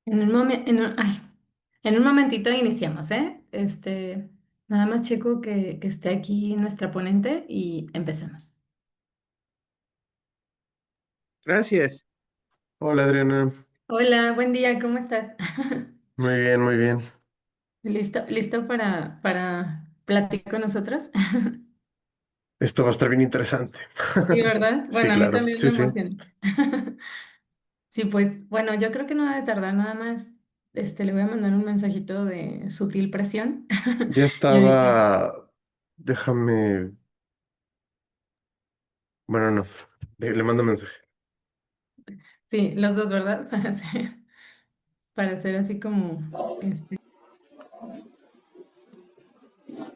En un momentito iniciamos, ¿eh? Nada más checo que esté aquí nuestra ponente y empecemos. Gracias. Hola Adriana. Hola, buen día, ¿cómo estás? Muy bien, muy bien. ¿Listo para platicar con nosotros? Esto va a estar bien interesante. Sí, ¿verdad? Sí, Bueno, a mí claro. también me Sí, sí. emociona. Sí, pues bueno, yo creo que no debe tardar nada más. Le voy a mandar un mensajito de sutil presión Ya y ahorita. estaba. Déjame. Bueno, no. Le mando mensaje. Sí, los dos, ¿verdad? Para hacer así como,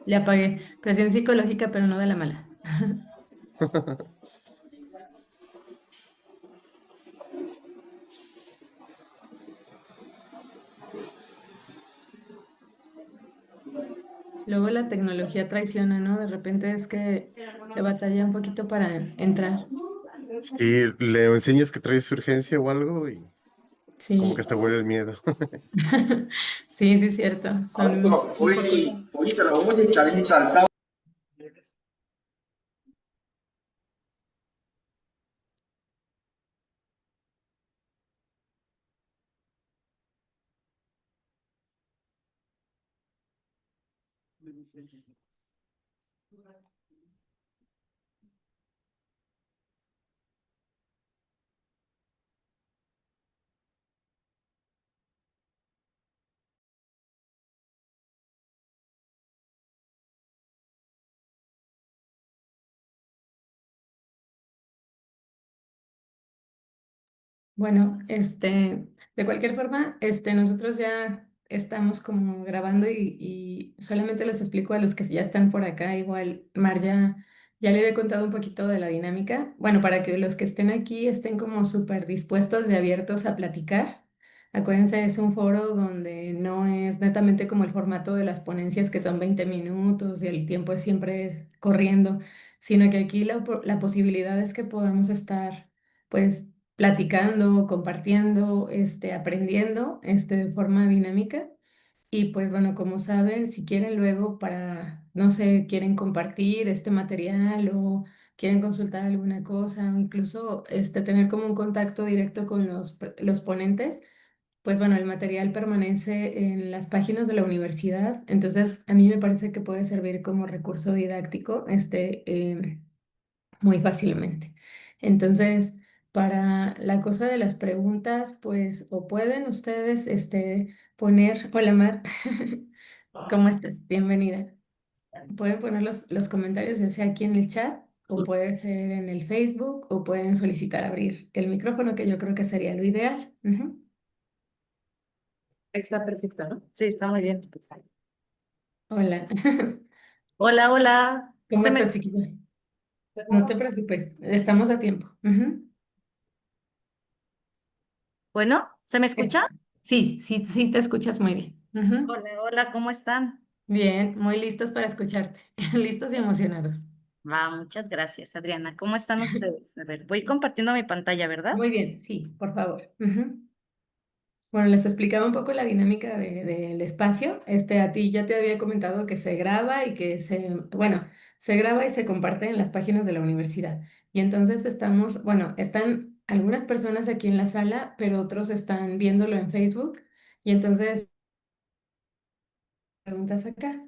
le apagué. Presión psicológica, pero no de la mala. Luego la tecnología traiciona, ¿no? De repente es que se batalla un poquito para entrar. Si le enseñas que traes urgencia o algo y como que Sí, hasta huele el miedo. sí, sí, cierto. Son Allora, un poco. poi te la voglio echar saltado. Bueno, de cualquier forma, nosotros ya estamos como grabando y solamente les explico a los que ya están por acá. Igual, Mar ya le había contado un poquito de la dinámica. Bueno, para que los que estén aquí estén como súper dispuestos y abiertos a platicar. Acuérdense, es un foro donde no es netamente como el formato de las ponencias que son 20 minutos y el tiempo es siempre corriendo, sino que aquí la posibilidad es que podamos estar pues platicando, compartiendo, aprendiendo, de forma dinámica. Y pues bueno, como saben, si quieren luego para, no sé, quieren compartir este material o quieren consultar alguna cosa o incluso tener como un contacto directo con los ponentes, pues bueno, el material permanece en las páginas de la universidad. Entonces, a mí me parece que puede servir como recurso didáctico, muy fácilmente. Entonces, para la cosa de las preguntas, pues, o pueden ustedes, poner, hola Mar, ¿cómo estás? Bienvenida. Pueden poner los comentarios, ya sea aquí en el chat, o puede ser en el Facebook, o pueden solicitar abrir el micrófono, que yo creo que sería lo ideal. Ujú. Está perfecto, ¿no? Sí, está muy bien. Hola. Hola, hola. ¿Cómo ¿Se me estás, escucha? chiquilla? No te preocupes, estamos a tiempo. Ujú. Bueno, ¿se me Es- escucha? Sí, sí, sí, te escuchas muy bien. Ujú. Hola, hola, ¿cómo están? Bien, muy listos para escucharte, listos y emocionados. Va, muchas gracias, Adriana. ¿Cómo están ustedes? A ver, voy compartiendo mi pantalla, ¿verdad? Muy bien, sí, por favor. Ujú. Bueno, les explicaba un poco la dinámica del espacio. A ti ya te había comentado que se graba y bueno, se graba y se comparte en las páginas de la universidad. Y entonces bueno, están algunas personas aquí en la sala, pero otros están viéndolo en Facebook. Y entonces preguntas acá.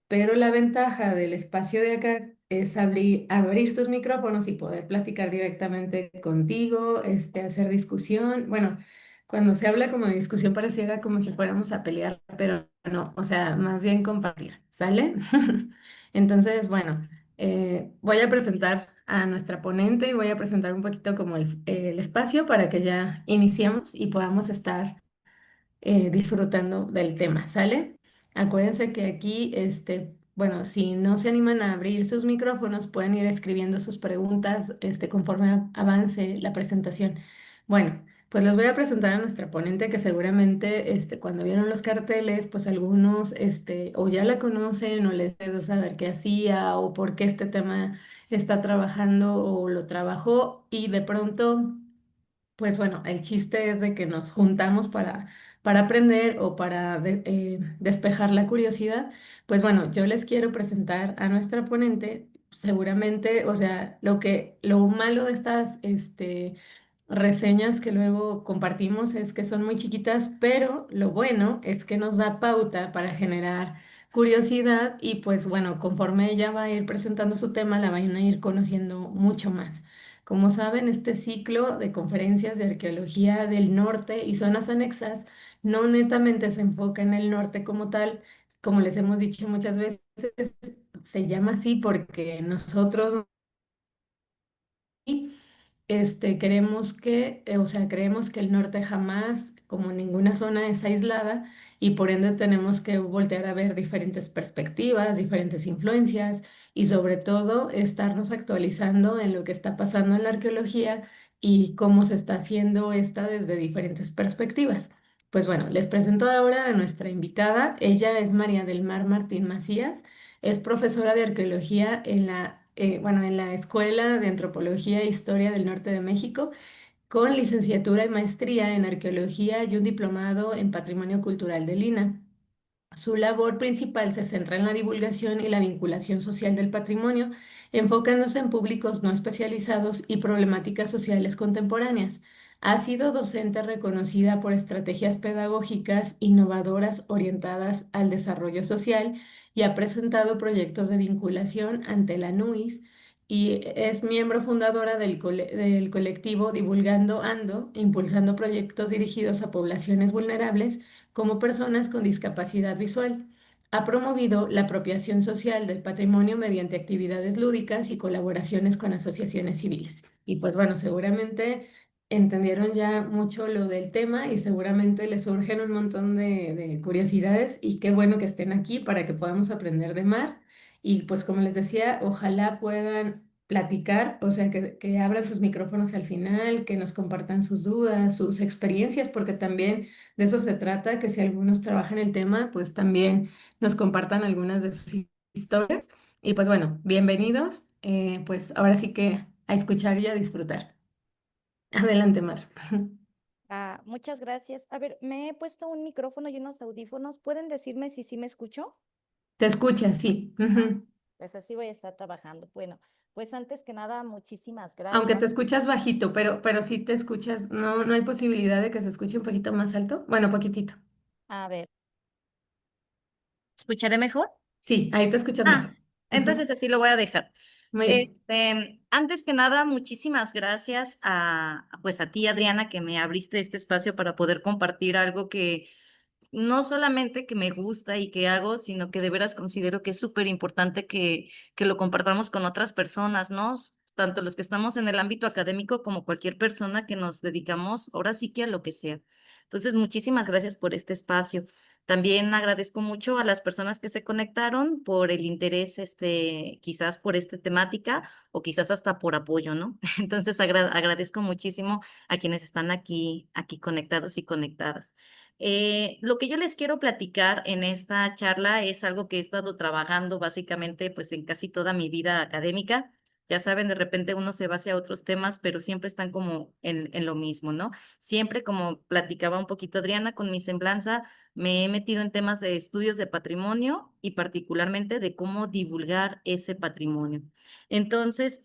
Pero la ventaja del espacio de acá es abrir tus micrófonos y poder platicar directamente contigo, hacer discusión. Bueno, cuando se habla como de discusión pareciera como si fuéramos a pelear, pero no, o sea, más bien compartir, ¿sale? Entonces, bueno, voy a presentar a nuestra ponente y voy a presentar un poquito como el espacio para que ya iniciemos y podamos estar disfrutando del tema, ¿sale? Acuérdense que aquí, bueno, si no se animan a abrir sus micrófonos, pueden ir escribiendo sus preguntas, conforme avance la presentación. Bueno, pues les voy a presentar a nuestra ponente que seguramente, cuando vieron los carteles, pues algunos, o ya la conocen o les de saber qué hacía o por qué este tema está trabajando o lo trabajó y de pronto pues bueno, el chiste es de que nos juntamos para aprender o para despejar la curiosidad, pues bueno, yo les quiero presentar a nuestra ponente. Seguramente, o sea, lo malo de estas, reseñas que luego compartimos es que son muy chiquitas, pero lo bueno es que nos da pauta para generar curiosidad y pues bueno, conforme ella va a ir presentando su tema, la van a ir conociendo mucho más. Como saben, este ciclo de conferencias de arqueología del norte y zonas anexas no netamente se enfoca en el norte como tal, como les hemos dicho muchas veces, se llama así porque nosotros queremos o sea, creemos que el norte jamás, como ninguna zona, es aislada y por ende tenemos que voltear a ver diferentes perspectivas, diferentes influencias y sobre todo estarnos actualizando en lo que está pasando en la arqueología y cómo se está haciendo esta desde diferentes perspectivas. Pues bueno, les presento ahora a nuestra invitada. Ella es María del Mar Martín Macías. Es profesora de arqueología en la Escuela de Antropología e Historia del Norte de México, con licenciatura y maestría en arqueología y un diplomado en patrimonio cultural del INAH. Su labor principal se centra en la divulgación y la vinculación social del patrimonio, enfocándose en públicos no especializados y problemáticas sociales contemporáneas. Ha sido docente reconocida por estrategias pedagógicas innovadoras orientadas al desarrollo social y ha presentado proyectos de vinculación ante la NUIS y es miembro fundadora del colectivo Divulgando Ando, impulsando proyectos dirigidos a poblaciones vulnerables como personas con discapacidad visual. Ha promovido la apropiación social del patrimonio mediante actividades lúdicas y colaboraciones con asociaciones civiles. Y pues bueno, seguramente entendieron ya mucho lo del tema y seguramente les surgen un montón de curiosidades y qué bueno que estén aquí para que podamos aprender de mar. Y pues como les decía, ojalá puedan platicar, o sea, que abran sus micrófonos al final, que nos compartan sus dudas, sus experiencias, porque también de eso se trata, que si algunos trabajan el tema, pues también nos compartan algunas de sus historias. Y pues bueno, bienvenidos. Pues ahora sí que a escuchar y a disfrutar. Adelante, Mar. Muchas gracias. A ver, me he puesto un micrófono y unos audífonos. ¿Pueden decirme si sí me escucho? Te escuchas, sí. Ah, Ujú. pues así voy a estar trabajando. Bueno, pues antes que nada, muchísimas Aunque te gracias. escuchas bajito, pero sí te escuchas, no hay posibilidad de que se escuche un poquito más alto. Bueno, poquitito. A ver, ¿Escucharé mejor? Sí, ahí te escuchas mejor. Ah, Ujú. entonces así lo voy a dejar. Muy bien. Antes que nada, muchísimas gracias pues a ti, Adriana, que me abriste este espacio para poder compartir algo que no solamente que me gusta y que hago, sino que de veras considero que es súper importante que lo compartamos con otras personas, ¿no? Tanto los que estamos en el ámbito académico como cualquier persona que nos dedicamos ahora sí que a lo que sea. Entonces, muchísimas gracias por este espacio. También agradezco mucho a las personas que se conectaron por el interés, quizás por esta temática o quizás hasta por apoyo, ¿no? Entonces agradezco muchísimo a quienes están aquí conectados y conectadas. Lo que yo les quiero platicar en esta charla es algo que he estado trabajando básicamente pues en casi toda mi vida académica. Ya saben, de repente uno se va hacia otros temas, pero siempre están como en lo mismo, ¿no? Siempre, como platicaba un poquito Adriana, con mi semblanza, me he metido en temas de estudios de patrimonio y particularmente de cómo divulgar ese patrimonio. Entonces,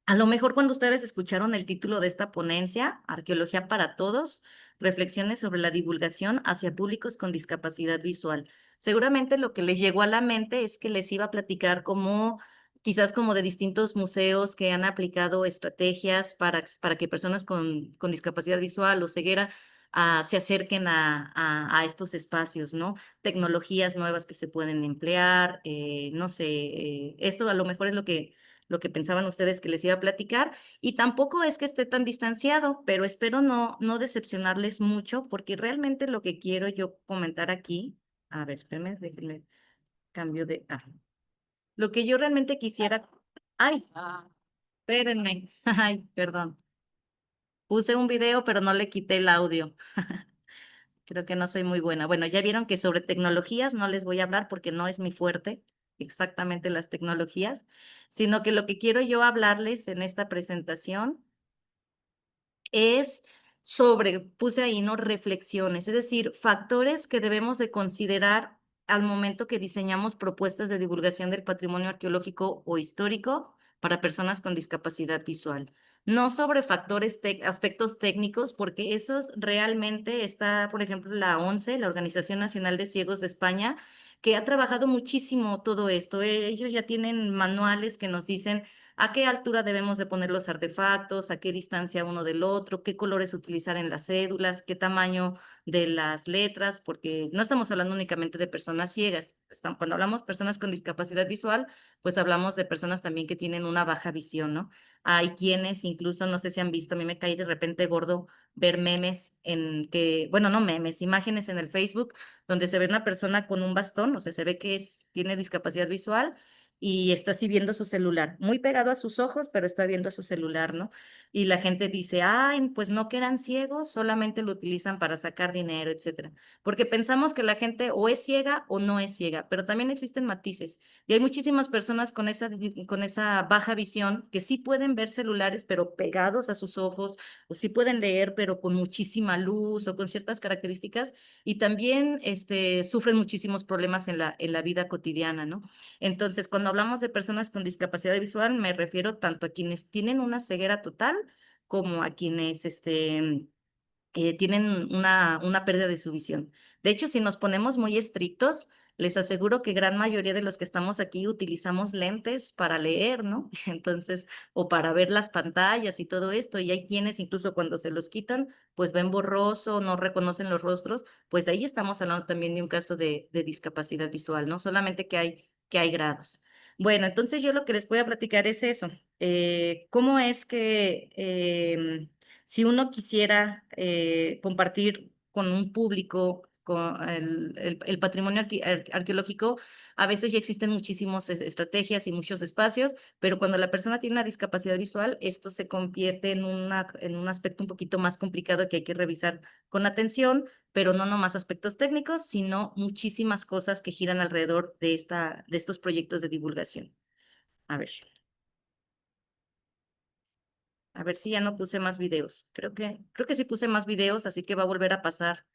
a lo mejor cuando ustedes escucharon el título de esta ponencia, Arqueología para Todos, reflexiones sobre la divulgación hacia públicos con discapacidad visual, seguramente lo que les llegó a la mente es que les iba a platicar como quizás como de distintos museos que han aplicado estrategias para que personas con discapacidad visual o ceguera se acerquen a estos espacios, ¿no? Tecnologías nuevas que se pueden emplear, no sé, esto a lo mejor es lo que pensaban ustedes que les iba a platicar, y tampoco es que esté tan distanciado, pero espero no decepcionarles mucho, porque realmente lo que quiero yo comentar aquí, a ver, espérenme, déjenme cambio lo que yo realmente quisiera, ay, espérenme, ay, perdón, puse un video, pero no le quité el audio. Creo que no soy muy buena. Bueno, ya vieron que sobre tecnologías no les voy a hablar porque no es mi fuerte, exactamente las tecnologías, sino que lo que quiero yo hablarles en esta presentación es puse ahí, ¿no? Reflexiones, es decir, factores que debemos de considerar al momento que diseñamos propuestas de divulgación del patrimonio arqueológico o histórico para personas con discapacidad visual. No sobre factores, aspectos técnicos, porque esos realmente está, por ejemplo, la ONCE, la Organización Nacional de Ciegos de España, que ha trabajado muchísimo todo esto. Ellos ya tienen manuales que nos dicen a qué altura debemos de poner los artefactos, a qué distancia uno del otro, qué colores utilizar en las cédulas, qué tamaño de las letras, porque no estamos hablando únicamente de personas ciegas. Cuando hablamos personas con discapacidad visual, pues hablamos de personas también que tienen una baja visión, ¿no? Hay quienes incluso, no sé si han visto, a mí me cae de repente gordo ver memes bueno, no memes, imágenes en el Facebook donde se ve una persona con un bastón, o sea, se ve que tiene discapacidad visual y está así viendo su celular, muy pegado a sus ojos, pero está viendo su celular, ¿no? Y la gente dice, ay, pues no que eran ciegos, solamente lo utilizan para sacar dinero, etcétera. Porque pensamos que la gente o es ciega o no es ciega, pero también existen matices. Y hay muchísimas personas con esa baja visión que sí pueden ver celulares, pero pegados a sus ojos, o sí pueden leer, pero con muchísima luz o con ciertas características, y también sufren muchísimos problemas en la vida cotidiana, ¿no? Entonces, cuando hablamos de personas con discapacidad visual, me refiero tanto a quienes tienen una ceguera total como a quienes tienen una pérdida de su visión. De hecho, si nos ponemos muy estrictos, les aseguro que gran mayoría de los que estamos aquí utilizamos lentes para leer, ¿no? Entonces, o para ver las pantallas y todo esto, y hay quienes incluso cuando se los quitan, pues ven borroso, no reconocen los rostros, pues ahí estamos hablando también de un caso de discapacidad visual, ¿no? Solamente que hay grados. Bueno, entonces yo lo que les voy a platicar es eso. ¿Cómo es que si uno quisiera compartir con un público con el patrimonio arqueológico, a veces ya existen muchísimas estrategias y muchos espacios, pero cuando la persona tiene una discapacidad visual, esto se convierte en un aspecto un poquito más complicado que hay que revisar con atención, pero no nomás aspectos técnicos, sino muchísimas cosas que giran alrededor de estos proyectos de divulgación. A ver. A ver si ya no puse más videos. Creo que sí puse más videos, así que va a volver a pasar.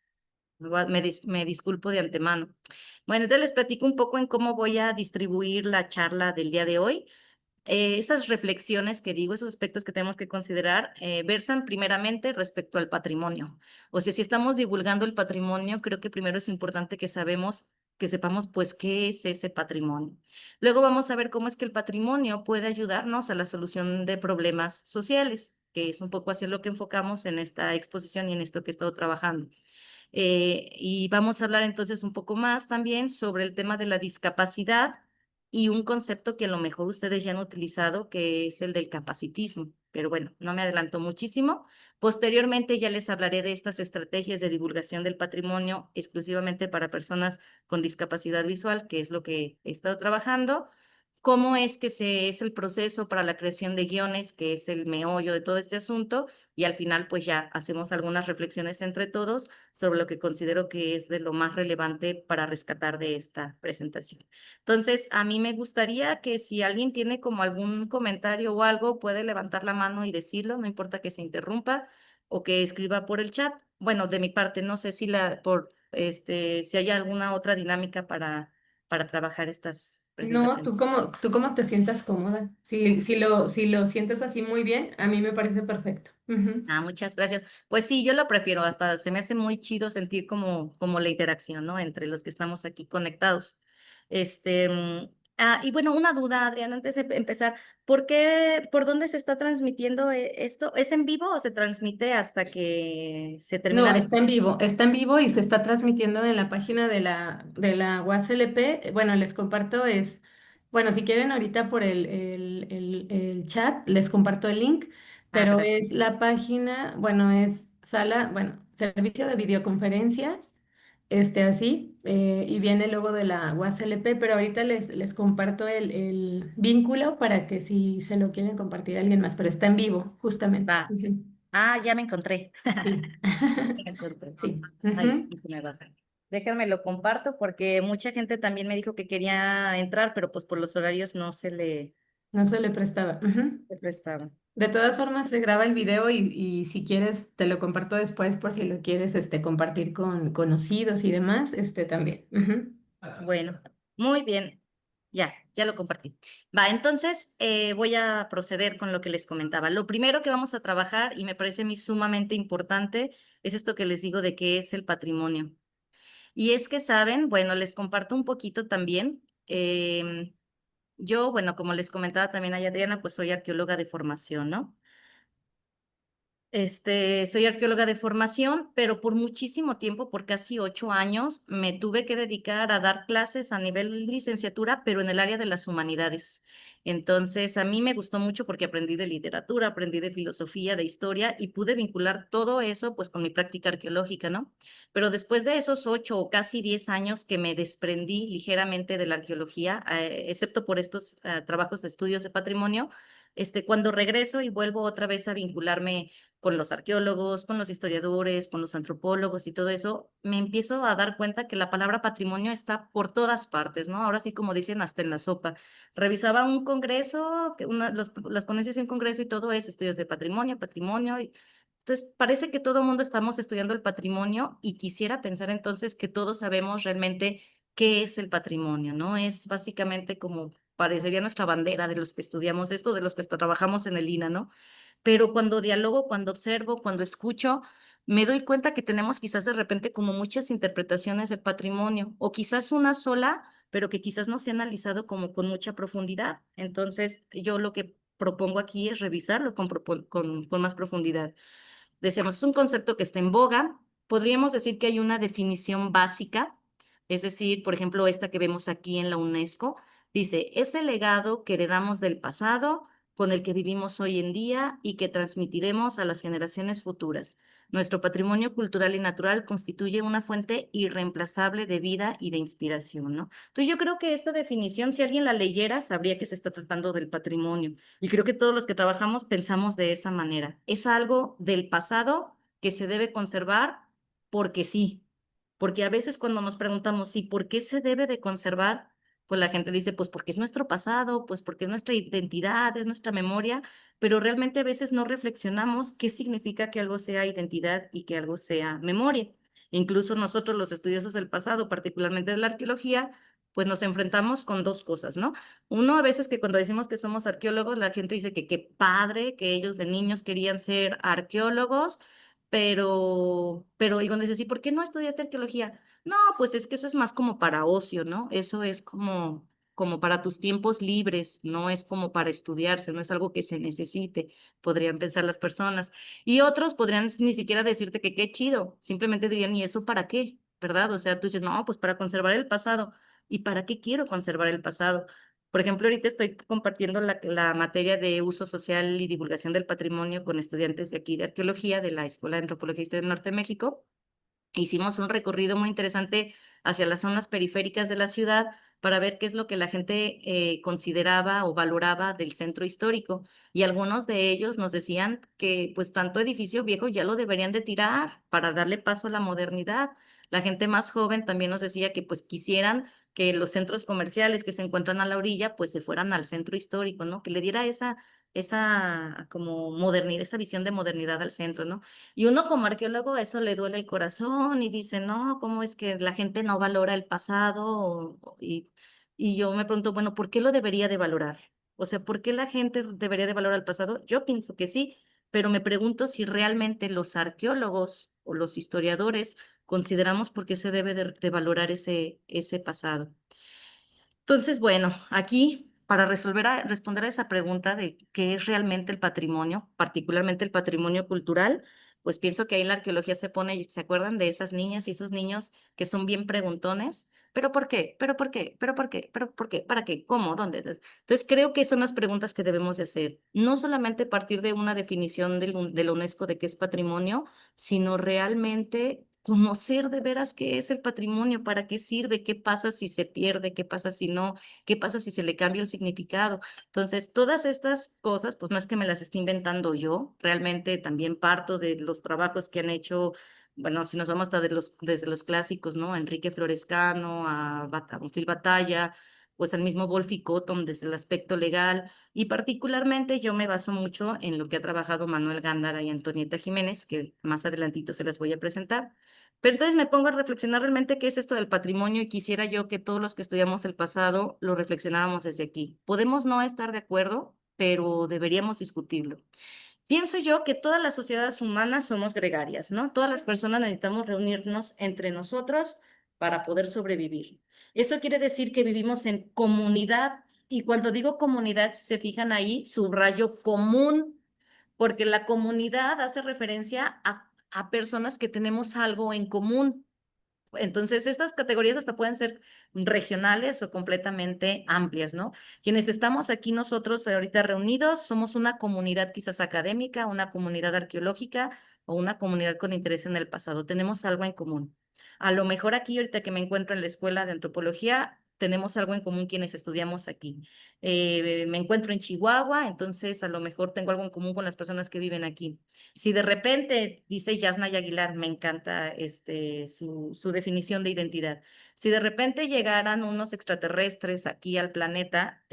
Me disculpo de antemano. Bueno, entonces les platico un poco en cómo voy a distribuir la charla del día de hoy. Esas reflexiones que digo, esos aspectos que tenemos que considerar, versan primeramente respecto al patrimonio. O sea, si estamos divulgando el patrimonio, creo que primero es importante que sepamos, pues, qué es ese patrimonio. Luego vamos a ver cómo es que el patrimonio puede ayudarnos a la solución de problemas sociales, que es un poco así lo que enfocamos en esta exposición y en esto que he estado trabajando. Y vamos a hablar entonces un poco más también sobre el tema de la discapacidad y un concepto que a lo mejor ustedes ya han utilizado, que es el del capacitismo. Pero bueno, no me adelanto muchísimo. Posteriormente ya les hablaré de estas estrategias de divulgación del patrimonio exclusivamente para personas con discapacidad visual, que es lo que he estado trabajando. Cómo es que es el proceso para la creación de guiones, que es el meollo de todo este asunto, y al final pues ya hacemos algunas reflexiones entre todos sobre lo que considero que es de lo más relevante para rescatar de esta presentación. Entonces, a mí me gustaría que si alguien tiene como algún comentario o algo, puede levantar la mano y decirlo, no importa que se interrumpa o que escriba por el chat. Bueno, de mi parte, no sé si hay alguna otra dinámica para trabajar estas No, presentaciones. tú cómo te sientas cómoda. Si lo sientes así muy bien, a mí me parece perfecto. Ujú. Ah, muchas gracias. Pues sí, yo lo prefiero, hasta se me hace muy chido sentir como la interacción, ¿no? Entre los que estamos aquí conectados. Y bueno, una duda, Adriana, antes de empezar, por dónde se está transmitiendo esto? ¿Es en vivo o se transmite hasta que se No, termina de... está en vivo y se está transmitiendo en la página de la UASLP. Bueno, les comparto bueno, si quieren ahorita por el chat, les comparto el link, Ah, pero gracias. es la página, bueno, es servicio de videoconferencias, así, y viene el logo de la UASLP, pero ahorita les comparto el vínculo para que si se lo quieren compartir a alguien más, pero está en vivo, justamente. Va. Ujú. Ah, ya me encontré. Sí. Me encontré. Sí. Ay, Ujú. sí me va a hacer. Déjame lo comparto porque mucha gente también me dijo que quería entrar, pero pues por los horarios no No se le prestaba. Ujú. se prestaba. De todas formas, se graba el video y si quieres, te lo comparto después por si lo quieres compartir con conocidos y demás, también. Ujú. Bueno, muy bien. Ya lo compartí. Va, entonces voy a proceder con lo que les comentaba. Lo primero que vamos a trabajar, y me parece a mí sumamente importante, es esto que les digo de qué es el patrimonio. Y es que saben, bueno, les comparto un poquito también. Yo, bueno, como les comentaba también a Adriana, pues soy arqueóloga de formación, ¿no? Soy arqueóloga de formación, pero por muchísimo tiempo, por casi 8 años, me tuve que dedicar a dar clases a nivel licenciatura, pero en el área de las humanidades. Entonces, a mí me gustó mucho porque aprendí de literatura, aprendí de filosofía, de historia y pude vincular todo eso pues con mi práctica arqueológica, ¿no? Pero después de esos 8 o casi 10 años que me desprendí ligeramente de la arqueología, excepto por estos trabajos de estudios de patrimonio, cuando regreso y vuelvo otra vez a vincularme con los arqueólogos, con los historiadores, con los antropólogos y todo eso, me empiezo a dar cuenta que la palabra patrimonio está por todas partes, ¿no? Ahora sí, como dicen, hasta en la sopa. Revisaba un congreso, las ponencias de un congreso y todo es estudios de patrimonio, patrimonio. Entonces, parece que todo el mundo estamos estudiando el patrimonio y quisiera pensar entonces que todos sabemos realmente qué es el patrimonio, ¿no? Es básicamente como parecería nuestra bandera de los que estudiamos esto, de los que hasta trabajamos en el INA, ¿no? Pero cuando dialogo, cuando observo, cuando escucho, me doy cuenta que tenemos quizás de repente como muchas interpretaciones del patrimonio, o quizás una sola, pero que quizás no se ha analizado como con mucha profundidad. Entonces, yo lo que propongo aquí es revisarlo con más profundidad. Decíamos, es un concepto que está en boga. Podríamos decir que hay una definición básica, es decir, por ejemplo, esta que vemos aquí en la UNESCO, dice, es el legado que heredamos del pasado, con el que vivimos hoy en día y que transmitiremos a las generaciones futuras. Nuestro patrimonio cultural y natural constituye una fuente irreemplazable de vida y de inspiración, ¿no? Entonces yo creo que esta definición, si alguien la leyera, sabría que se está tratando del patrimonio. Y creo que todos los que trabajamos pensamos de esa manera. Es algo del pasado que se debe conservar porque sí. Porque a veces cuando nos preguntamos, ¿sí, por qué se debe de conservar? Pues la gente dice, pues porque es nuestro pasado, pues porque es nuestra identidad, es nuestra memoria, pero realmente a veces no reflexionamos qué significa que algo sea identidad y que algo sea memoria. Incluso nosotros, los estudiosos del pasado, particularmente de la arqueología, pues nos enfrentamos con dos cosas, ¿no? Uno, a veces que cuando decimos que somos arqueólogos, la gente dice que qué padre, que ellos de niños querían ser arqueólogos, y cuando dices, ¿y por qué no estudiaste arqueología? No, pues es que eso es más como para ocio, ¿no? Eso es como para tus tiempos libres, no es como para estudiarse, no es algo que se necesite, podrían pensar las personas. Y otros podrían ni siquiera decirte que qué chido, simplemente dirían, ¿y eso para qué? ¿Verdad? O sea, tú dices, no, pues para conservar el pasado. ¿Y para qué quiero conservar el pasado? Por ejemplo, ahorita estoy compartiendo la materia de uso social y divulgación del patrimonio con estudiantes de aquí de arqueología de la Escuela de Antropología y Historia del Norte de México. Hicimos un recorrido muy interesante hacia las zonas periféricas de la ciudad para ver qué es lo que la gente consideraba o valoraba del centro histórico. Y algunos de ellos nos decían que pues tanto edificio viejo ya lo deberían de tirar para darle paso a la modernidad. La gente más joven también nos decía que pues quisieran que los centros comerciales que se encuentran a la orilla pues se fueran al centro histórico, ¿no? Que le diera esa como modernidad, esa visión de modernidad al centro, ¿no? Y uno como arqueólogo a eso le duele el corazón y dice, no, ¿cómo es que la gente no valora el pasado? Y yo me pregunto, bueno, ¿por qué lo debería de valorar? O sea, ¿por qué la gente debería de valorar el pasado? Yo pienso que sí, pero me pregunto si realmente los arqueólogos o los historiadores consideramos por qué se debe de valorar ese pasado. Entonces, bueno, aquí para responder a esa pregunta de qué es realmente el patrimonio, particularmente el patrimonio cultural, pues pienso que ahí la arqueología se pone, ¿se acuerdan de esas niñas y esos niños que son bien preguntones? ¿Pero por qué? ¿Pero por qué? ¿Pero por qué? ¿Pero por qué? ¿Para qué? ¿Cómo? ¿Dónde? Entonces creo que son las preguntas que debemos de hacer, no solamente partir de una definición de la UNESCO de qué es patrimonio, sino realmente conocer de veras qué es el patrimonio, para qué sirve, qué pasa si se pierde, qué pasa si no, qué pasa si se le cambia el significado. Entonces, todas estas cosas, pues no es que me las esté inventando yo, realmente también parto de los trabajos que han hecho. Bueno, si nos vamos hasta desde los clásicos, ¿no? Enrique Florescano, a Bonfil Batalla, pues al mismo Wolf y Cotton desde el aspecto legal, y particularmente yo me baso mucho en lo que ha trabajado Manuel Gándara y Antonieta Jiménez, que más adelantito se las voy a presentar. Pero entonces me pongo a reflexionar realmente qué es esto del patrimonio y quisiera yo que todos los que estudiamos el pasado lo reflexionáramos desde aquí. Podemos no estar de acuerdo, pero deberíamos discutirlo. Pienso yo que todas las sociedades humanas somos gregarias, ¿no? Todas las personas necesitamos reunirnos entre nosotros para poder sobrevivir. Eso quiere decir que vivimos en comunidad y cuando digo comunidad, si se fijan ahí, subrayo común, porque la comunidad hace referencia a personas que tenemos algo en común. Entonces, estas categorías hasta pueden ser regionales o completamente amplias, ¿no? Quienes estamos aquí nosotros ahorita reunidos somos una comunidad quizás académica, una comunidad arqueológica o una comunidad con interés en el pasado. Tenemos algo en común. A lo mejor aquí, ahorita que me encuentro en la escuela de antropología, tenemos algo en común quienes estudiamos aquí. Me encuentro en Chihuahua, entonces a lo mejor tengo algo en común con las personas que viven aquí. Si de repente, dice Yasnaya Aguilar, me encanta su definición de identidad. Si de repente llegaran unos extraterrestres aquí al planeta,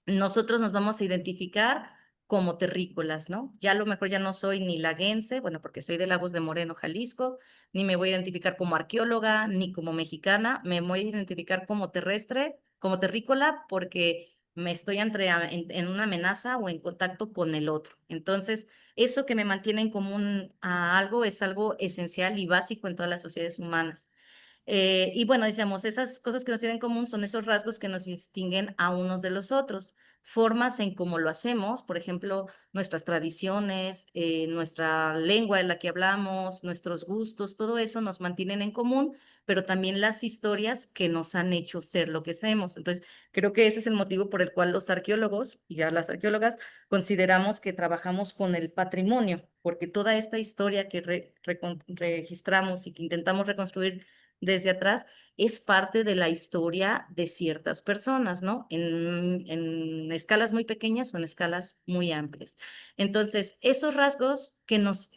nosotros nos vamos a identificar como terrícolas, ¿no? Ya a lo mejor ya no soy ni laguense, bueno, porque soy de Lagos de Moreno, Jalisco, ni me voy a identificar como arqueóloga, ni como mexicana, me voy a identificar como terrestre, como terrícola, porque me estoy en una amenaza o en contacto con el otro. Entonces, eso que me mantiene en común a algo es algo esencial y básico en todas las sociedades humanas. Y bueno, decíamos, esas cosas que nos tienen en común son esos rasgos que nos distinguen a unos de los otros, formas en cómo lo hacemos, por ejemplo, nuestras tradiciones, nuestra lengua en la que hablamos, nuestros gustos, todo eso nos mantienen en común, pero también las historias que nos han hecho ser lo que somos. Entonces, creo que ese es el motivo por el cual los arqueólogos y ya las arqueólogas consideramos que trabajamos con el patrimonio, porque toda esta historia que registramos y que intentamos reconstruir desde atrás es parte de la historia de ciertas personas, ¿no? En escalas muy pequeñas o en escalas muy amplias. Entonces, esos rasgos que nos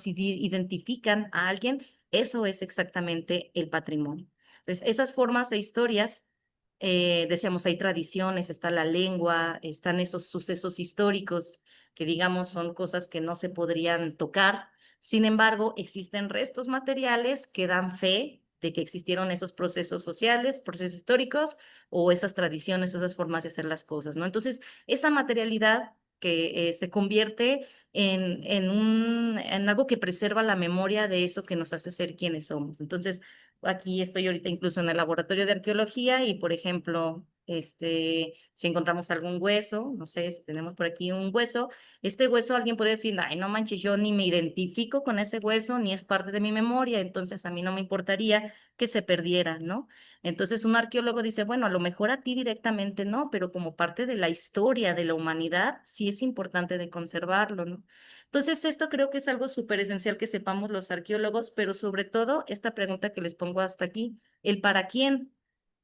identifican a alguien, eso es exactamente el patrimonio. Entonces, esas formas e historias, decíamos, hay tradiciones, está la lengua, están esos sucesos históricos que digamos son cosas que no se podrían tocar. Sin embargo, existen restos materiales que dan fe de que existieron esos procesos sociales, procesos históricos o esas tradiciones, esas formas de hacer las cosas, ¿no? Entonces, esa materialidad que se convierte en algo que preserva la memoria de eso que nos hace ser quienes somos. Entonces, aquí estoy ahorita incluso en el laboratorio de arqueología y, por ejemplo, si encontramos algún hueso, no sé, si tenemos por aquí un hueso, este hueso alguien podría decir, ay, no manches, yo ni me identifico con ese hueso, ni es parte de mi memoria, entonces a mí no me importaría que se perdiera, ¿no? Entonces un arqueólogo dice, bueno, a lo mejor a ti directamente no, pero como parte de la historia de la humanidad, sí es importante de conservarlo, ¿no? Entonces esto creo que es algo súper esencial que sepamos los arqueólogos, pero sobre todo esta pregunta que les pongo hasta aquí, el para quién.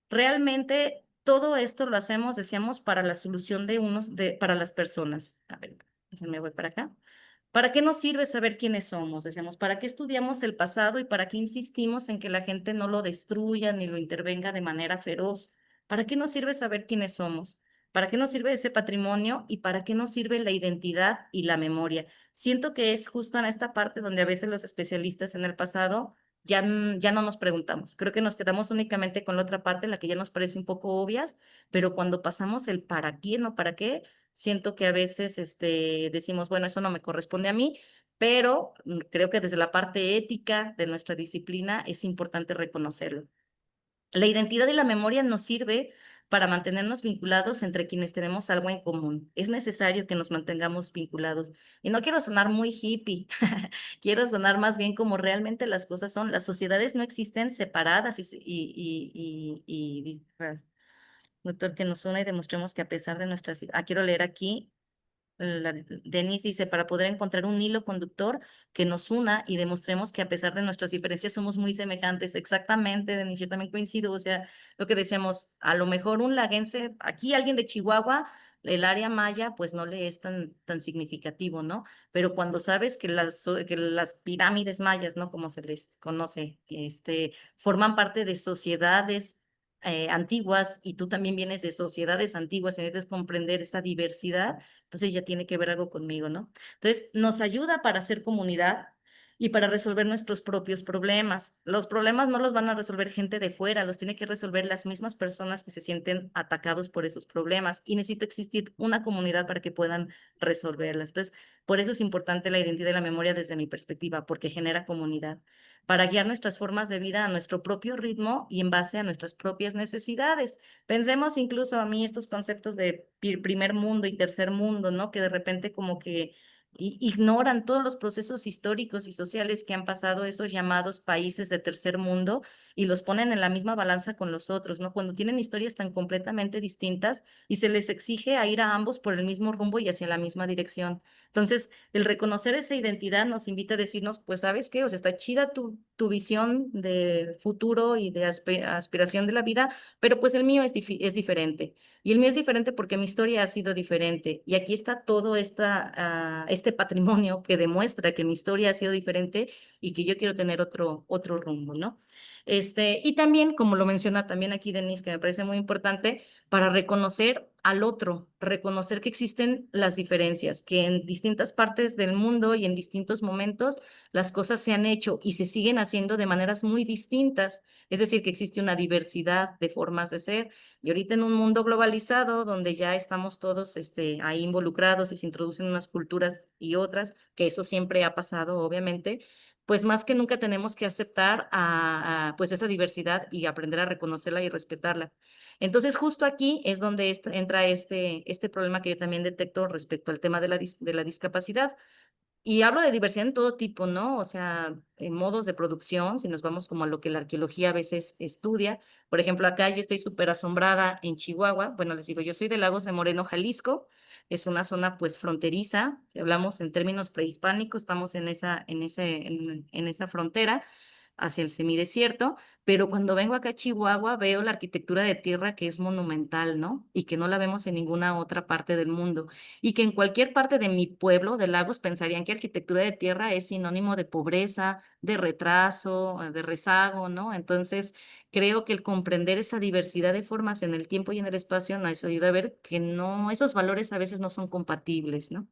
Realmente todo esto lo hacemos, decíamos, para la solución para las personas. A ver, me voy para acá. ¿Para qué nos sirve saber quiénes somos? Decíamos, ¿para qué estudiamos el pasado y para qué insistimos en que la gente no lo destruya ni lo intervenga de manera feroz? ¿Para qué nos sirve saber quiénes somos? ¿Para qué nos sirve ese patrimonio y para qué nos sirve la identidad y la memoria? Siento que es justo en esta parte donde a veces los especialistas en el pasado ya no nos preguntamos. Creo que nos quedamos únicamente con la otra parte, la que ya nos parece un poco obvias, pero cuando pasamos el para quién o para qué, siento que a veces decimos, bueno, eso no me corresponde a mí, pero creo que desde la parte ética de nuestra disciplina es importante reconocerlo. La identidad y la memoria nos sirve para mantenernos vinculados entre quienes tenemos algo en común. Es necesario que nos mantengamos vinculados. Y no quiero sonar muy hippie, quiero sonar más bien como realmente las cosas son. Las sociedades no existen separadas doctor, que nos une y demostremos que a pesar de nuestras... quiero leer aquí Denise dice, para poder encontrar un hilo conductor que nos una y demostremos que a pesar de nuestras diferencias somos muy semejantes. Exactamente, Denise, yo también coincido. O sea, lo que decíamos, a lo mejor un laguense, aquí alguien de Chihuahua, el área maya, pues no le es tan significativo, ¿no? Pero cuando sabes que que las pirámides mayas, ¿no? Como se les conoce, forman parte de sociedades antiguas y tú también vienes de sociedades antiguas y necesitas comprender esa diversidad, entonces ya tiene que ver algo conmigo, ¿no? Entonces nos ayuda para hacer comunidad y para resolver nuestros propios problemas. Los problemas no los van a resolver gente de fuera, los tiene que resolver las mismas personas que se sienten atacados por esos problemas y necesita existir una comunidad para que puedan resolverlas. Entonces, por eso es importante la identidad y la memoria desde mi perspectiva, porque genera comunidad, para guiar nuestras formas de vida a nuestro propio ritmo y en base a nuestras propias necesidades. Pensemos incluso a mí estos conceptos de primer mundo y tercer mundo, ¿no? Que de repente como que ignoran todos los procesos históricos y sociales que han pasado esos llamados países de tercer mundo y los ponen en la misma balanza con los otros, ¿no? Cuando tienen historias tan completamente distintas y se les exige a ir a ambos por el mismo rumbo y hacia la misma dirección. Entonces, el reconocer esa identidad nos invita a decirnos, pues, ¿sabes qué? O sea, está chida tu visión de futuro y de aspiración de la vida, pero pues el mío es diferente. Y el mío es diferente porque mi historia ha sido diferente. Y aquí está todo este patrimonio que demuestra que mi historia ha sido diferente y que yo quiero tener otro rumbo, ¿no? Y también, como lo menciona también aquí Denise, que me parece muy importante, para reconocer al otro, reconocer que existen las diferencias, que en distintas partes del mundo y en distintos momentos las cosas se han hecho y se siguen haciendo de maneras muy distintas. Es decir, que existe una diversidad de formas de ser. Y ahorita en un mundo globalizado, donde ya estamos todos ahí involucrados y se introducen unas culturas y otras, que eso siempre ha pasado, obviamente, pues más que nunca tenemos que aceptar pues esa diversidad y aprender a reconocerla y respetarla. Entonces, justo aquí es donde entra este problema que yo también detecto respecto al tema de la discapacidad. Y hablo de diversidad en todo tipo, ¿no? O sea, en modos de producción, si nos vamos como a lo que la arqueología a veces estudia. Por ejemplo, acá yo estoy súper asombrada en Chihuahua. Bueno, les digo, yo soy de Lagos de Moreno, Jalisco. Es una zona pues fronteriza. Si hablamos en términos prehispánicos, estamos en esa frontera hacia el semidesierto, pero cuando vengo acá a Chihuahua veo la arquitectura de tierra que es monumental, ¿no? Y que no la vemos en ninguna otra parte del mundo. Y que en cualquier parte de mi pueblo, de Lagos, pensarían que arquitectura de tierra es sinónimo de pobreza, de retraso, de rezago, ¿no? Entonces, creo que el comprender esa diversidad de formas en el tiempo y en el espacio nos ayuda a ver que no, esos valores a veces no son compatibles, ¿no?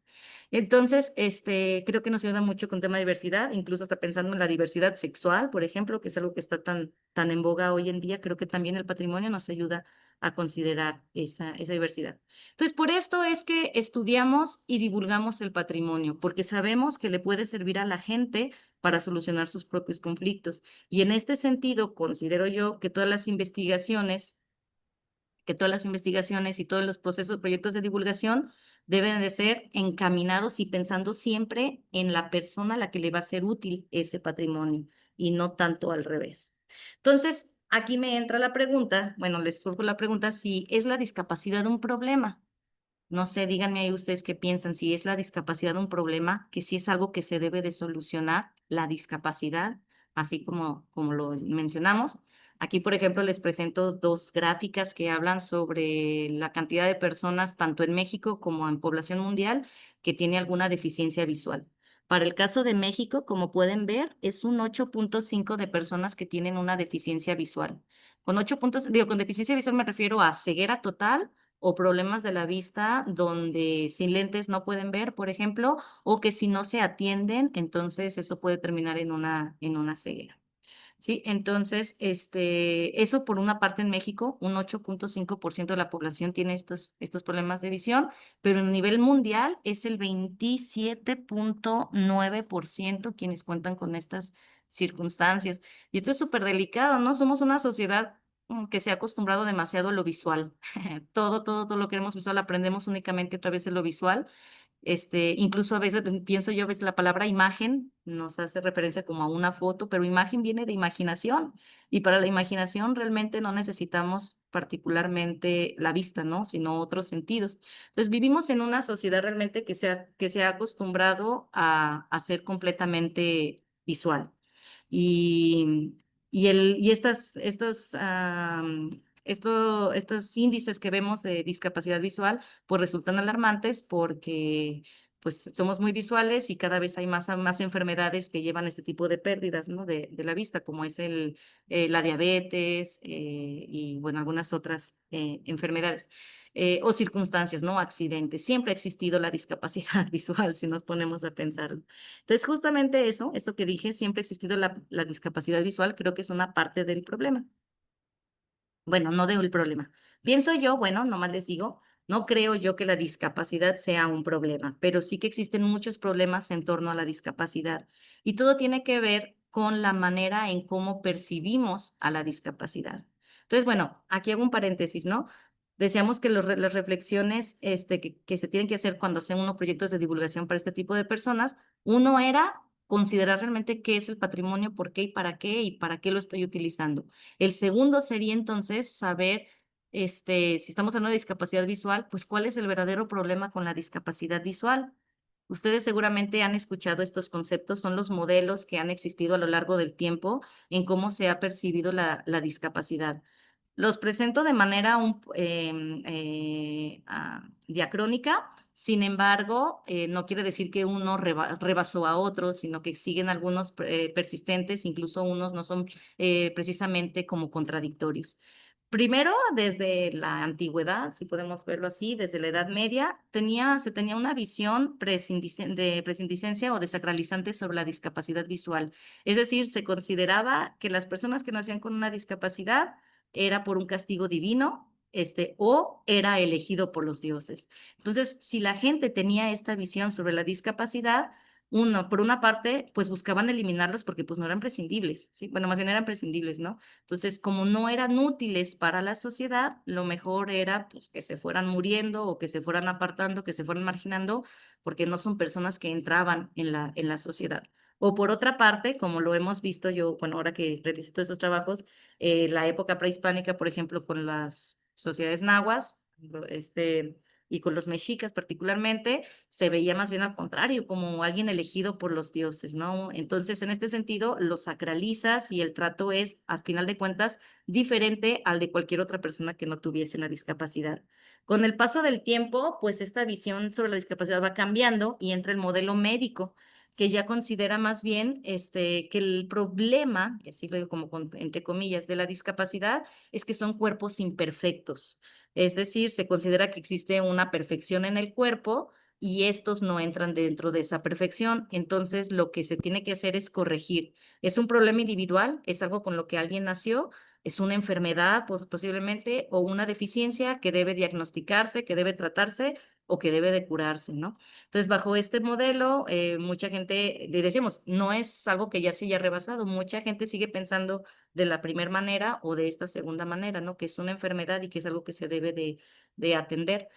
Entonces, creo que nos ayuda mucho con tema de diversidad, incluso hasta pensando en la diversidad sexual, por ejemplo, que es algo que está tan en boga hoy en día. Creo que también el patrimonio nos ayuda a considerar esa diversidad. Entonces, por esto es que estudiamos y divulgamos el patrimonio, porque sabemos que le puede servir a la gente para solucionar sus propios conflictos. Y en este sentido, considero yo que todas las investigaciones y todos los procesos, proyectos de divulgación deben de ser encaminados y pensando siempre en la persona a la que le va a ser útil ese patrimonio y no tanto al revés. Entonces, aquí me entra la pregunta, bueno, les surge la pregunta si es la discapacidad un problema. No sé, díganme ahí ustedes qué piensan, si es la discapacidad un problema, que si es algo que se debe de solucionar, la discapacidad, así como lo mencionamos. Aquí, por ejemplo, les presento dos gráficas que hablan sobre la cantidad de personas, tanto en México como en población mundial, que tiene alguna deficiencia visual. Para el caso de México, como pueden ver, es un 8.5 de personas que tienen una deficiencia visual. Con 8 puntos, digo, con deficiencia visual me refiero a ceguera total o problemas de la vista donde sin lentes no pueden ver, por ejemplo, o que si no se atienden, entonces eso puede terminar en una ceguera. Sí, entonces, eso por una parte en México, un 8.5% de la población tiene estos problemas de visión, pero a nivel mundial es el 27.9% quienes cuentan con estas circunstancias. Y esto es súper delicado, ¿no? Somos una sociedad que se ha acostumbrado demasiado a lo visual. Todo lo que queremos visual, aprendemos únicamente a través de lo visual. Incluso a veces pienso yo, a veces la palabra imagen nos hace referencia como a una foto, pero imagen viene de imaginación y para la imaginación realmente no necesitamos particularmente la vista, ¿no? Sino otros sentidos. Entonces vivimos en una sociedad realmente que se ha acostumbrado a ser completamente visual. Y, estos índices que vemos de discapacidad visual pues resultan alarmantes porque pues somos muy visuales y cada vez hay más enfermedades que llevan este tipo de pérdidas, ¿no? De la vista, como es la diabetes y, bueno, algunas otras enfermedades o circunstancias, ¿no? Accidentes. Siempre ha existido la discapacidad visual, si nos ponemos a pensarlo. Entonces, justamente eso que dije, siempre ha existido la discapacidad visual, creo que es una parte del problema. Bueno, no del problema. Pienso yo, bueno, nomás les digo, no creo yo que la discapacidad sea un problema, pero sí que existen muchos problemas en torno a la discapacidad y todo tiene que ver con la manera en cómo percibimos a la discapacidad. Entonces, bueno, aquí hago un paréntesis, ¿no? Decíamos que las reflexiones que se tienen que hacer cuando hacen unos proyectos de divulgación para este tipo de personas, uno era considerar realmente qué es el patrimonio, por qué y para qué lo estoy utilizando. El segundo sería entonces saber, si estamos hablando de discapacidad visual, pues cuál es el verdadero problema con la discapacidad visual. Ustedes seguramente han escuchado estos conceptos, son los modelos que han existido a lo largo del tiempo en cómo se ha percibido la discapacidad. Los presento de manera diacrónica, sin embargo, no quiere decir que uno rebasó a otro, sino que siguen algunos persistentes, incluso unos no son precisamente como contradictorios. Primero, desde la antigüedad, si podemos verlo así, desde la Edad Media, se tenía una visión de prescindicencia o desacralizante sobre la discapacidad visual. Es decir, se consideraba que las personas que nacían con una discapacidad era por un castigo divino, o era elegido por los dioses. Entonces, si la gente tenía esta visión sobre la discapacidad, por una parte, pues buscaban eliminarlos porque pues no eran prescindibles, ¿sí? Bueno, más bien eran prescindibles, ¿no? Entonces, como no eran útiles para la sociedad, lo mejor era pues que se fueran muriendo o que se fueran apartando, que se fueran marginando, porque no son personas que entraban en la sociedad. O por otra parte, como lo hemos visto yo, bueno, ahora que realicé todos estos trabajos, la época prehispánica, por ejemplo, con las sociedades nahuas, y con los mexicas particularmente, se veía más bien al contrario, como alguien elegido por los dioses, ¿no? Entonces, en este sentido, lo sacralizas y el trato es, al final de cuentas, diferente al de cualquier otra persona que no tuviese la discapacidad. Con el paso del tiempo, pues esta visión sobre la discapacidad va cambiando y entra el modelo médico que ya considera más bien que el problema, y así lo digo como entre comillas, de la discapacidad es que son cuerpos imperfectos. Es decir, se considera que existe una perfección en el cuerpo y estos no entran dentro de esa perfección. Entonces, lo que se tiene que hacer es corregir. Es un problema individual, es algo con lo que alguien nació, es una enfermedad posiblemente o una deficiencia que debe diagnosticarse, que debe tratarse o que debe de curarse, ¿no? Entonces, bajo este modelo, mucha gente, le decíamos, no es algo que ya se haya rebasado, mucha gente sigue pensando de la primera manera o de esta segunda manera, ¿no? Que es una enfermedad y que es algo que se debe de atender.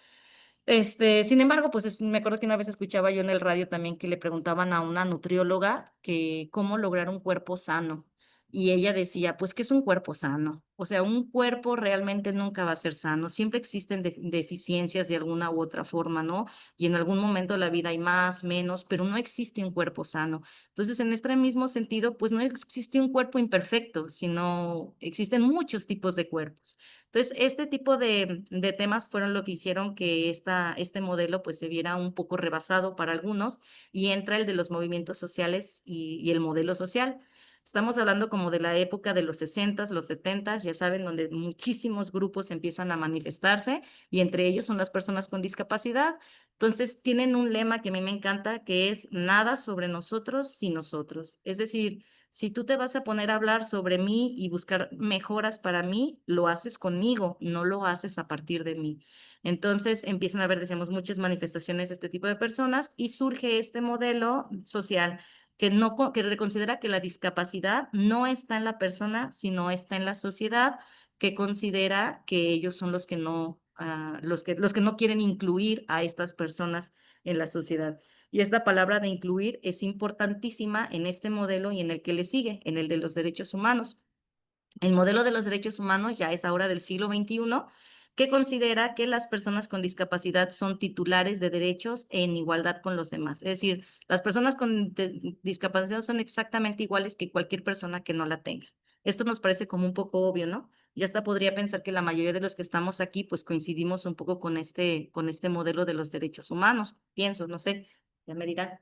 Sin embargo, pues me acuerdo que una vez escuchaba yo en el radio también que le preguntaban a una nutrióloga que cómo lograr un cuerpo sano. Y ella decía, pues, ¿qué es un cuerpo sano? O sea, un cuerpo realmente nunca va a ser sano. Siempre existen deficiencias de alguna u otra forma, ¿no? Y en algún momento de la vida hay más, menos, pero no existe un cuerpo sano. Entonces, en este mismo sentido, pues no existe un cuerpo imperfecto, sino existen muchos tipos de cuerpos. Entonces, este tipo de temas fueron lo que hicieron que este modelo pues se viera un poco rebasado para algunos y entra el de los movimientos sociales y el modelo social. Estamos hablando como de la época de los 60s, los 70s, ya saben, donde muchísimos grupos empiezan a manifestarse y entre ellos son las personas con discapacidad. Entonces, tienen un lema que a mí me encanta, que es nada sobre nosotros sin nosotros. Es decir, si tú te vas a poner a hablar sobre mí y buscar mejoras para mí, lo haces conmigo, no lo haces a partir de mí. Entonces empiezan a haber, decíamos, muchas manifestaciones de este tipo de personas y surge este modelo social que reconsidera que la discapacidad no está en la persona, sino está en la sociedad, que considera que ellos son los que no, los que no quieren incluir a estas personas en la sociedad. Y esta palabra de incluir es importantísima en este modelo y en el que le sigue, en el de los derechos humanos. El modelo de los derechos humanos ya es ahora del siglo XXI, que considera que las personas con discapacidad son titulares de derechos en igualdad con los demás. Es decir, las personas con discapacidad son exactamente iguales que cualquier persona que no la tenga. Esto nos parece como un poco obvio, ¿no? Y hasta podría pensar que la mayoría de los que estamos aquí, pues coincidimos un poco con este modelo de los derechos humanos. Pienso, no sé, Ya me dirán.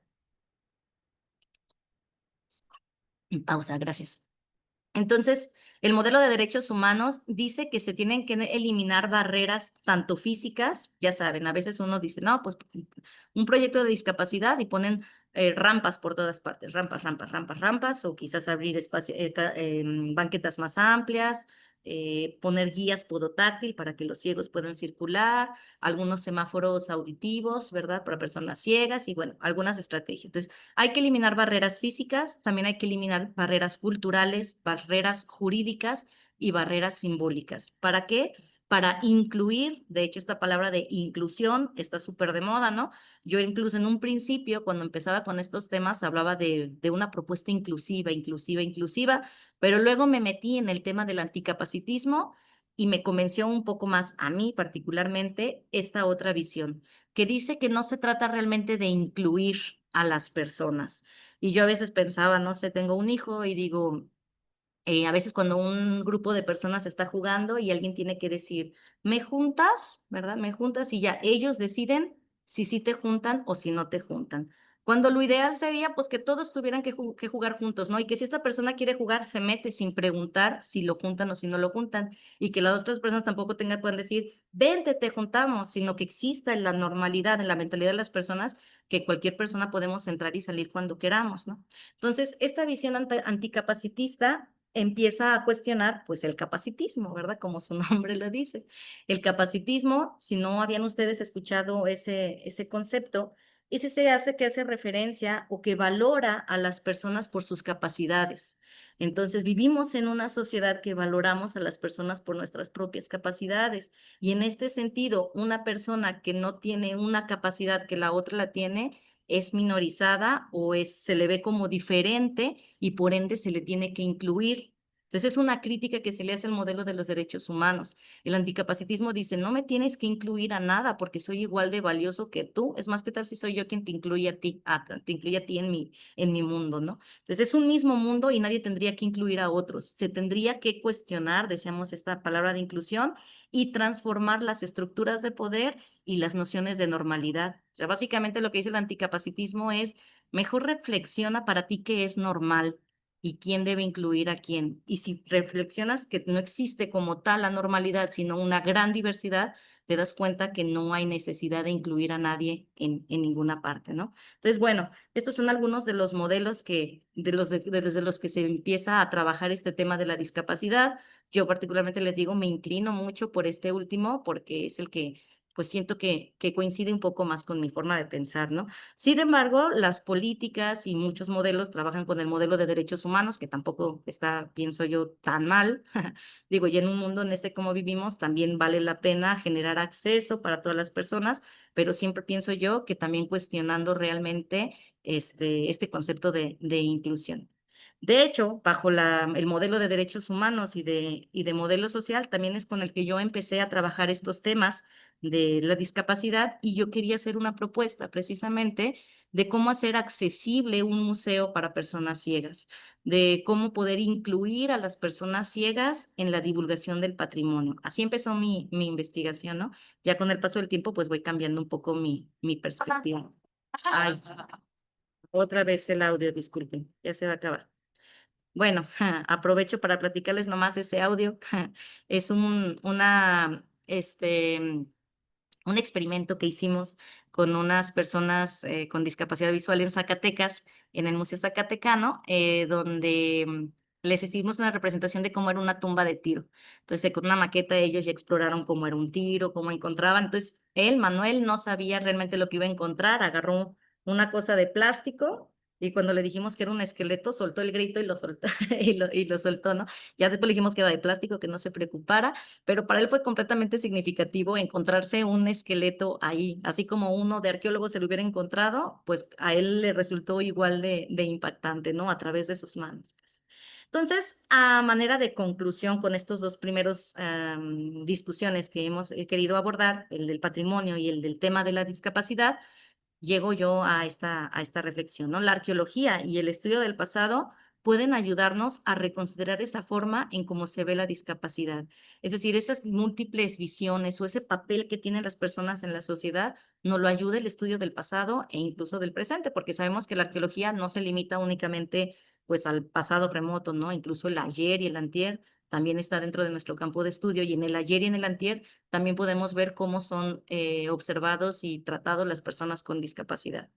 Pausa, gracias. Entonces, el modelo de derechos humanos dice que se tienen que eliminar barreras tanto físicas, ya saben, a veces uno dice, no, pues un proyecto de discapacidad y ponen rampas por todas partes, rampas, rampas, rampas, rampas, o quizás abrir banquetas más amplias, poner guías podotáctil para que los ciegos puedan circular, algunos semáforos auditivos, ¿verdad? Para personas ciegas y bueno, algunas estrategias. Entonces, hay que eliminar barreras físicas, también hay que eliminar barreras culturales, barreras jurídicas y barreras simbólicas. ¿Para qué? Para incluir, de hecho esta palabra de inclusión está súper de moda, ¿no? Yo incluso en un principio, cuando empezaba con estos temas, hablaba de una propuesta inclusiva, inclusiva, inclusiva, pero luego me metí en el tema del anticapacitismo y me convenció un poco más a mí particularmente esta otra visión, que dice que no se trata realmente de incluir a las personas. Y yo a veces pensaba, no sé, tengo un hijo y digo, a veces cuando un grupo de personas está jugando y alguien tiene que decir, ¿me juntas? ¿Verdad? Me juntas y ya ellos deciden si sí te juntan o si no te juntan. Cuando lo ideal sería pues que todos tuvieran que jugar juntos, ¿no? Y que si esta persona quiere jugar, se mete sin preguntar si lo juntan o si no lo juntan. Y que las otras personas tampoco puedan decir, vente, te juntamos, sino que exista en la normalidad, en la mentalidad de las personas, que cualquier persona podemos entrar y salir cuando queramos, ¿no? Entonces, esta visión anticapacitista empieza a cuestionar pues el capacitismo, ¿verdad? Como su nombre lo dice. El capacitismo, si no habían ustedes escuchado ese concepto, ese se hace que hace referencia o que valora a las personas por sus capacidades. Entonces vivimos en una sociedad que valoramos a las personas por nuestras propias capacidades y en este sentido, una persona que no tiene una capacidad que la otra la tiene, es minorizada o se le ve como diferente y por ende se le tiene que incluir. Entonces es una crítica que se le hace al modelo de los derechos humanos. El anticapacitismo dice, no me tienes que incluir a nada porque soy igual de valioso que tú. Es más, ¿qué tal si soy yo quien te incluye a ti? Te incluye a ti en mi mundo, ¿no? Entonces es un mismo mundo y nadie tendría que incluir a otros. Se tendría que cuestionar, decíamos esta palabra de inclusión, y transformar las estructuras de poder y las nociones de normalidad. O sea, básicamente lo que dice el anticapacitismo es, mejor reflexiona para ti qué es normal y quién debe incluir a quién. Y si reflexionas que no existe como tal la normalidad, sino una gran diversidad, te das cuenta que no hay necesidad de incluir a nadie en ninguna parte, ¿no? Entonces, bueno, estos son algunos de los modelos desde los que se empieza a trabajar este tema de la discapacidad. Yo particularmente les digo, me inclino mucho por este último porque es el que pues siento que coincide un poco más con mi forma de pensar, ¿no? Sin embargo, las políticas y muchos modelos trabajan con el modelo de derechos humanos, que tampoco está, pienso yo, tan mal. Digo, y en un mundo en este como vivimos, también vale la pena generar acceso para todas las personas, pero siempre pienso yo que también cuestionando realmente este concepto de inclusión. De hecho, bajo el modelo de derechos humanos y de modelo social, también es con el que yo empecé a trabajar estos temas de la discapacidad y yo quería hacer una propuesta precisamente de cómo hacer accesible un museo para personas ciegas, de cómo poder incluir a las personas ciegas en la divulgación del patrimonio. Así empezó mi investigación, ¿no? Ya con el paso del tiempo, pues voy cambiando un poco mi perspectiva. Ay, otra vez el audio, disculpen, ya se va a acabar. Bueno, aprovecho para platicarles nomás ese audio. Es un experimento que hicimos con unas personas con discapacidad visual en Zacatecas, en el Museo Zacatecano, donde les hicimos una representación de cómo era una tumba de tiro. Entonces, con una maqueta ellos ya exploraron cómo era un tiro, cómo encontraban. Entonces, Manuel, no sabía realmente lo que iba a encontrar, agarró una cosa de plástico. Y cuando le dijimos que era un esqueleto, soltó el grito y lo soltó, y lo soltó, ¿no? Ya después le dijimos que era de plástico, que no se preocupara, pero para él fue completamente significativo encontrarse un esqueleto ahí, así como uno de arqueólogo se lo hubiera encontrado, pues a él le resultó igual de impactante, ¿no? A través de sus manos, pues. Entonces, a manera de conclusión con estos dos primeros discusiones que hemos querido abordar, el del patrimonio y el del tema de la discapacidad, llego yo a esta reflexión, ¿no? La arqueología y el estudio del pasado pueden ayudarnos a reconsiderar esa forma en cómo se ve la discapacidad. Es decir, esas múltiples visiones o ese papel que tienen las personas en la sociedad, nos lo ayuda el estudio del pasado e incluso del presente, porque sabemos que la arqueología no se limita únicamente pues al pasado remoto, ¿no? Incluso el ayer y el antier también está dentro de nuestro campo de estudio, y en el ayer y en el antier también podemos ver cómo son observados y tratados las personas con discapacidad.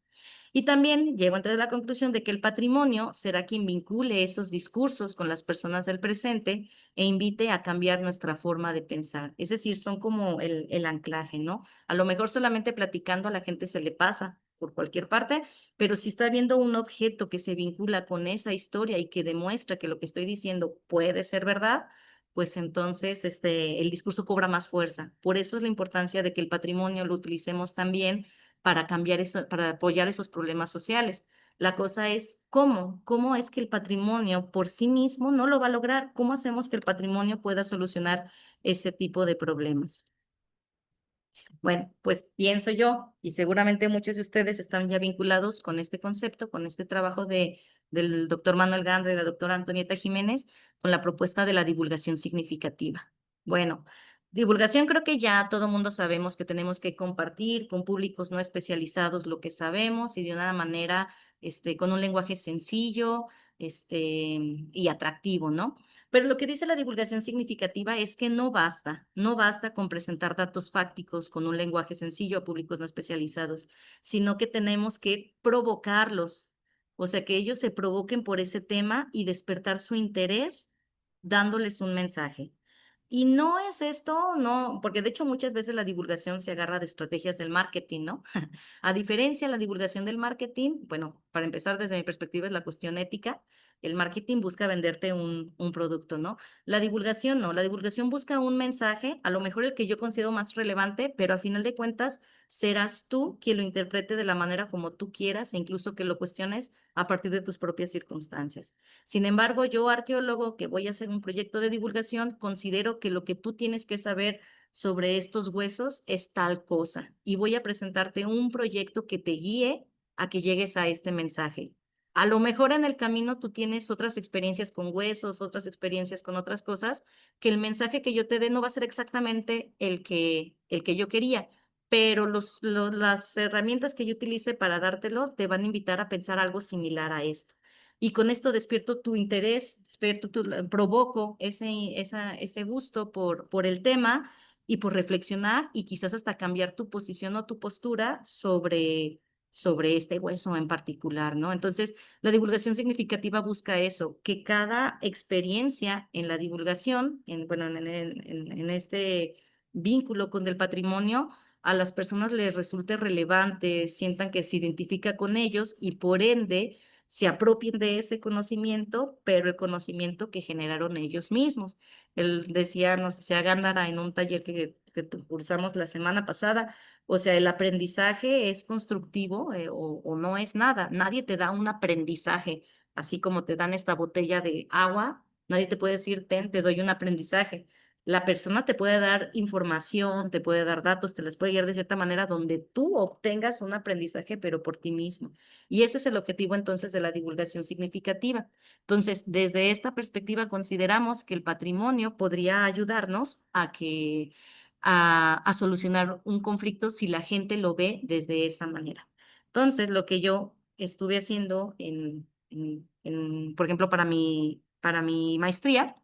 Y también llego entonces a la conclusión de que el patrimonio será quien vincule esos discursos con las personas del presente e invite a cambiar nuestra forma de pensar. Es decir, son como el anclaje, ¿no? A lo mejor solamente platicando a la gente se le pasa por cualquier parte, pero si está viendo un objeto que se vincula con esa historia y que demuestra que lo que estoy diciendo puede ser verdad, pues entonces el discurso cobra más fuerza. Por eso es la importancia de que el patrimonio lo utilicemos también para cambiar eso, para apoyar esos problemas sociales. La cosa es cómo es que el patrimonio por sí mismo no lo va a lograr, cómo hacemos que el patrimonio pueda solucionar ese tipo de problemas. Bueno, pues pienso yo, y seguramente muchos de ustedes están ya vinculados con este concepto, con este trabajo del doctor Manuel Gandra y la doctora Antonieta Jiménez, con la propuesta de la divulgación significativa. Bueno, divulgación creo que ya todo mundo sabemos que tenemos que compartir con públicos no especializados lo que sabemos y de una manera, con un lenguaje sencillo, y atractivo, ¿no? Pero lo que dice la divulgación significativa es que no basta con presentar datos fácticos con un lenguaje sencillo a públicos no especializados, sino que tenemos que provocarlos, o sea, que ellos se provoquen por ese tema y despertar su interés dándoles un mensaje. Y no es esto, no, porque de hecho muchas veces la divulgación se agarra de estrategias del marketing, ¿no? A diferencia de la divulgación del marketing, bueno, para empezar desde mi perspectiva es la cuestión ética. El marketing busca venderte un producto, ¿no? La divulgación no, la divulgación busca un mensaje, a lo mejor el que yo considero más relevante, pero a final de cuentas serás tú quien lo interprete de la manera como tú quieras e incluso que lo cuestiones a partir de tus propias circunstancias. Sin embargo, yo, arqueólogo, que voy a hacer un proyecto de divulgación, considero que lo que tú tienes que saber sobre estos huesos es tal cosa y voy a presentarte un proyecto que te guíe a que llegues a este mensaje. A lo mejor en el camino tú tienes otras experiencias con huesos, otras experiencias con otras cosas, que el mensaje que yo te dé no va a ser exactamente el que yo quería, pero las herramientas que yo utilice para dártelo te van a invitar a pensar algo similar a esto. Y con esto despierto tu interés, provoco ese gusto por el tema y por reflexionar y quizás hasta cambiar tu posición o tu postura sobre este hueso en particular, ¿no? Entonces, la divulgación significativa busca eso, que cada experiencia en la divulgación, bueno, en este vínculo con el patrimonio, a las personas les resulte relevante, sientan que se identifica con ellos y por ende se apropien de ese conocimiento, pero el conocimiento que generaron ellos mismos. Él decía, no sé, si Gándara en un taller que cursamos la semana pasada, o sea, el aprendizaje es constructivo o no es nada. Nadie te da un aprendizaje, así como te dan esta botella de agua, nadie te puede decir, ten, te doy un aprendizaje. La persona te puede dar información, te puede dar datos, te las puede guiar de cierta manera donde tú obtengas un aprendizaje, pero por ti mismo. Y ese es el objetivo entonces de la divulgación significativa. Entonces, desde esta perspectiva consideramos que el patrimonio podría ayudarnos a solucionar un conflicto si la gente lo ve desde esa manera. Entonces, lo que yo estuve haciendo por ejemplo, para mi maestría,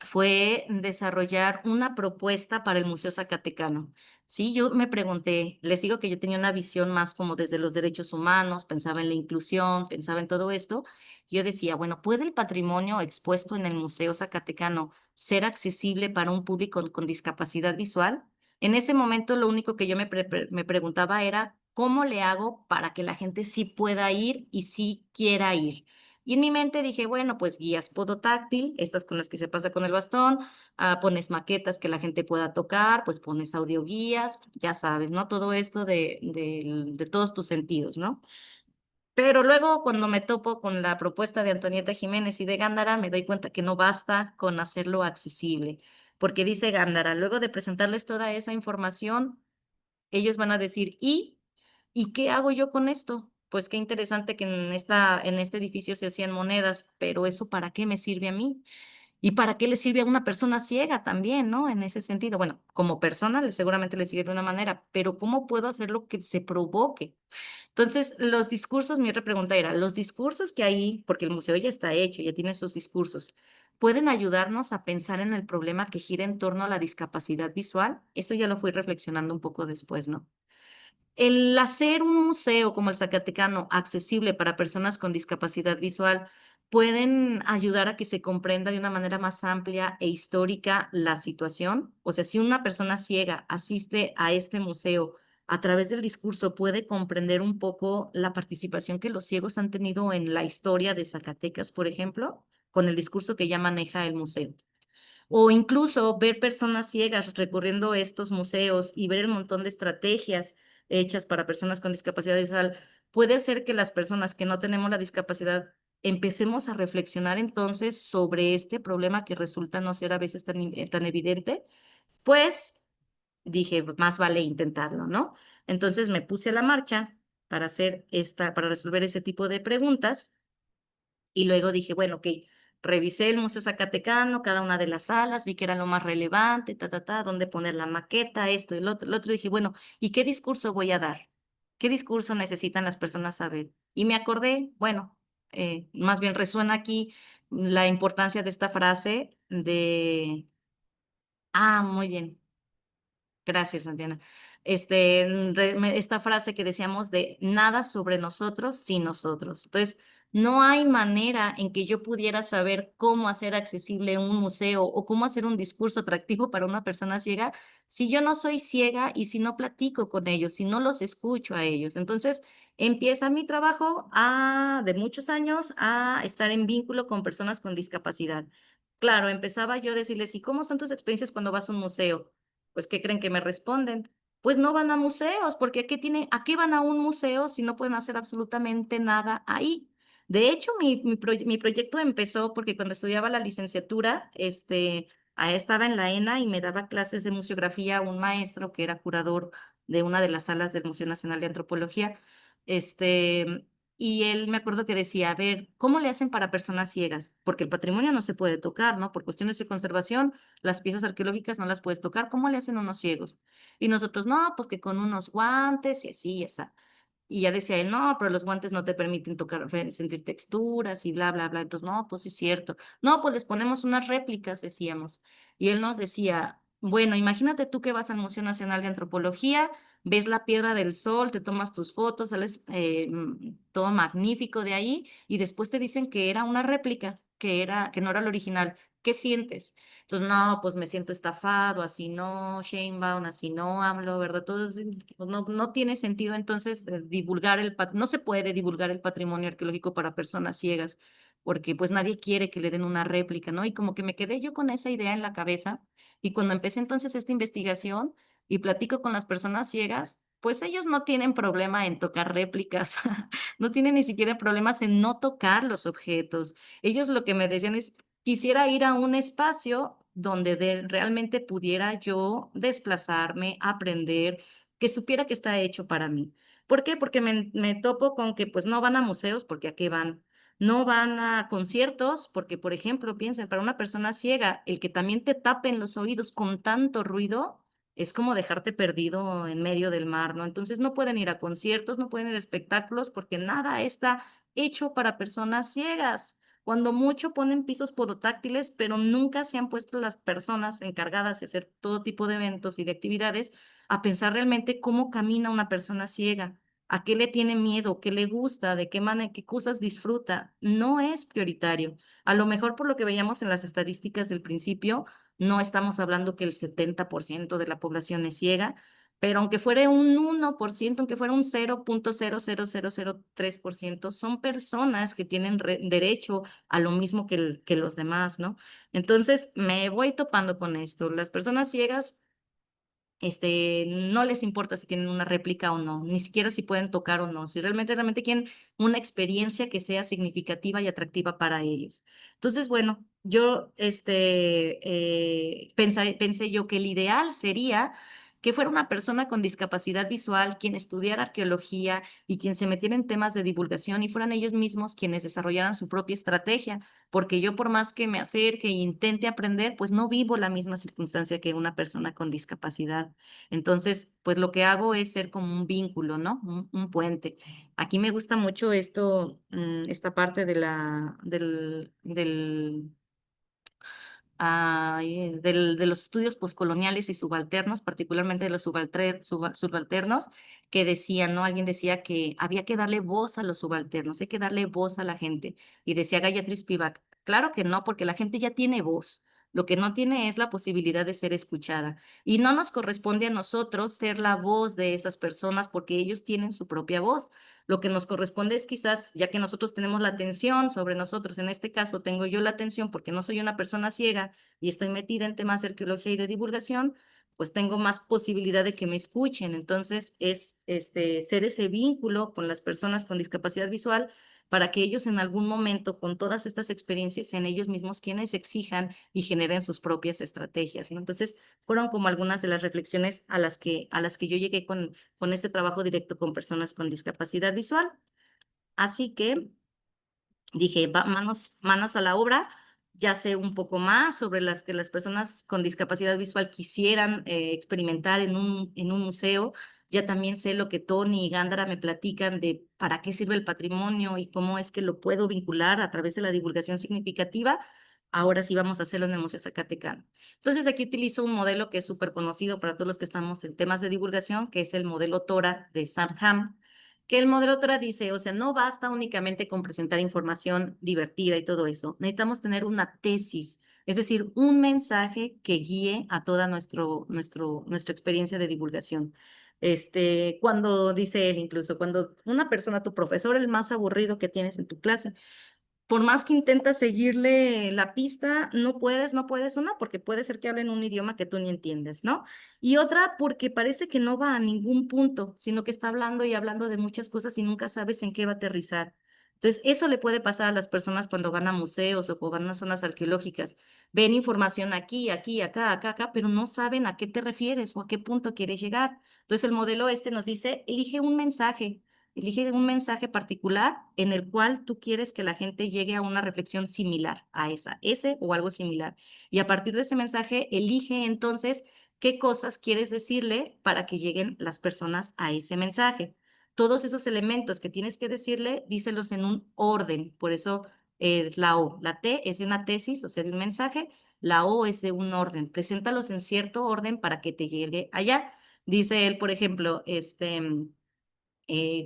fue desarrollar una propuesta para el Museo Zacatecano. Sí, yo me pregunté, les digo que yo tenía una visión más como desde los derechos humanos, pensaba en la inclusión, pensaba en todo esto. Yo decía, bueno, ¿puede el patrimonio expuesto en el Museo Zacatecano ser accesible para un público con discapacidad visual? En ese momento lo único que yo me preguntaba era, ¿cómo le hago para que la gente sí pueda ir y sí quiera ir? Y en mi mente dije, bueno, pues guías podotáctil, estas con las que se pasa con el bastón, pones maquetas que la gente pueda tocar, pues pones audioguías, ya sabes, ¿no? Todo esto de todos tus sentidos, ¿no? Pero luego cuando me topo con la propuesta de Antonieta Jiménez y de Gándara, me doy cuenta que no basta con hacerlo accesible, porque dice Gándara, luego de presentarles toda esa información, ellos van a decir, ¿y qué hago yo con esto? pues qué interesante que en este edificio se hacían monedas, pero ¿eso para qué me sirve a mí? ¿Y para qué le sirve a una persona ciega también, ¿no? En ese sentido, bueno, como persona seguramente le sirve de una manera, pero ¿cómo puedo hacer lo que se provoque? Entonces, los discursos, mi otra pregunta era, los discursos que hay, porque el museo ya está hecho, ya tiene sus discursos, ¿pueden ayudarnos a pensar en el problema que gira en torno a la discapacidad visual? Eso ya lo fui reflexionando un poco después, ¿no? El hacer un museo como el Zacatecano accesible para personas con discapacidad visual pueden ayudar a que se comprenda de una manera más amplia e histórica la situación. O sea, si una persona ciega asiste a este museo a través del discurso, puede comprender un poco la participación que los ciegos han tenido en la historia de Zacatecas, por ejemplo, con el discurso que ya maneja el museo. O incluso ver personas ciegas recorriendo estos museos y ver el montón de estrategias hechas para personas con discapacidad visual, puede hacer que las personas que no tenemos la discapacidad empecemos a reflexionar entonces sobre este problema que resulta no ser a veces tan evidente. Pues dije, más vale intentarlo, ¿no? Entonces me puse a la marcha para resolver ese tipo de preguntas. Y luego dije, bueno, ok, revisé el Museo Zacatecano, cada una de las salas, vi que era lo más relevante, dónde poner la maqueta, esto y lo otro. El otro dije, bueno, ¿y qué discurso voy a dar? ¿Qué discurso necesitan las personas saber? Y me acordé, bueno, más bien resuena aquí la importancia de esta frase muy bien. Gracias, Adriana. Esta frase que decíamos de nada sobre nosotros sin nosotros. Entonces, no hay manera en que yo pudiera saber cómo hacer accesible un museo o cómo hacer un discurso atractivo para una persona ciega si yo no soy ciega y si no platico con ellos, si no los escucho a ellos. Entonces, empieza mi trabajo de muchos años a estar en vínculo con personas con discapacidad. Claro, empezaba yo a decirles, ¿y cómo son tus experiencias cuando vas a un museo? Pues, ¿qué creen que me responden? Pues no van a museos, porque ¿a qué van a un museo si no pueden hacer absolutamente nada ahí? De hecho, mi proyecto empezó porque cuando estudiaba la licenciatura, estaba en la ENA y me daba clases de museografía un maestro que era curador de una de las salas del Museo Nacional de Antropología. Este, y él me acuerdo que decía, a ver, ¿cómo le hacen para personas ciegas? Porque el patrimonio no se puede tocar, ¿no? Por cuestiones de conservación las piezas arqueológicas no las puedes tocar. ¿Cómo le hacen unos ciegos? Y nosotros, no, porque con unos guantes y así, y esa. Y ya decía él, no, pero los guantes no te permiten tocar, sentir texturas y bla, bla, bla. Entonces, no, pues sí es cierto. No, pues les ponemos unas réplicas, decíamos. Y él nos decía, bueno, imagínate tú que vas al Museo Nacional de Antropología, ves la Piedra del Sol, te tomas tus fotos, sales todo magnífico de ahí y después te dicen que era una réplica, que no era el original. ¿Qué sientes? Entonces, no, pues me siento estafado, así no, Sheinbaum, así no hablo, ¿verdad? Entonces, pues, no tiene sentido entonces no se puede divulgar el patrimonio arqueológico para personas ciegas, porque pues nadie quiere que le den una réplica, ¿no? Y como que me quedé yo con esa idea en la cabeza, y cuando empecé entonces esta investigación y platico con las personas ciegas, pues ellos no tienen problema en tocar réplicas, no tienen ni siquiera problemas en no tocar los objetos. Ellos lo que me decían es, quisiera ir a un espacio donde realmente pudiera yo desplazarme, aprender, que supiera que está hecho para mí. ¿Por qué? Porque me topo con que pues no van a museos, porque ¿a qué van? No van a conciertos, porque por ejemplo, piensen, para una persona ciega, el que también te tapen los oídos con tanto ruido es como dejarte perdido en medio del mar, ¿no? Entonces no pueden ir a conciertos, no pueden ir a espectáculos, porque nada está hecho para personas ciegas. Cuando mucho ponen pisos podotáctiles, pero nunca se han puesto las personas encargadas de hacer todo tipo de eventos y de actividades a pensar realmente cómo camina una persona ciega, a qué le tiene miedo, qué le gusta, de qué manera, qué cosas disfruta. No es prioritario. A lo mejor por lo que veíamos en las estadísticas del principio, no estamos hablando que el 70% de la población es ciega, pero aunque fuera un 1%, aunque fuera un 0.00003%, son personas que tienen derecho a lo mismo que los demás, ¿no? Entonces, me voy topando con esto. Las personas ciegas, no les importa si tienen una réplica o no, ni siquiera si pueden tocar o no, si realmente quieren una experiencia que sea significativa y atractiva para ellos. Entonces, bueno, yo, pensé yo que el ideal sería que fuera una persona con discapacidad visual quien estudiara arqueología y quien se metiera en temas de divulgación y fueran ellos mismos quienes desarrollaran su propia estrategia, porque yo por más que me acerque e intente aprender, pues no vivo la misma circunstancia que una persona con discapacidad. Entonces, pues lo que hago es ser como un vínculo, ¿no? Un puente. Aquí me gusta mucho esto, esta parte de de los estudios poscoloniales y subalternos, particularmente de los subalternos, que decían, ¿no? Alguien decía que había que darle voz a los subalternos, hay que darle voz a la gente. Y decía Gayatri Spivak, claro que no, porque la gente ya tiene voz. Lo que no tiene es la posibilidad de ser escuchada. Y no nos corresponde a nosotros ser la voz de esas personas porque ellos tienen su propia voz. Lo que nos corresponde es quizás, ya que nosotros tenemos la atención sobre nosotros, en este caso tengo yo la atención porque no soy una persona ciega y estoy metida en temas de arqueología y de divulgación, pues tengo más posibilidad de que me escuchen. Entonces es ser ese vínculo con las personas con discapacidad visual para que ellos en algún momento, con todas estas experiencias, sean ellos mismos quienes exijan y generen sus propias estrategias, ¿no? Entonces, fueron como algunas de las reflexiones a las que yo llegué con este trabajo directo con personas con discapacidad visual. Así que dije, manos a la obra, ya sé un poco más sobre las que las personas con discapacidad visual quisieran experimentar en un museo. Ya también sé lo que Tony y Gándara me platican de para qué sirve el patrimonio y cómo es que lo puedo vincular a través de la divulgación significativa. Ahora sí vamos a hacerlo en el Museo Zacatecano. Entonces aquí utilizo un modelo que es súper conocido para todos los que estamos en temas de divulgación, que es el modelo TORA de Sam Ham, que el modelo TORA dice, o sea, no basta únicamente con presentar información divertida y todo eso. Necesitamos tener una tesis, es decir, un mensaje que guíe a toda nuestra experiencia de divulgación. Cuando dice él, incluso, cuando una persona, tu profesor, el más aburrido que tienes en tu clase, por más que intentas seguirle la pista, no puedes, una, porque puede ser que hablen un idioma que tú ni entiendes, ¿no? Y otra, porque parece que no va a ningún punto, sino que está hablando y hablando de muchas cosas y nunca sabes en qué va a aterrizar. Entonces, eso le puede pasar a las personas cuando van a museos o cuando van a zonas arqueológicas. Ven información aquí, aquí, acá, acá, acá, pero no saben a qué te refieres o a qué punto quieres llegar. Entonces, el modelo nos dice, elige un mensaje. Elige un mensaje particular en el cual tú quieres que la gente llegue a una reflexión similar a ese o algo similar. Y a partir de ese mensaje, elige entonces qué cosas quieres decirle para que lleguen las personas a ese mensaje. Todos esos elementos que tienes que decirle, díselos en un orden. Por eso es la O. La T es de una tesis, o sea, de un mensaje. La O es de un orden. Preséntalos en cierto orden para que te llegue allá. Dice él, por ejemplo,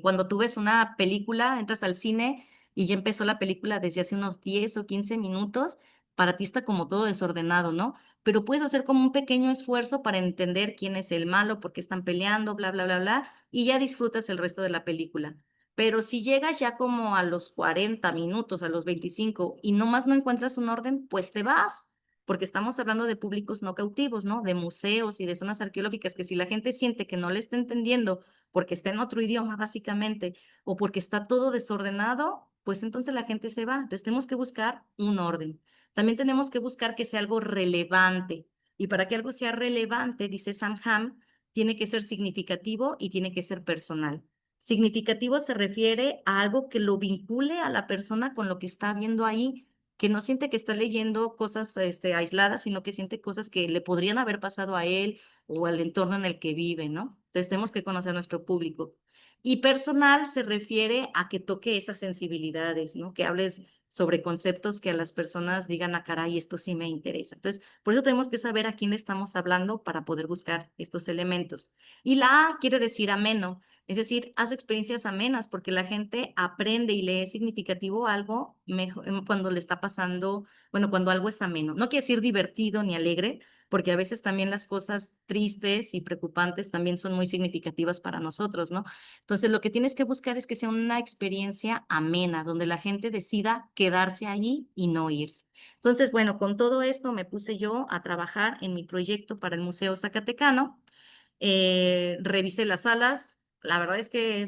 cuando tú ves una película, entras al cine y ya empezó la película desde hace unos 10 o 15 minutos, para ti está como todo desordenado, ¿no? Pero puedes hacer como un pequeño esfuerzo para entender quién es el malo, por qué están peleando, bla, bla, bla, bla, y ya disfrutas el resto de la película. Pero si llegas ya como a los 40 minutos, a los 25 y nomás no encuentras un orden, pues te vas, porque estamos hablando de públicos no cautivos, ¿no? De museos y de zonas arqueológicas que si la gente siente que no le está entendiendo porque está en otro idioma básicamente, o porque está todo desordenado, pues entonces la gente se va. Entonces tenemos que buscar un orden. También tenemos que buscar que sea algo relevante. Y para que algo sea relevante, dice Sam Ham, tiene que ser significativo y tiene que ser personal. Significativo se refiere a algo que lo vincule a la persona con lo que está viendo ahí, que no siente que está leyendo cosas aisladas, sino que siente cosas que le podrían haber pasado a él o al entorno en el que vive, ¿no? Entonces tenemos que conocer a nuestro público. Y personal se refiere a que toque esas sensibilidades, ¿no? Que hables sobre conceptos que a las personas digan, ah, caray, esto sí me interesa. Entonces, por eso tenemos que saber a quién le estamos hablando para poder buscar estos elementos. Y la A quiere decir ameno, es decir, haz experiencias amenas porque la gente aprende y le es significativo algo cuando le está pasando, bueno, cuando algo es ameno. No quiere decir divertido ni alegre, porque a veces también las cosas tristes y preocupantes también son muy significativas para nosotros, ¿no? Entonces, lo que tienes que buscar es que sea una experiencia amena, donde la gente decida quedarse allí y no irse. Entonces, bueno, con todo esto me puse yo a trabajar en mi proyecto para el Museo Zacatecano. Revisé las salas, la verdad es que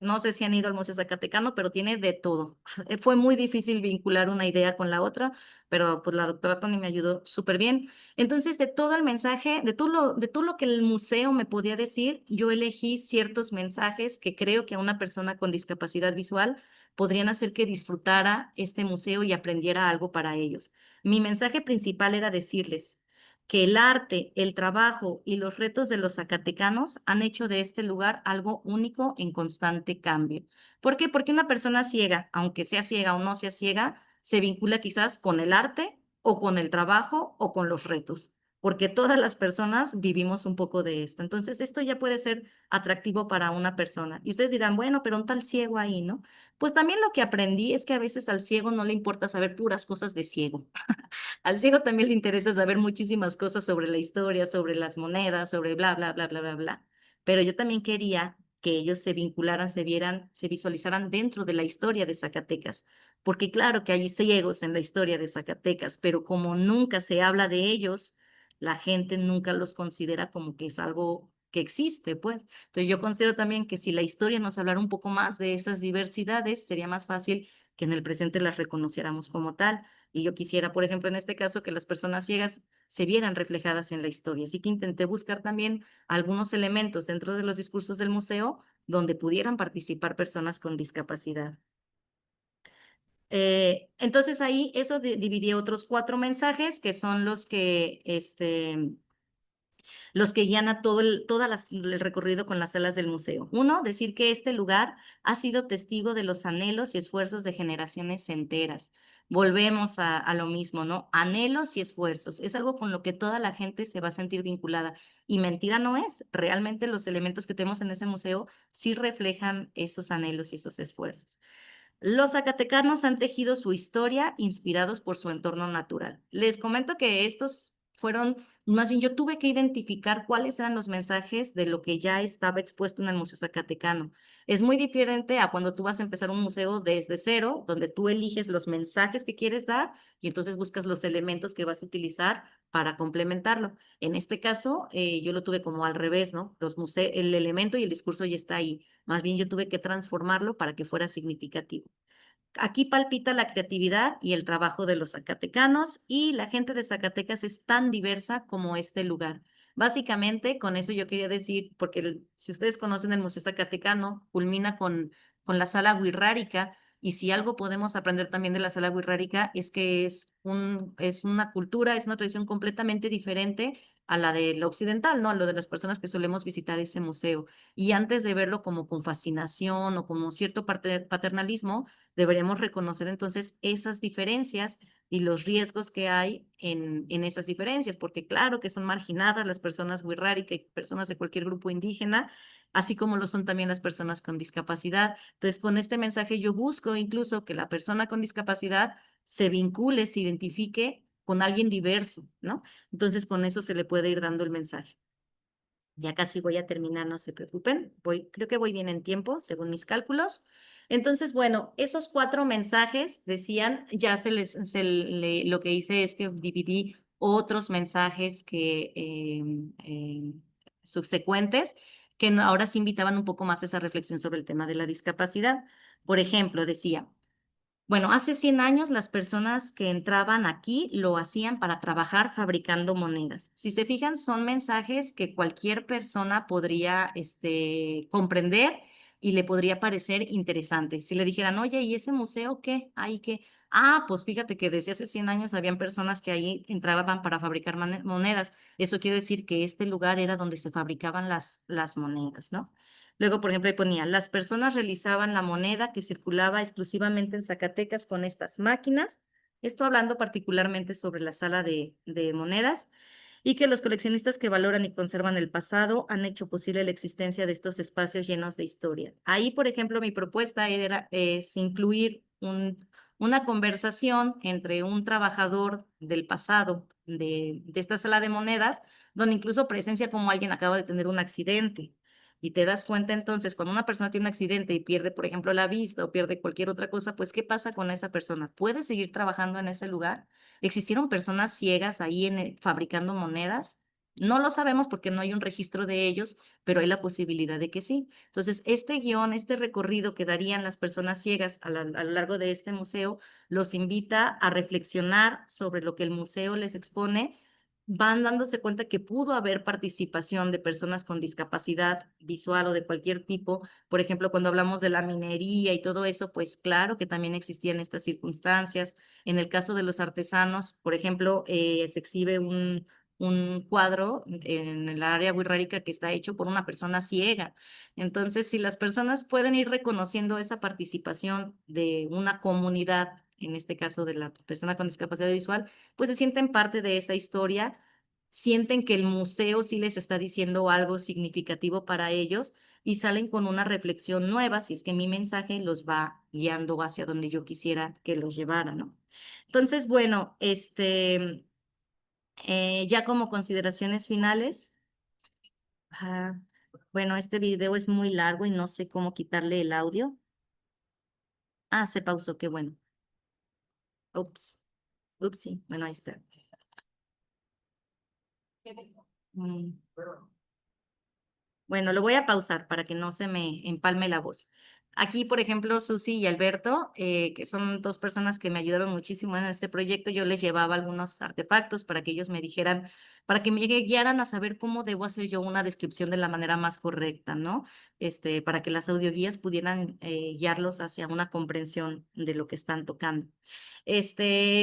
no sé si han ido al Museo Zacatecano, pero tiene de todo. Fue muy difícil vincular una idea con la otra, pero pues la doctora Tony me ayudó súper bien. Entonces, de todo el mensaje, de todo lo que el museo me podía decir, yo elegí ciertos mensajes que creo que a una persona con discapacidad visual podrían hacer que disfrutara este museo y aprendiera algo para ellos. Mi mensaje principal era decirles que el arte, el trabajo y los retos de los zacatecanos han hecho de este lugar algo único en constante cambio. ¿Por qué? Porque una persona ciega, aunque sea ciega o no sea ciega, se vincula quizás con el arte o con el trabajo o con los retos, porque todas las personas vivimos un poco de esto. Entonces, esto ya puede ser atractivo para una persona. Y ustedes dirán, bueno, pero un tal ciego ahí, ¿no? Pues también lo que aprendí es que a veces al ciego no le importa saber puras cosas de ciego. Al ciego también le interesa saber muchísimas cosas sobre la historia, sobre las monedas, sobre bla, bla, bla, bla, bla, bla. Pero yo también quería que ellos se vincularan, se vieran, se visualizaran dentro de la historia de Zacatecas. Porque claro que hay ciegos en la historia de Zacatecas, pero como nunca se habla de ellos, la gente nunca los considera como que es algo que existe, pues. Entonces yo considero también que si la historia nos hablara un poco más de esas diversidades, sería más fácil que en el presente las reconociéramos como tal. Y yo quisiera, por ejemplo, en este caso, que las personas ciegas se vieran reflejadas en la historia. Así que intenté buscar también algunos elementos dentro de los discursos del museo donde pudieran participar personas con discapacidad. Entonces ahí eso dividí otros 4 mensajes que son los que guían a el recorrido con las salas del museo. Uno, decir que este lugar ha sido testigo de los anhelos y esfuerzos de generaciones enteras. Volvemos a lo mismo, ¿no? Anhelos y esfuerzos. Es algo con lo que toda la gente se va a sentir vinculada. Y mentira no es. Realmente los elementos que tenemos en ese museo sí reflejan esos anhelos y esos esfuerzos. Los zacatecanos han tejido su historia inspirados por su entorno natural. Les comento que estos fueron, más bien yo tuve que identificar cuáles eran los mensajes de lo que ya estaba expuesto en el Museo Zacatecano. Es muy diferente a cuando tú vas a empezar un museo desde cero, donde tú eliges los mensajes que quieres dar y entonces buscas los elementos que vas a utilizar para complementarlo. En este caso, yo lo tuve como al revés, ¿no? El elemento y el discurso ya está ahí. Más bien yo tuve que transformarlo para que fuera significativo. Aquí palpita la creatividad y el trabajo de los zacatecanos y la gente de Zacatecas es tan diversa como este lugar. Básicamente, con eso yo quería decir, porque si ustedes conocen el Museo Zacatecano, culmina con la Sala Wixárika, y si algo podemos aprender también de la Sala Wixárika es que es una cultura, es una tradición completamente diferente a la de la occidental, ¿no? A lo de las personas que solemos visitar ese museo. Y antes de verlo como con fascinación o como cierto paternalismo, deberíamos reconocer entonces esas diferencias y los riesgos que hay en esas diferencias, porque claro que son marginadas las personas wixárika y personas de cualquier grupo indígena, así como lo son también las personas con discapacidad. Entonces, con este mensaje yo busco incluso que la persona con discapacidad se vincule, se identifique con alguien diverso, ¿no? Entonces, con eso se le puede ir dando el mensaje. Ya casi voy a terminar, no se preocupen. Creo que voy bien en tiempo, según mis cálculos. Entonces, bueno, esos 4 mensajes decían, ya lo que hice es que dividí otros mensajes subsecuentes que ahora sí invitaban un poco más a esa reflexión sobre el tema de la discapacidad. Por ejemplo, decía, bueno, hace 100 años las personas que entraban aquí lo hacían para trabajar fabricando monedas. Si se fijan, son mensajes que cualquier persona podría comprender y le podría parecer interesante. Si le dijeran, oye, ¿y ese museo qué? ¿Ahí qué? Ah, pues fíjate que desde hace 100 años habían personas que ahí entraban para fabricar monedas. Eso quiere decir que este lugar era donde se fabricaban las monedas, ¿no? Luego, por ejemplo, ahí ponía, las personas realizaban la moneda que circulaba exclusivamente en Zacatecas con estas máquinas, esto hablando particularmente sobre la sala de monedas, y que los coleccionistas que valoran y conservan el pasado han hecho posible la existencia de estos espacios llenos de historia. Ahí, por ejemplo, mi propuesta es incluir una conversación entre un trabajador del pasado de esta sala de monedas, donde incluso presencia como alguien acaba de tener un accidente. Y te das cuenta entonces, cuando una persona tiene un accidente y pierde, por ejemplo, la vista o pierde cualquier otra cosa, pues, ¿qué pasa con esa persona? ¿Puede seguir trabajando en ese lugar? ¿Existieron personas ciegas ahí fabricando monedas? No lo sabemos porque no hay un registro de ellos, pero hay la posibilidad de que sí. Entonces, este guión, este recorrido que darían las personas ciegas a lo largo de este museo, los invita a reflexionar sobre lo que el museo les expone. Van dándose cuenta que pudo haber participación de personas con discapacidad visual o de cualquier tipo. Por ejemplo, cuando hablamos de la minería y todo eso, pues claro que también existían estas circunstancias. En el caso de los artesanos, por ejemplo, se exhibe un cuadro en el área wixárika que está hecho por una persona ciega. Entonces, si las personas pueden ir reconociendo esa participación de una comunidad, en este caso de la persona con discapacidad visual, pues se sienten parte de esa historia, sienten que el museo sí les está diciendo algo significativo para ellos y salen con una reflexión nueva, si es que mi mensaje los va guiando hacia donde yo quisiera que los llevara, ¿no? Entonces, bueno, ya como consideraciones finales, ajá, bueno, este video es muy largo y no sé cómo quitarle el audio. Ah, se pausó, qué bueno. Ups, upsi, bueno, ahí está. Mm. Bueno, lo voy a pausar para que no se me empalme la voz. Aquí, por ejemplo, Susi y Alberto, que son dos personas que me ayudaron muchísimo en este proyecto, yo les llevaba algunos artefactos para que ellos me dijeran, para que me guiaran a saber cómo debo hacer yo una descripción de la manera más correcta, ¿no? Para que las audioguías pudieran guiarlos hacia una comprensión de lo que están tocando.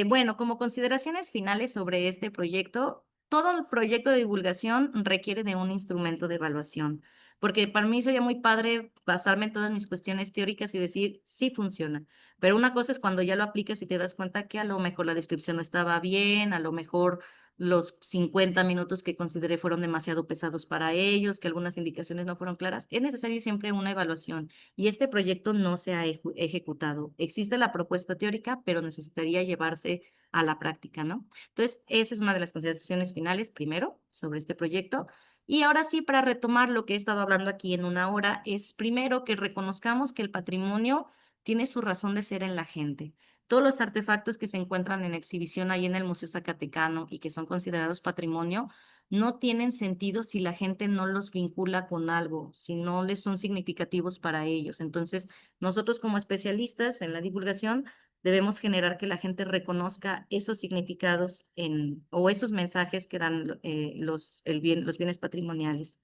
Bueno, como consideraciones finales sobre este proyecto, todo el proyecto de divulgación requiere de un instrumento de evaluación, porque para mí sería muy padre basarme en todas mis cuestiones teóricas y decir, sí funciona, pero una cosa es cuando ya lo aplicas y te das cuenta que a lo mejor la descripción no estaba bien, a lo mejor los 50 minutos que consideré fueron demasiado pesados para ellos, que algunas indicaciones no fueron claras. Es necesario siempre una evaluación y este proyecto no se ha ejecutado. Existe la propuesta teórica, pero necesitaría llevarse a la práctica, ¿no? Entonces, esa es una de las consideraciones finales, primero, sobre este proyecto. Y ahora sí, para retomar lo que he estado hablando aquí en una hora, es primero que reconozcamos que el patrimonio tiene su razón de ser en la gente. Todos los artefactos que se encuentran en exhibición ahí en el Museo Zacatecano y que son considerados patrimonio, no tienen sentido si la gente no los vincula con algo, si no les son significativos para ellos. Entonces, nosotros como especialistas en la divulgación debemos generar que la gente reconozca esos significados o esos mensajes que dan los bienes patrimoniales.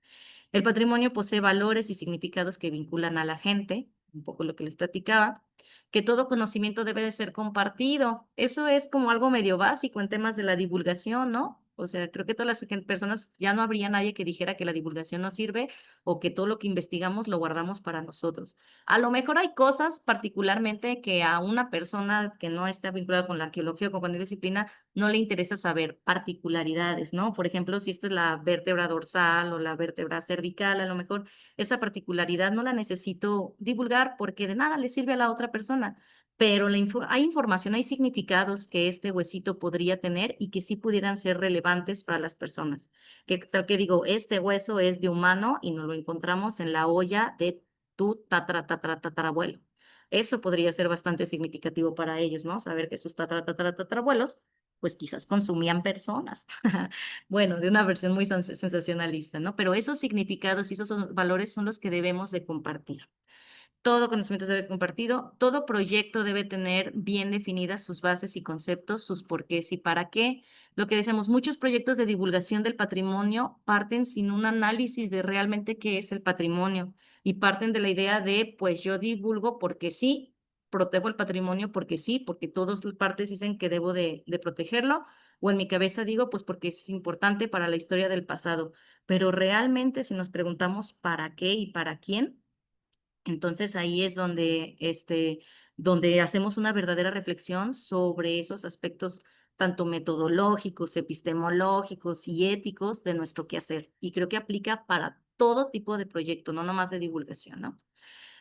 El patrimonio posee valores y significados que vinculan a la gente, un poco lo que les platicaba, que todo conocimiento debe de ser compartido. Eso es como algo medio básico en temas de la divulgación, ¿no? O sea, creo que todas las personas, ya no habría nadie que dijera que la divulgación no sirve o que todo lo que investigamos lo guardamos para nosotros. A lo mejor hay cosas particularmente que a una persona que no está vinculada con la arqueología o con cualquier disciplina no le interesa saber particularidades, ¿no? Por ejemplo, si esta es la vértebra dorsal o la vértebra cervical, a lo mejor esa particularidad no la necesito divulgar porque de nada le sirve a la otra persona, pero hay información, hay significados que este huesito podría tener y que sí pudieran ser relevantes para las personas. Que tal que digo, este hueso es de humano y nos lo encontramos en la olla de tu tatarabuelo. Eso podría ser bastante significativo para ellos, ¿no? Saber que sus tatarabuelos, pues quizás consumían personas. Bueno, de una versión muy sensacionalista, ¿no? Pero esos significados y esos valores son los que debemos de compartir. Todo conocimiento debe ser compartido, todo proyecto debe tener bien definidas sus bases y conceptos, sus porqués y para qué. Lo que decimos, muchos proyectos de divulgación del patrimonio parten sin un análisis de realmente qué es el patrimonio y parten de la idea de, pues yo divulgo porque sí, protejo el patrimonio porque sí, porque todas las partes dicen que debo de protegerlo, o en mi cabeza digo, pues porque es importante para la historia del pasado. Pero realmente si nos preguntamos para qué y para quién, entonces ahí es donde hacemos una verdadera reflexión sobre esos aspectos tanto metodológicos, epistemológicos y éticos de nuestro quehacer. Y creo que aplica para todo tipo de proyecto, no nomás de divulgación, ¿no?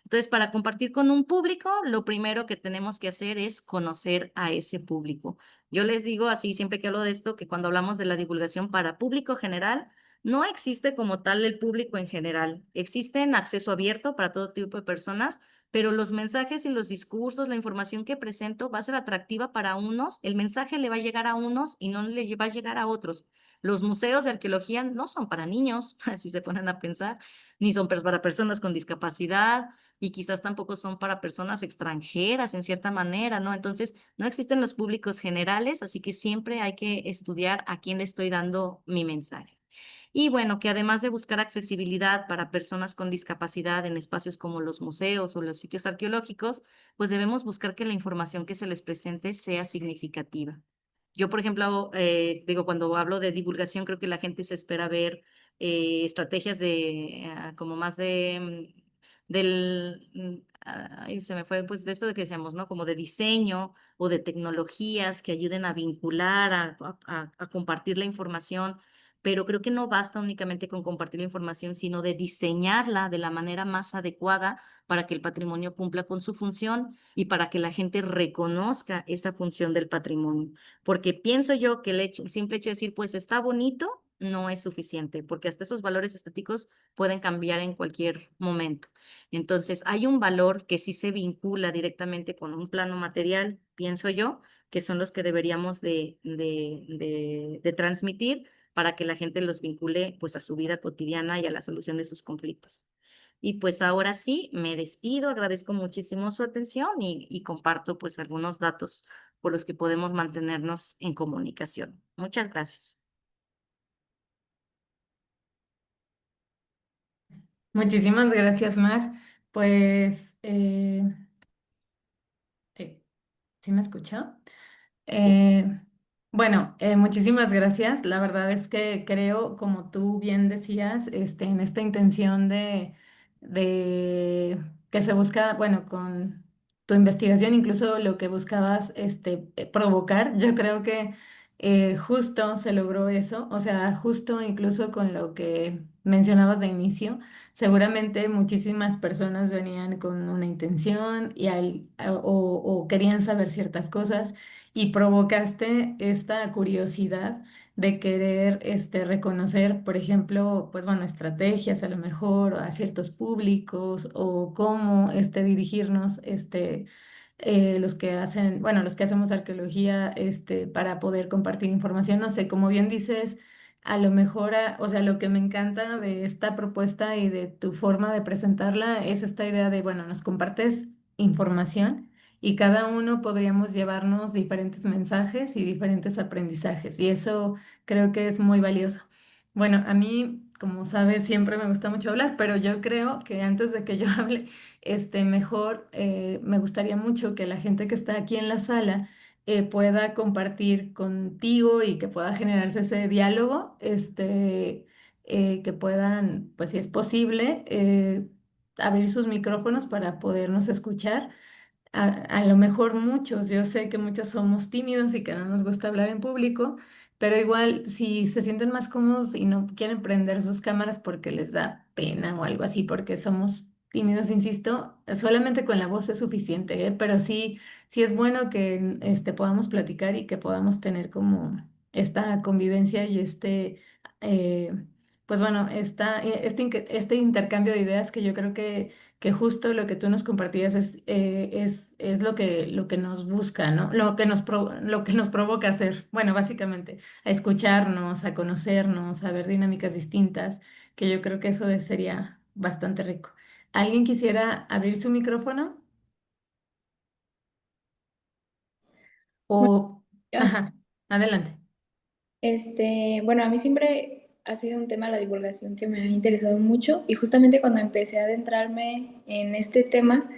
Entonces, para compartir con un público, lo primero que tenemos que hacer es conocer a ese público. Yo les digo así, siempre que hablo de esto, que cuando hablamos de la divulgación para público general, no existe como tal el público en general. Existe en acceso abierto para todo tipo de personas, pero los mensajes y los discursos, la información que presento va a ser atractiva para unos, el mensaje le va a llegar a unos y no le va a llegar a otros. Los museos de arqueología no son para niños, si se ponen a pensar, ni son para personas con discapacidad y quizás tampoco son para personas extranjeras en cierta manera, ¿no? Entonces, no existen los públicos generales, así que siempre hay que estudiar a quién le estoy dando mi mensaje. Y bueno, que además de buscar accesibilidad para personas con discapacidad en espacios como los museos o los sitios arqueológicos, pues debemos buscar que la información que se les presente sea significativa. Yo, por ejemplo, digo, cuando hablo de divulgación, creo que la gente se espera ver estrategias de, como más de, ay, se me fue, pues de esto de que decíamos, ¿no? Como de diseño o de tecnologías que ayuden a vincular, a compartir la información, pero creo que no basta únicamente con compartir la información, sino de diseñarla de la manera más adecuada para que el patrimonio cumpla con su función y para que la gente reconozca esa función del patrimonio. Porque pienso yo que el simple hecho de decir, pues está bonito, no es suficiente, porque hasta esos valores estéticos pueden cambiar en cualquier momento. Entonces, hay un valor que sí se vincula directamente con un plano material, pienso yo, que son los que deberíamos de transmitir para que la gente los vincule pues a su vida cotidiana y a la solución de sus conflictos. Y pues ahora sí, me despido, agradezco muchísimo su atención y comparto pues algunos datos por los que podemos mantenernos en comunicación. Muchas gracias. Muchísimas gracias, Mar. Pues, ¿sí me escuchó? Eh, bueno, muchísimas gracias. La verdad es que creo, como tú bien decías, en esta intención de que se busca, bueno, con tu investigación, incluso lo que buscabas, provocar, yo creo que justo se logró eso. O sea, justo incluso con lo que mencionabas de inicio, seguramente muchísimas personas venían con una intención o querían saber ciertas cosas y provocaste esta curiosidad de querer reconocer, por ejemplo, pues bueno, estrategias a lo mejor a ciertos públicos o cómo dirigirnos los que hacen, bueno, los que hacemos arqueología para poder compartir información. No sé, como bien dices, a lo mejor, o sea, lo que me encanta de esta propuesta y de tu forma de presentarla es esta idea de, bueno, nos compartes información y cada uno podríamos llevarnos diferentes mensajes y diferentes aprendizajes. Y eso creo que es muy valioso. Bueno, a mí, como sabes, siempre me gusta mucho hablar, pero yo creo que antes de que yo hable, mejor me gustaría mucho que la gente que está aquí en la sala pueda compartir contigo y que pueda generarse ese diálogo, que puedan, pues si es posible, abrir sus micrófonos para podernos escuchar. A lo mejor muchos, yo sé que muchos somos tímidos y que no nos gusta hablar en público, pero igual si se sienten más cómodos y no quieren prender sus cámaras porque les da pena o algo así, porque somos tímidos, insisto, solamente con la voz es suficiente, ¿eh? Pero sí, sí es bueno que podamos platicar y que podamos tener como esta convivencia y eh, pues bueno, este intercambio de ideas que yo creo que justo lo que tú nos compartías es lo que nos busca, ¿no? Lo que nos provoca hacer, bueno, básicamente, a escucharnos, a conocernos, a ver dinámicas distintas, que yo creo que sería bastante rico. ¿Alguien quisiera abrir su micrófono? Bueno, O, ya. ajá, adelante. Bueno, a mí siempre ha sido un tema la divulgación que me ha interesado mucho y justamente cuando empecé a adentrarme en este tema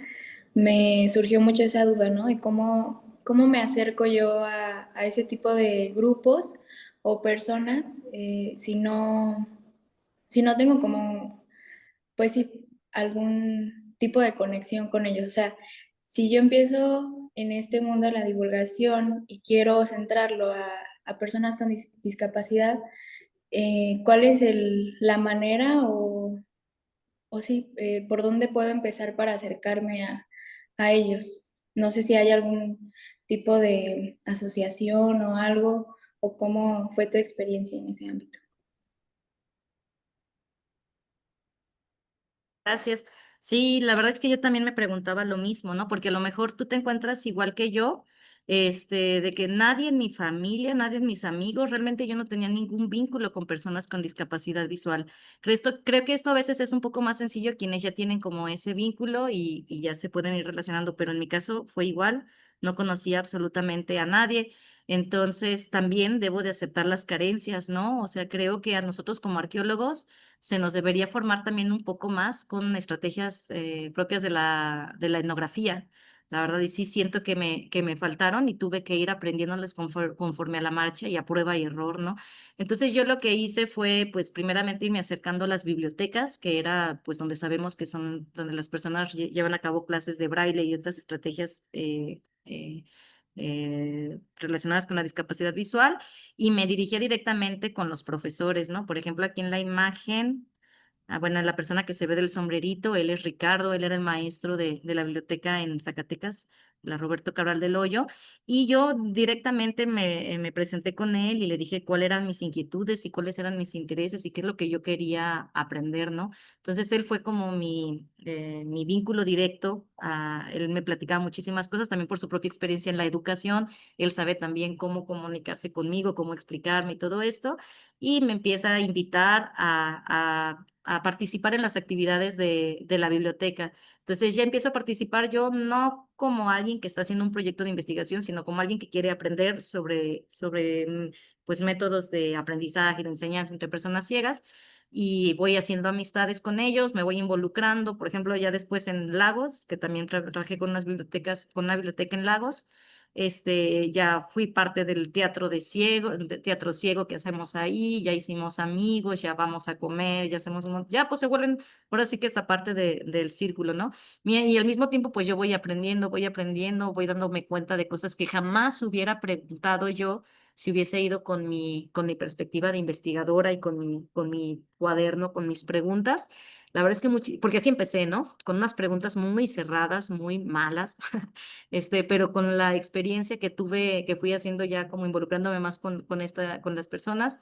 me surgió mucho esa duda, ¿no? De cómo me acerco yo a ese tipo de grupos o personas si no tengo como, pues sí, algún tipo de conexión con ellos. O sea, si yo empiezo en este mundo de la divulgación y quiero centrarlo a personas con discapacidad, ¿cuál es la manera o sí, por dónde puedo empezar para acercarme a ellos? No sé si hay algún tipo de asociación o algo, o cómo fue tu experiencia en ese ámbito. Gracias. Sí, la verdad es que yo también me preguntaba lo mismo, ¿no? Porque a lo mejor tú te encuentras igual que yo, de que nadie en mi familia, nadie en mis amigos, realmente yo no tenía ningún vínculo con personas con discapacidad visual. Creo que esto a veces es un poco más sencillo quienes ya tienen como ese vínculo y ya se pueden ir relacionando, pero en mi caso fue igual, no conocía absolutamente a nadie. Entonces también debo de aceptar las carencias, ¿no? O sea, creo que a nosotros como arqueólogos se nos debería formar también un poco más con estrategias propias de la etnografía. La verdad, y sí siento que me faltaron y tuve que ir aprendiéndoles conforme a la marcha y a prueba y error, ¿no? Entonces yo lo que hice fue, pues, primeramente irme acercando a las bibliotecas, que era, pues, donde sabemos que son, donde las personas llevan a cabo clases de braille y otras estrategias relacionadas con la discapacidad visual y me dirigía directamente con los profesores, ¿no? Por ejemplo, aquí en la imagen, bueno, la persona que se ve del sombrerito, él es Ricardo, él era el maestro de la biblioteca en Zacatecas, la Roberto Cabral del Hoyo, y yo directamente me presenté con él y le dije cuáles eran mis inquietudes y cuáles eran mis intereses y qué es lo que yo quería aprender, ¿no? Entonces él fue como mi vínculo directo, él me platicaba muchísimas cosas, también por su propia experiencia en la educación, él sabe también cómo comunicarse conmigo, cómo explicarme y todo esto y me empieza a invitar a participar en las actividades de la biblioteca. Entonces ya empiezo a participar yo no como alguien que está haciendo un proyecto de investigación, sino como alguien que quiere aprender sobre pues métodos de aprendizaje, de enseñanza entre personas ciegas. Y voy haciendo amistades con ellos, me voy involucrando, por ejemplo, ya después en Lagos, que también trabajé con unas bibliotecas, con una biblioteca en Lagos, ya fui parte del teatro de ciego, de teatro ciego que hacemos ahí, ya hicimos amigos, ya vamos a comer, ya hacemos ya pues se vuelven, ahora sí que esta parte del círculo, ¿no? Y al mismo tiempo pues yo voy aprendiendo, voy dándome cuenta de cosas que jamás hubiera preguntado yo si hubiese ido con mi perspectiva de investigadora y con mi cuaderno, con mis preguntas. La verdad es que porque así empecé, ¿no? Con unas preguntas muy cerradas, muy malas. Pero con la experiencia que tuve, que fui haciendo ya como involucrándome más con las personas,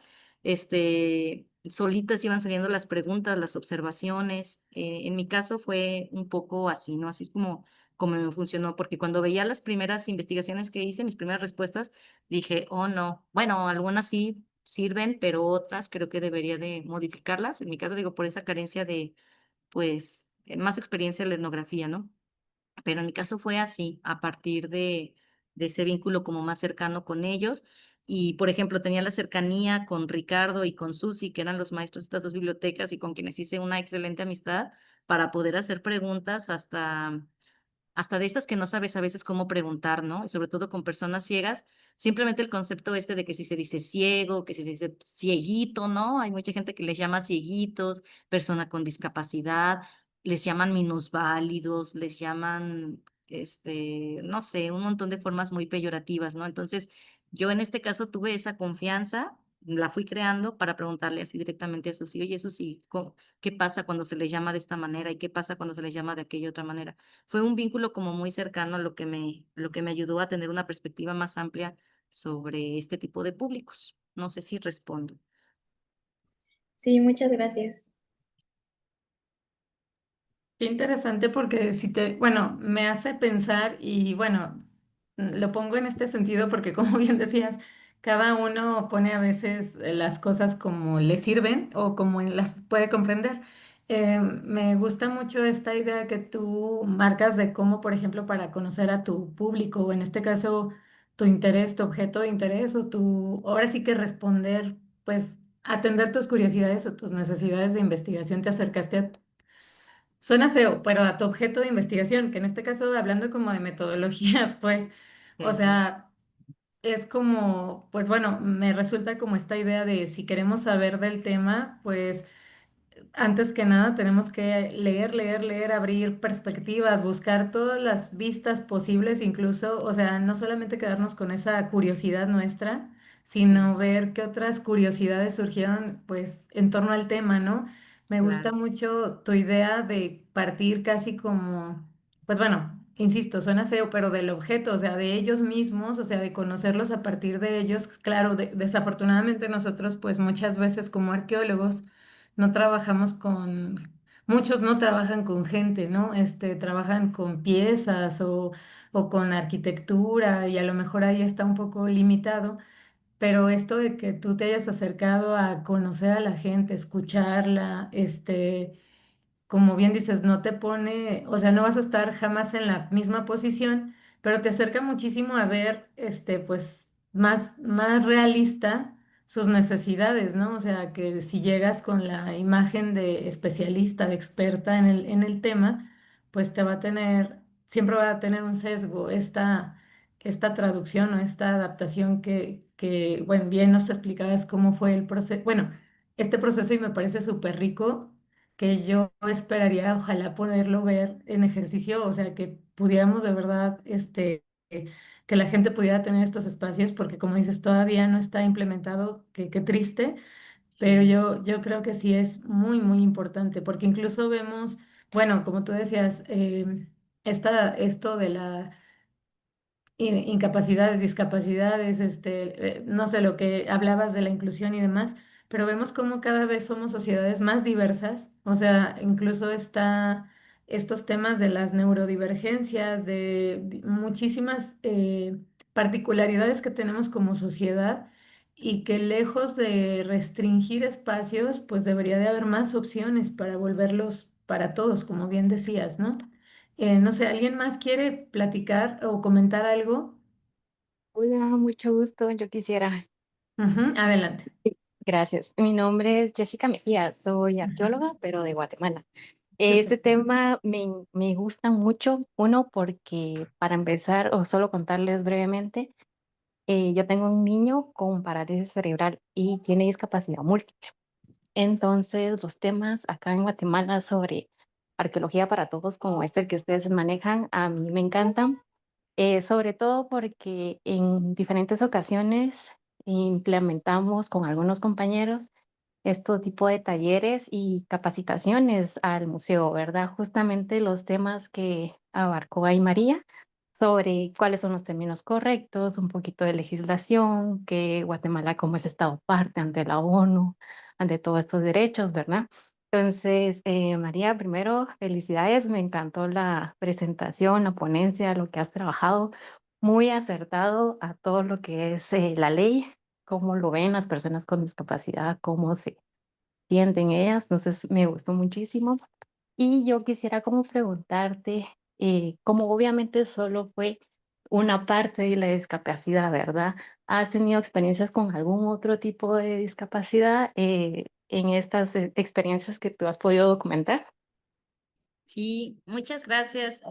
solitas iban saliendo las preguntas, las observaciones. En mi caso fue un poco así, ¿no? Así es como me funcionó, porque cuando veía las primeras investigaciones que hice, mis primeras respuestas, dije, oh no, bueno, algunas sí sirven, pero otras creo que debería de modificarlas. En mi caso, digo, por esa carencia de, pues, más experiencia en la etnografía, ¿no? Pero en mi caso fue así, a partir de ese vínculo como más cercano con ellos. Y, por ejemplo, tenía la cercanía con Ricardo y con Susi, que eran los maestros de estas dos bibliotecas y con quienes hice una excelente amistad para poder hacer preguntas hasta de esas que no sabes a veces cómo preguntar, ¿no? Y sobre todo con personas ciegas, simplemente el concepto de que si se dice ciego, que si se dice cieguito, ¿no? Hay mucha gente que les llama cieguitos, persona con discapacidad, les llaman minusválidos, les llaman, no sé, un montón de formas muy peyorativas, ¿no? Entonces, yo en este caso tuve esa confianza, la fui creando para preguntarle así directamente a Susi, oye, Susi, ¿qué pasa cuando se les llama de esta manera y qué pasa cuando se les llama de aquella otra manera? Fue un vínculo como muy cercano lo que me ayudó a tener una perspectiva más amplia sobre este tipo de públicos. No sé si respondo. Sí, muchas gracias. Qué interesante porque si te, bueno, me hace pensar y bueno, lo pongo en este sentido porque como bien decías, cada uno pone a veces las cosas como le sirven o como las puede comprender. Me gusta mucho esta idea que tú marcas de cómo, por ejemplo, para conocer a tu público o en este caso tu interés, tu objeto de interés o tu, ahora sí que responder, pues atender tus curiosidades o tus necesidades de investigación, te acercaste a suena feo, pero a tu objeto de investigación, que en este caso hablando como de metodologías, pues, o Ujú. sea, es como, pues bueno, me resulta como esta idea de si queremos saber del tema, pues antes que nada, tenemos que leer, leer, leer, abrir perspectivas, buscar todas las vistas posibles, incluso, o sea, no solamente quedarnos con esa curiosidad nuestra, Sí, sino ver qué otras curiosidades surgieron, pues, en torno al tema, ¿no? Me gusta claro, mucho tu idea de partir casi como, pues bueno, insisto, suena feo, pero del objeto, o sea, de ellos mismos, o sea, de conocerlos a partir de ellos. Claro, desafortunadamente nosotros, pues muchas veces como arqueólogos, no trabajamos con, muchos no trabajan con gente, ¿no? Trabajan con piezas o con arquitectura y a lo mejor ahí está un poco limitado, pero esto de que tú te hayas acercado a conocer a la gente, escucharla, como bien dices, no te pone, o sea, no vas a estar jamás en la misma posición, pero te acerca muchísimo a ver, pues, más realista sus necesidades, ¿no? O sea, que si llegas con la imagen de especialista, de experta en el tema, pues te va a tener, siempre va a tener un sesgo esta traducción o esta adaptación bueno, bien nos explicabas cómo fue el proceso, bueno, este proceso y me parece súper rico que yo esperaría, ojalá poderlo ver en ejercicio, o sea, que pudiéramos de verdad, que la gente pudiera tener estos espacios, porque como dices, todavía no está implementado, qué triste, pero Sí. yo creo que sí es muy, muy importante, porque incluso vemos, bueno, como tú decías, esto de la incapacidades, discapacidades, no sé, lo que hablabas de la inclusión y demás, pero vemos cómo cada vez somos sociedades más diversas, o sea, incluso está estos temas de las neurodivergencias, de muchísimas particularidades que tenemos como sociedad y que lejos de restringir espacios, pues debería de haber más opciones para volverlos para todos, como bien decías, ¿no? No sé, ¿alguien más quiere platicar o comentar algo? Hola, mucho gusto. Yo quisiera, Ujú, adelante. gracias. Mi nombre es Jessica Mejía, soy Ujú, arqueóloga, pero de Guatemala. súper. Este tema me gusta mucho, uno, porque para empezar, o solo contarles brevemente, yo tengo un niño con parálisis cerebral y tiene discapacidad múltiple. Entonces, los temas acá en Guatemala sobre arqueología para todos, como este que ustedes manejan, a mí me encantan. Sobre todo porque en diferentes ocasiones implementamos con algunos compañeros este tipo de talleres y capacitaciones al museo, ¿verdad? Justamente los temas que abarcó ahí María sobre cuáles son los términos correctos, un poquito de legislación, que Guatemala como es Estado parte ante la ONU, ante todos estos derechos, ¿verdad? Entonces, María, primero, felicidades, me encantó la presentación, la ponencia, lo que has trabajado, muy acertado a todo lo que es la ley, cómo lo ven las personas con discapacidad, cómo se sienten ellas, entonces me gustó muchísimo. Y yo quisiera como preguntarte, como obviamente solo fue una parte de la discapacidad, ¿verdad? ¿Has tenido experiencias con algún otro tipo de discapacidad en estas experiencias que tú has podido documentar? Sí, muchas gracias.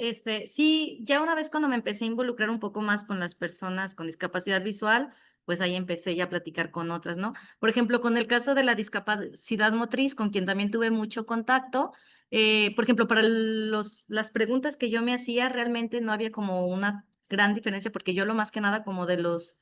Sí, ya una vez cuando me empecé a involucrar un poco más con las personas con discapacidad visual, pues ahí empecé ya a platicar con otras, ¿no? Por ejemplo, con el caso de la discapacidad motriz, con quien también tuve mucho contacto, por ejemplo, para las preguntas que yo me hacía, realmente no había como una gran diferencia, porque yo lo más que nada como de los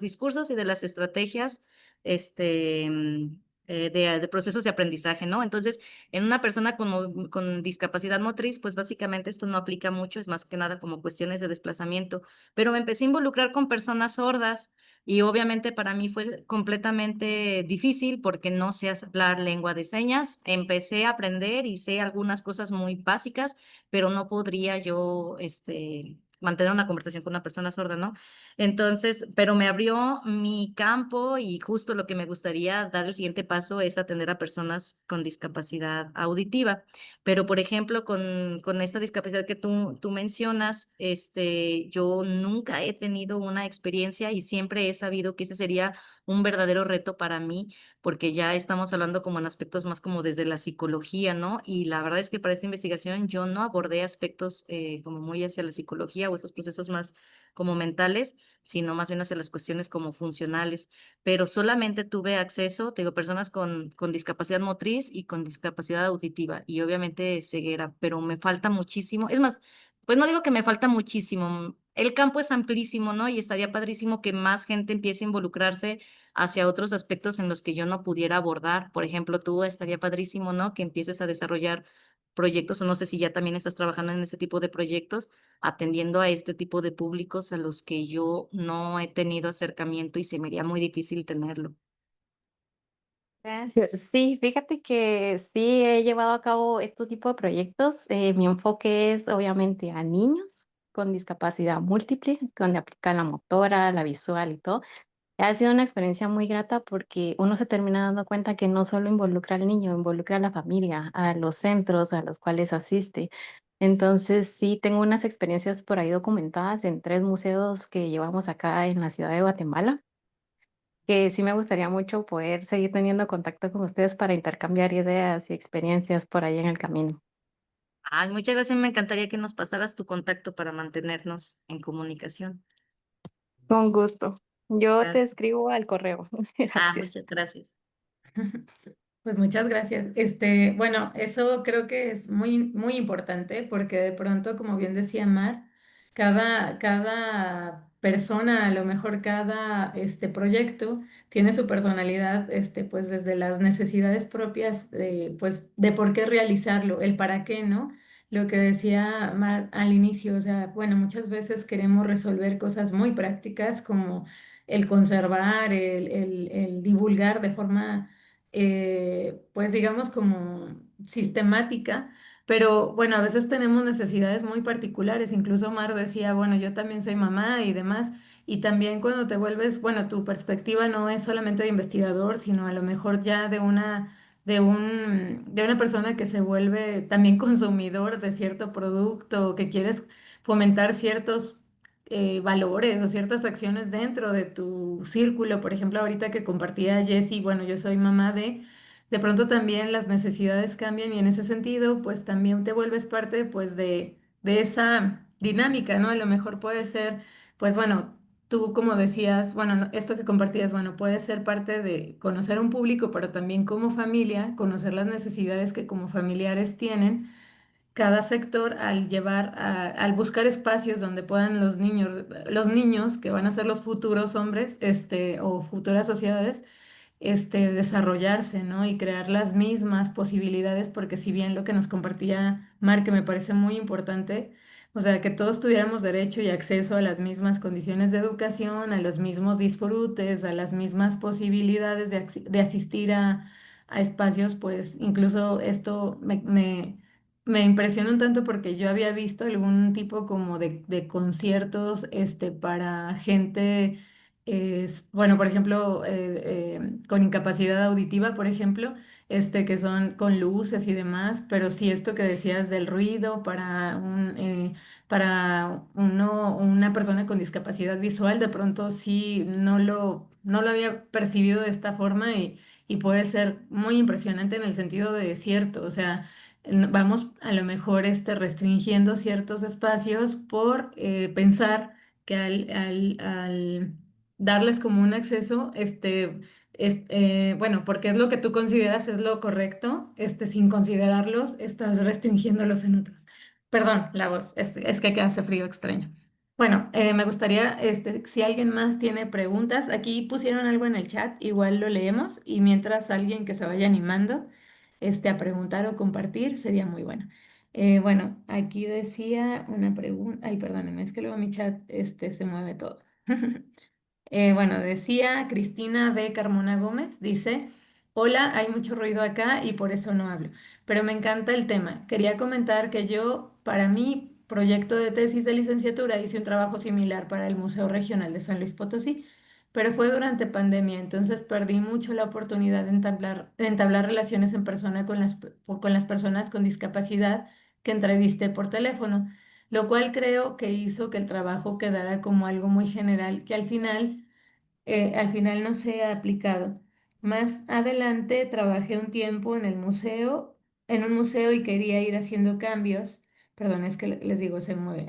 discursos y de las estrategias, de procesos de aprendizaje, ¿no? Entonces, en una persona con discapacidad motriz, pues básicamente esto no aplica mucho, es más que nada como cuestiones de desplazamiento, pero me empecé a involucrar con personas sordas y obviamente para mí fue completamente difícil porque no sé hablar lengua de señas. Empecé a aprender y sé algunas cosas muy básicas, pero no podría yo, mantener una conversación con una persona sorda, ¿no? Entonces, pero me abrió mi campo y justo lo que me gustaría dar el siguiente paso es atender a personas con discapacidad auditiva. Pero, por ejemplo, con esta discapacidad que tú mencionas, yo nunca he tenido una experiencia y siempre he sabido que ese sería un verdadero reto para mí, porque ya estamos hablando como en aspectos más como desde la psicología, ¿no? Y la verdad es que para esta investigación yo no abordé aspectos como muy hacia la psicología o estos procesos más como mentales, sino más bien hacia las cuestiones como funcionales. Pero solamente tuve acceso, te digo, personas con discapacidad motriz y con discapacidad auditiva y obviamente ceguera, pero me falta muchísimo. Es más, pues no digo que me falta muchísimo. El campo es amplísimo, ¿no? Y estaría padrísimo que más gente empiece a involucrarse hacia otros aspectos en los que yo no pudiera abordar. Por ejemplo, tú estaría padrísimo, ¿no? Que empieces a desarrollar proyectos, o no sé si ya también estás trabajando en ese tipo de proyectos atendiendo a este tipo de públicos a los que yo no he tenido acercamiento y se me haría muy difícil tenerlo. Gracias. Sí, fíjate que sí he llevado a cabo este tipo de proyectos. Mi enfoque es obviamente a niños con discapacidad múltiple, donde aplican la motora, la visual y todo. Ha sido una experiencia muy grata porque uno se termina dando cuenta que no solo involucra al niño, involucra a la familia, a los centros a los cuales asiste. Entonces, sí, tengo unas experiencias por ahí documentadas en 3 museos que llevamos acá en la ciudad de Guatemala, que sí me gustaría mucho poder seguir teniendo contacto con ustedes para intercambiar ideas y experiencias por ahí en el camino. Ay, muchas gracias, me encantaría que nos pasaras tu contacto para mantenernos en comunicación. Con gusto. Yo te Gracias. escribo al correo. Gracias. Muchas gracias. Pues muchas gracias. Bueno, eso creo que es muy, muy importante porque de pronto, como bien decía Mar, cada persona, a lo mejor cada proyecto tiene su personalidad, pues desde las necesidades propias pues, de por qué realizarlo, el para qué, ¿no? Lo que decía Mar al inicio, o sea, bueno, muchas veces queremos resolver cosas muy prácticas como el conservar, el divulgar de forma pues digamos como sistemática, pero bueno, a veces tenemos necesidades muy particulares, incluso Mar decía, bueno, yo también soy mamá y demás, y también cuando te vuelves, bueno, tu perspectiva no es solamente de investigador, sino a lo mejor ya de una persona que se vuelve también consumidor de cierto producto, o que quieres fomentar ciertos valores o ciertas acciones dentro de tu círculo. Por ejemplo, ahorita que compartía Jessie, bueno, yo soy mamá de pronto también las necesidades cambian y en ese sentido, pues también te vuelves parte, pues, de esa dinámica, ¿no? A lo mejor puede ser, pues bueno, tú como decías, bueno, esto que compartías, bueno, puede ser parte de conocer un público, pero también como familia, conocer las necesidades que como familiares tienen cada sector al al buscar espacios donde puedan los niños que van a ser los futuros hombres, o futuras sociedades, desarrollarse, ¿no? Y crear las mismas posibilidades, porque si bien lo que nos compartía Mar, que me parece muy importante, o sea, que todos tuviéramos derecho y acceso a las mismas condiciones de educación, a los mismos disfrutes, a las mismas posibilidades de asistir a espacios, pues incluso esto me impresiona un tanto porque yo había visto algún tipo como de conciertos para gente, bueno, por ejemplo, con incapacidad auditiva, por ejemplo, que son con luces y demás, pero sí esto que decías del ruido para una persona con discapacidad visual, de pronto sí no lo había percibido de esta forma y puede ser muy impresionante en el sentido de cierto, o sea vamos a lo mejor restringiendo ciertos espacios por pensar que al darles como un acceso, bueno, porque es lo que tú consideras es lo correcto, sin considerarlos, estás restringiéndolos en otros. Perdón, la voz, es que hace frío extraño. Bueno, me gustaría, si alguien más tiene preguntas, aquí pusieron algo en el chat, igual lo leemos y mientras alguien que se vaya animando a preguntar o compartir, sería muy bueno. Bueno, aquí decía una pregunta, ay, perdónenme, es que luego mi chat se mueve todo. Bueno, decía Cristina B. Carmona Gómez, dice, hola, hay mucho ruido acá y por eso no hablo, pero me encanta el tema. Quería comentar que yo, para mi proyecto de tesis de licenciatura, hice un trabajo similar para el Museo Regional de San Luis Potosí, pero fue durante pandemia, entonces perdí mucho la oportunidad de entablar relaciones en persona con las personas con discapacidad que entrevisté por teléfono, lo cual creo que hizo que el trabajo quedara como algo muy general, que al final no se ha aplicado. Más adelante trabajé un tiempo en un museo y quería ir haciendo cambios. Perdón, es que les digo, se mueve.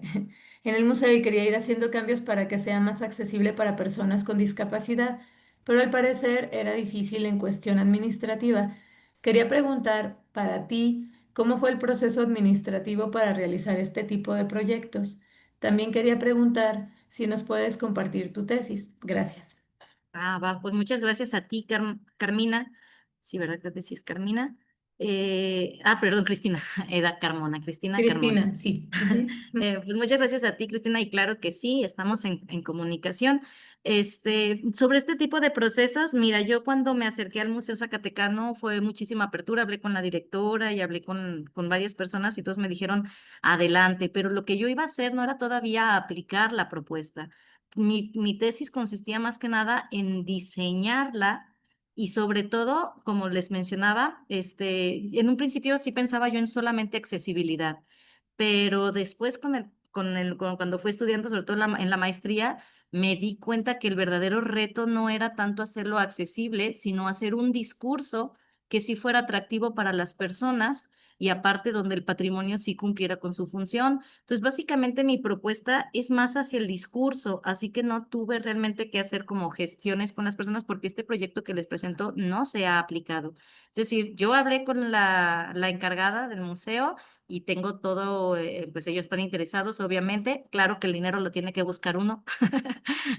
En el museo y quería ir haciendo cambios para que sea más accesible para personas con discapacidad, pero al parecer era difícil en cuestión administrativa. Quería preguntar para ti, ¿cómo fue el proceso administrativo para realizar este tipo de proyectos? También quería preguntar si nos puedes compartir tu tesis. Gracias. Va, pues muchas gracias a ti, Carmina. Sí, ¿verdad? Creo que sí es Carmina. Perdón, Cristina, era Carmona, Cristina Carmona. Cristina, sí. Ujú. Pues muchas gracias a ti, Cristina, y claro que sí, estamos en comunicación. Sobre este tipo de procesos, mira, yo cuando me acerqué al Museo Zacatecano fue muchísima apertura, hablé con la directora y hablé con varias personas y todos me dijeron adelante, pero lo que yo iba a hacer no era todavía aplicar la propuesta. Mi tesis consistía más que nada en diseñarla. Y sobre todo, como les mencionaba, en un principio sí pensaba yo en solamente accesibilidad, pero después cuando fui estudiando, sobre todo en la maestría, me di cuenta que el verdadero reto no era tanto hacerlo accesible, sino hacer un discurso que sí fuera atractivo para las personas y aparte donde el patrimonio sí cumpliera con su función. Entonces, básicamente mi propuesta es más hacia el discurso, así que no tuve realmente que hacer como gestiones con las personas porque este proyecto que les presento no se ha aplicado. Es decir, yo hablé con la encargada del museo y tengo todo, pues ellos están interesados, obviamente. Claro que el dinero lo tiene que buscar uno,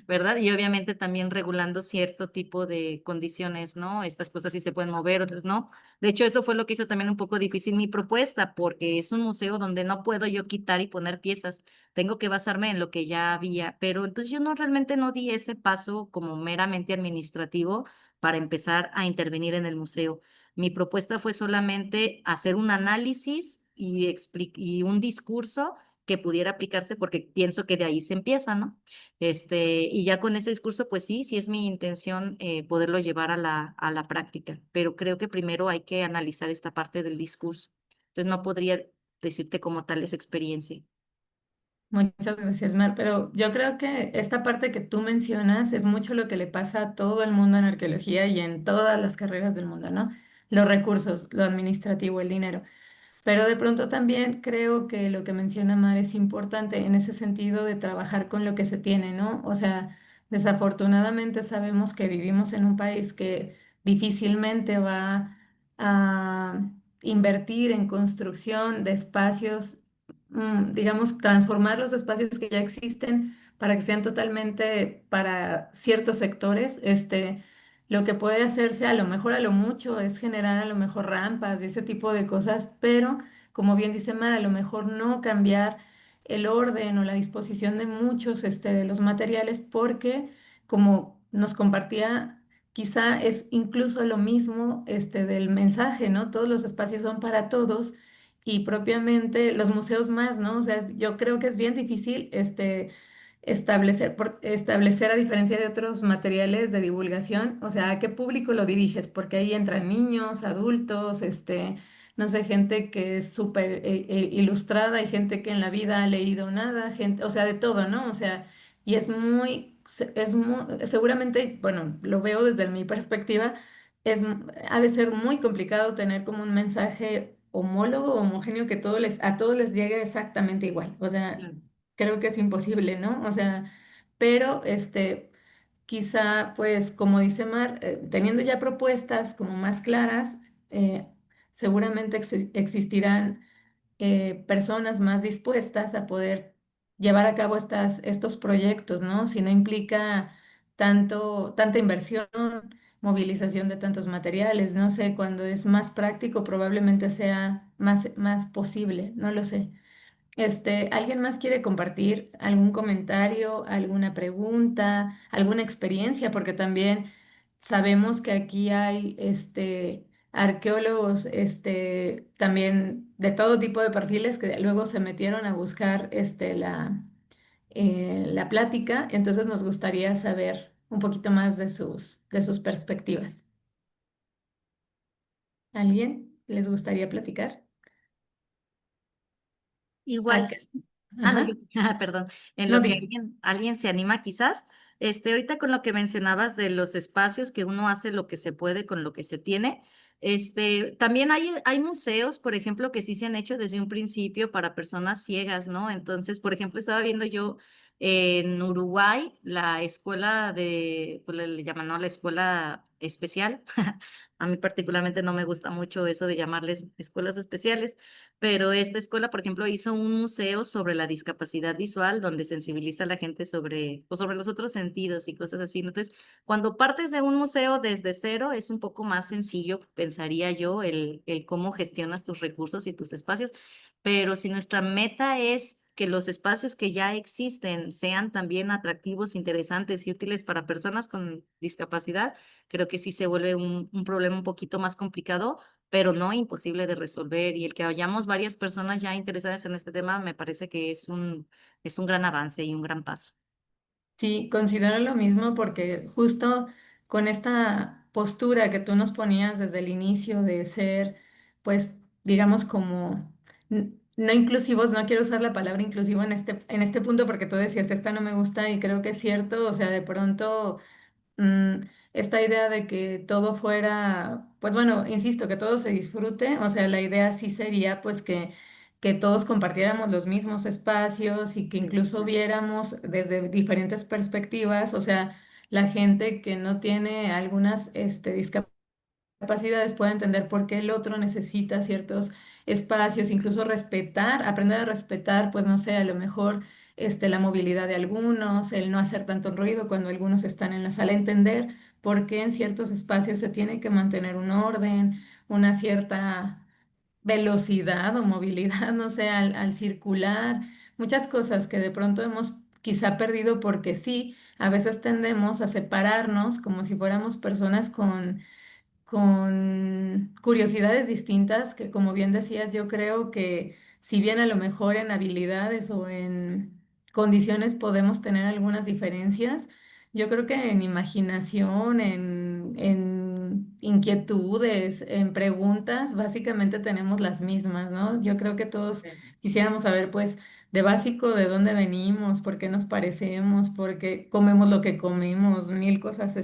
¿verdad? Y obviamente también regulando cierto tipo de condiciones, ¿no? Estas cosas sí se pueden mover, otras no. De hecho, eso fue lo que hizo también un poco difícil mi propuesta, porque es un museo donde no puedo yo quitar y poner piezas. Tengo que basarme en lo que ya había, pero entonces yo no realmente no di ese paso como meramente administrativo para empezar a intervenir en el museo. Mi propuesta fue solamente hacer un análisis y un discurso que pudiera aplicarse porque pienso que de ahí se empieza, ¿no? Y ya con ese discurso, pues sí, sí es mi intención poderlo llevar a la práctica, pero creo que primero hay que analizar esta parte del discurso. Entonces no podría decirte como tal esa experiencia. Muchas gracias, Mar. Pero yo creo que esta parte que tú mencionas es mucho lo que le pasa a todo el mundo en arqueología y en todas las carreras del mundo, ¿no? Los recursos, lo administrativo, el dinero. Pero de pronto también creo que lo que menciona Mar es importante en ese sentido de trabajar con lo que se tiene, ¿no? O sea, desafortunadamente sabemos que vivimos en un país que difícilmente va a invertir en construcción de espacios, digamos, transformar los espacios que ya existen para que sean totalmente para ciertos sectores. Lo que puede hacerse a lo mejor a lo mucho es generar a lo mejor rampas y ese tipo de cosas, pero como bien dice Mara, a lo mejor no cambiar el orden o la disposición de muchos de los materiales porque como nos compartía, quizá es incluso lo mismo del mensaje, ¿no? Todos los espacios son para todos y propiamente los museos más, ¿no? O sea, yo creo que es bien difícil establecer a diferencia de otros materiales de divulgación, o sea, a qué público lo diriges, porque ahí entran niños, adultos, no sé, gente que es súper ilustrada y gente que en la vida ha leído nada, gente, o sea, de todo, ¿no? O sea, y seguramente, bueno, lo veo desde mi perspectiva, ha de ser muy complicado tener como un mensaje homólogo, homogéneo, que a todos les llegue exactamente igual. O sea, Claro. creo que es imposible, ¿no? O sea, pero quizá, pues, como dice Mar, teniendo ya propuestas como más claras, eh, seguramente existirán personas más dispuestas a poder llevar a cabo estos proyectos, ¿no? Si no implica tanta inversión, movilización de tantos materiales, no sé, cuando es más práctico probablemente sea más posible, no lo sé. ¿Alguien más quiere compartir algún comentario, alguna pregunta, alguna experiencia? Porque también sabemos que aquí hay arqueólogos también de todo tipo de perfiles que luego se metieron a buscar la plática. Entonces nos gustaría saber un poquito más de sus perspectivas. ¿Alguien les gustaría platicar? Igual, no, yo, Ajá. perdón, en No lo que digo. alguien se anima quizás, ahorita con lo que mencionabas de los espacios, que uno hace lo que se puede con lo que se tiene, también hay museos, por ejemplo, que sí se han hecho desde un principio para personas ciegas, ¿no? Entonces, por ejemplo, estaba viendo yo En Uruguay, la escuela pues le llaman, ¿no? La escuela especial. A mí particularmente no me gusta mucho eso de llamarles escuelas especiales, pero esta escuela, por ejemplo, hizo un museo sobre la discapacidad visual donde sensibiliza a la gente sobre, pues, sobre los otros sentidos y cosas así. Entonces, cuando partes de un museo desde cero, es un poco más sencillo, pensaría yo, el cómo gestionas tus recursos y tus espacios. Pero si nuestra meta es que los espacios que ya existen sean también atractivos, interesantes y útiles para personas con discapacidad, creo que sí se vuelve un problema un poquito más complicado, pero no imposible de resolver. Y el que hayamos varias personas ya interesadas en este tema me parece que es un gran avance y un gran paso. Sí, considero lo mismo porque justo con esta postura que tú nos ponías desde el inicio de ser, pues, digamos como no inclusivos, no quiero usar la palabra inclusivo en este punto porque tú decías, esta no me gusta y creo que es cierto, o sea, de pronto mm, esta idea de que todo fuera, pues bueno, insisto, que todo se disfrute, o sea, la idea sí sería pues que todos compartiéramos los mismos espacios y que incluso viéramos desde diferentes perspectivas, o sea, la gente que no tiene algunas discapacidades pueda entender por qué el otro necesita ciertos espacios, incluso respetar, aprender a respetar, pues no sé, a lo mejor la movilidad de algunos, el no hacer tanto ruido cuando algunos están en la sala, entender por qué en ciertos espacios se tiene que mantener un orden, una cierta velocidad o movilidad, no sé, al circular, muchas cosas que de pronto hemos quizá perdido porque sí, a veces tendemos a separarnos como si fuéramos personas con curiosidades distintas que, como bien decías, yo creo que si bien a lo mejor en habilidades o en condiciones podemos tener algunas diferencias, yo creo que en imaginación, en inquietudes, en preguntas, básicamente tenemos las mismas, ¿no? Yo creo que todos quisiéramos saber, pues, de básico, de dónde venimos, por qué nos parecemos, por qué comemos lo que comemos, mil cosas,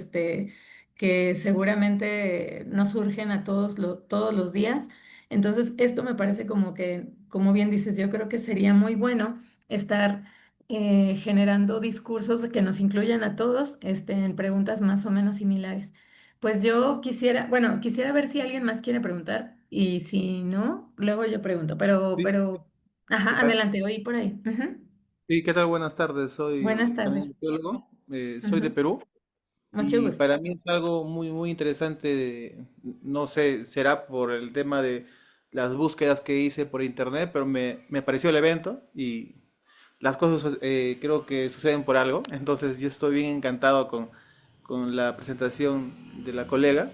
que seguramente no surgen a todos los días. Entonces, esto me parece como que, como bien dices, yo creo que sería muy bueno estar generando discursos que nos incluyan a todos, en preguntas más o menos similares. Pues yo quisiera, bueno, quisiera ver si alguien más quiere preguntar y si no, luego yo pregunto, Sí, ¿qué ajá, tal? adelante, oí por ahí. Ujú. Sí, ¿qué tal? Buenas tardes. Buenas Soy también tardes. arqueólogo, soy de Ujú. Perú Mucho y gusto. para mí es algo muy interesante. No sé, será por el tema de las búsquedas que hice por internet, pero me pareció el evento y las cosas creo que suceden por algo. Entonces yo estoy bien encantado con la presentación de la colega.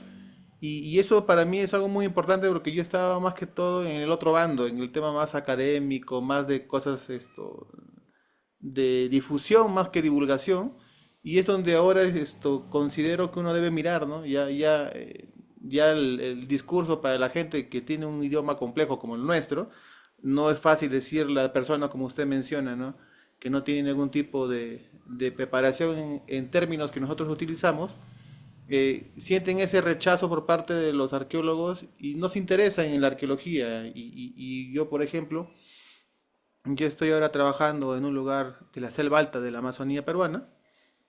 Y eso para mí es algo muy importante porque yo estaba más que todo en el otro bando, en el tema más académico, más de cosas de difusión más que divulgación, y es donde ahora considero que uno debe mirar, ¿no? Ya el discurso para la gente que tiene un idioma complejo como el nuestro, no es fácil decirle a la persona como usted menciona, ¿no? Que no tiene ningún tipo de preparación en términos que nosotros utilizamos, sienten ese rechazo por parte de los arqueólogos y no se interesan en la arqueología. Y yo, por ejemplo, yo estoy ahora trabajando en un lugar de la selva alta de la Amazonía peruana,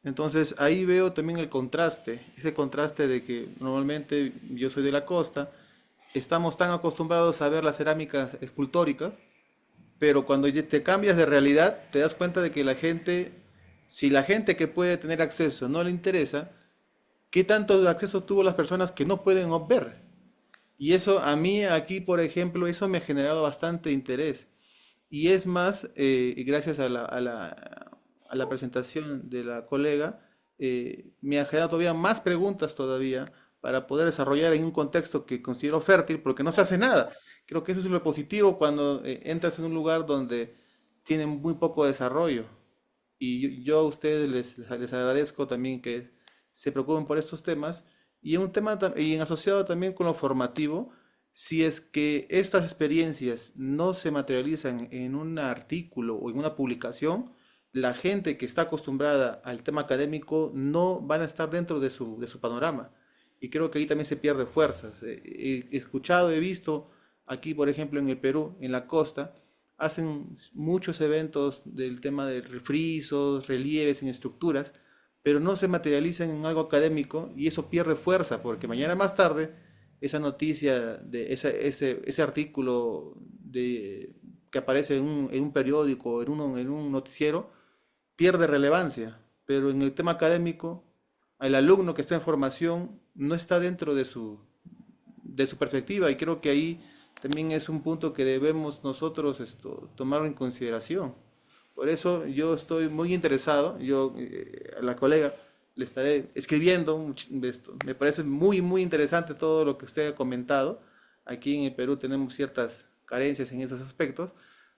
entonces ahí veo también el contraste, ese contraste de que normalmente yo soy de la costa, estamos tan acostumbrados a ver las cerámicas escultóricas, pero cuando ya te cambias de realidad te das cuenta de que la gente, si la gente que puede tener acceso no le interesa, ¿qué tanto acceso tuvo las personas que no pueden ver? Y eso a mí aquí, por ejemplo, eso me ha generado bastante interés. Y es más, gracias a la presentación de la colega, me ha generado todavía más preguntas todavía para poder desarrollar en un contexto que considero fértil, porque no se hace nada. Creo que eso es lo positivo cuando entras en un lugar donde tienen muy poco desarrollo. Y yo a ustedes les agradezco también que se preocupen por estos temas y en un tema y en asociado también con lo formativo, si es que estas experiencias no se materializan en un artículo o en una publicación, la gente que está acostumbrada al tema académico no van a estar dentro de su panorama. Y creo que ahí también se pierde fuerzas. He escuchado, he visto aquí, por ejemplo, en el Perú, en la costa, hacen muchos eventos del tema de frisos, relieves en estructuras, pero no se materializan en algo académico y eso pierde fuerza porque mañana más tarde esa noticia, ese artículo que aparece en un periódico, en un noticiero, pierde relevancia, pero en el tema académico, el alumno que está en formación no está dentro de su perspectiva y creo que ahí también es un punto que debemos nosotros tomar en consideración. Por eso yo estoy muy interesado, a la colega le estaré escribiendo esto. Me parece muy, muy interesante todo lo que usted ha comentado. Aquí en el Perú tenemos ciertas carencias en esos aspectos,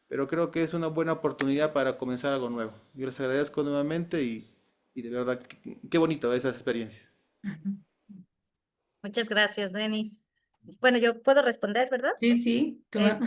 pero creo que es una buena oportunidad para comenzar algo nuevo. Yo les agradezco nuevamente y de verdad, qué bonito esas experiencias. Muchas gracias, Denis. Bueno, yo puedo responder, ¿verdad? Sí, sí, ajá.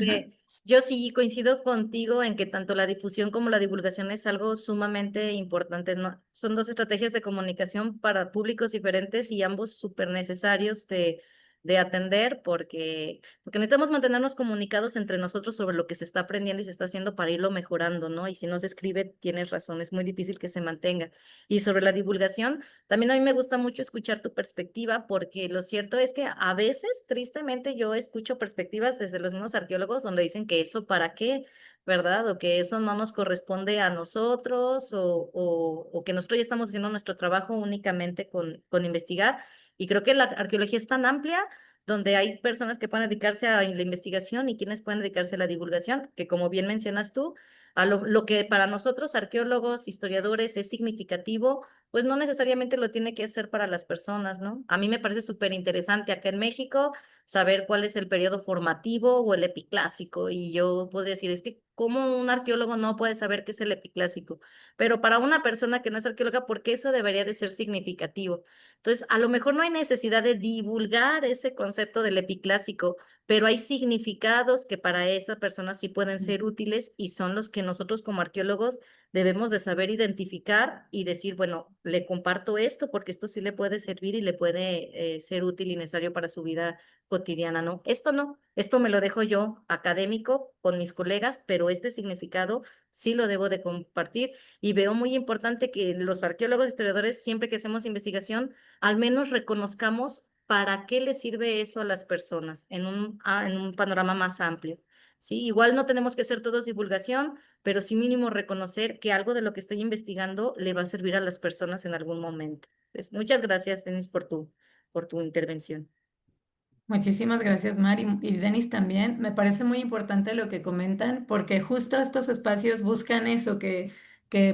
Yo sí coincido contigo en que tanto la difusión como la divulgación es algo sumamente importante, ¿no? Son dos estrategias de comunicación para públicos diferentes y ambos súper necesarios de atender porque necesitamos mantenernos comunicados entre nosotros sobre lo que se está aprendiendo y se está haciendo para irlo mejorando, ¿no? Y si no se escribe, tienes razón, es muy difícil que se mantenga. Y sobre la divulgación, también a mí me gusta mucho escuchar tu perspectiva porque lo cierto es que a veces, tristemente, yo escucho perspectivas desde los mismos arqueólogos donde dicen que eso para qué, ¿verdad? O que eso no nos corresponde a nosotros o que nosotros ya estamos haciendo nuestro trabajo únicamente con investigar. Y creo que la arqueología es tan amplia donde hay personas que pueden dedicarse a la investigación y quienes pueden dedicarse a la divulgación, que como bien mencionas tú, a lo que para nosotros arqueólogos, historiadores es significativo, pues no necesariamente lo tiene que hacer para las personas, ¿no? A mí me parece súper interesante acá en México saber cuál es el periodo formativo o el epiclásico, y yo podría decir, es que ¿cómo un arqueólogo no puede saber qué es el epiclásico? Pero para una persona que no es arqueóloga, ¿por qué eso debería de ser significativo? Entonces, a lo mejor no hay necesidad de divulgar ese concepto del epiclásico, pero hay significados que para esas personas sí pueden ser útiles y son los que nosotros como arqueólogos debemos de saber identificar y decir, bueno, le comparto esto porque esto sí le puede servir y le puede ser útil y necesario para su vida cotidiana, ¿no? Esto no, esto me lo dejo yo académico con mis colegas, pero este significado sí lo debo de compartir y veo muy importante que los arqueólogos historiadores, siempre que hacemos investigación, al menos reconozcamos para qué le sirve eso a las personas en un panorama más amplio. Sí, igual no tenemos que hacer todos divulgación, pero sí mínimo reconocer que algo de lo que estoy investigando le va a servir a las personas en algún momento. Pues, muchas gracias, Denis, por tu intervención. Muchísimas gracias, Mari. Y Denis también. Me parece muy importante lo que comentan, porque justo estos espacios buscan eso, que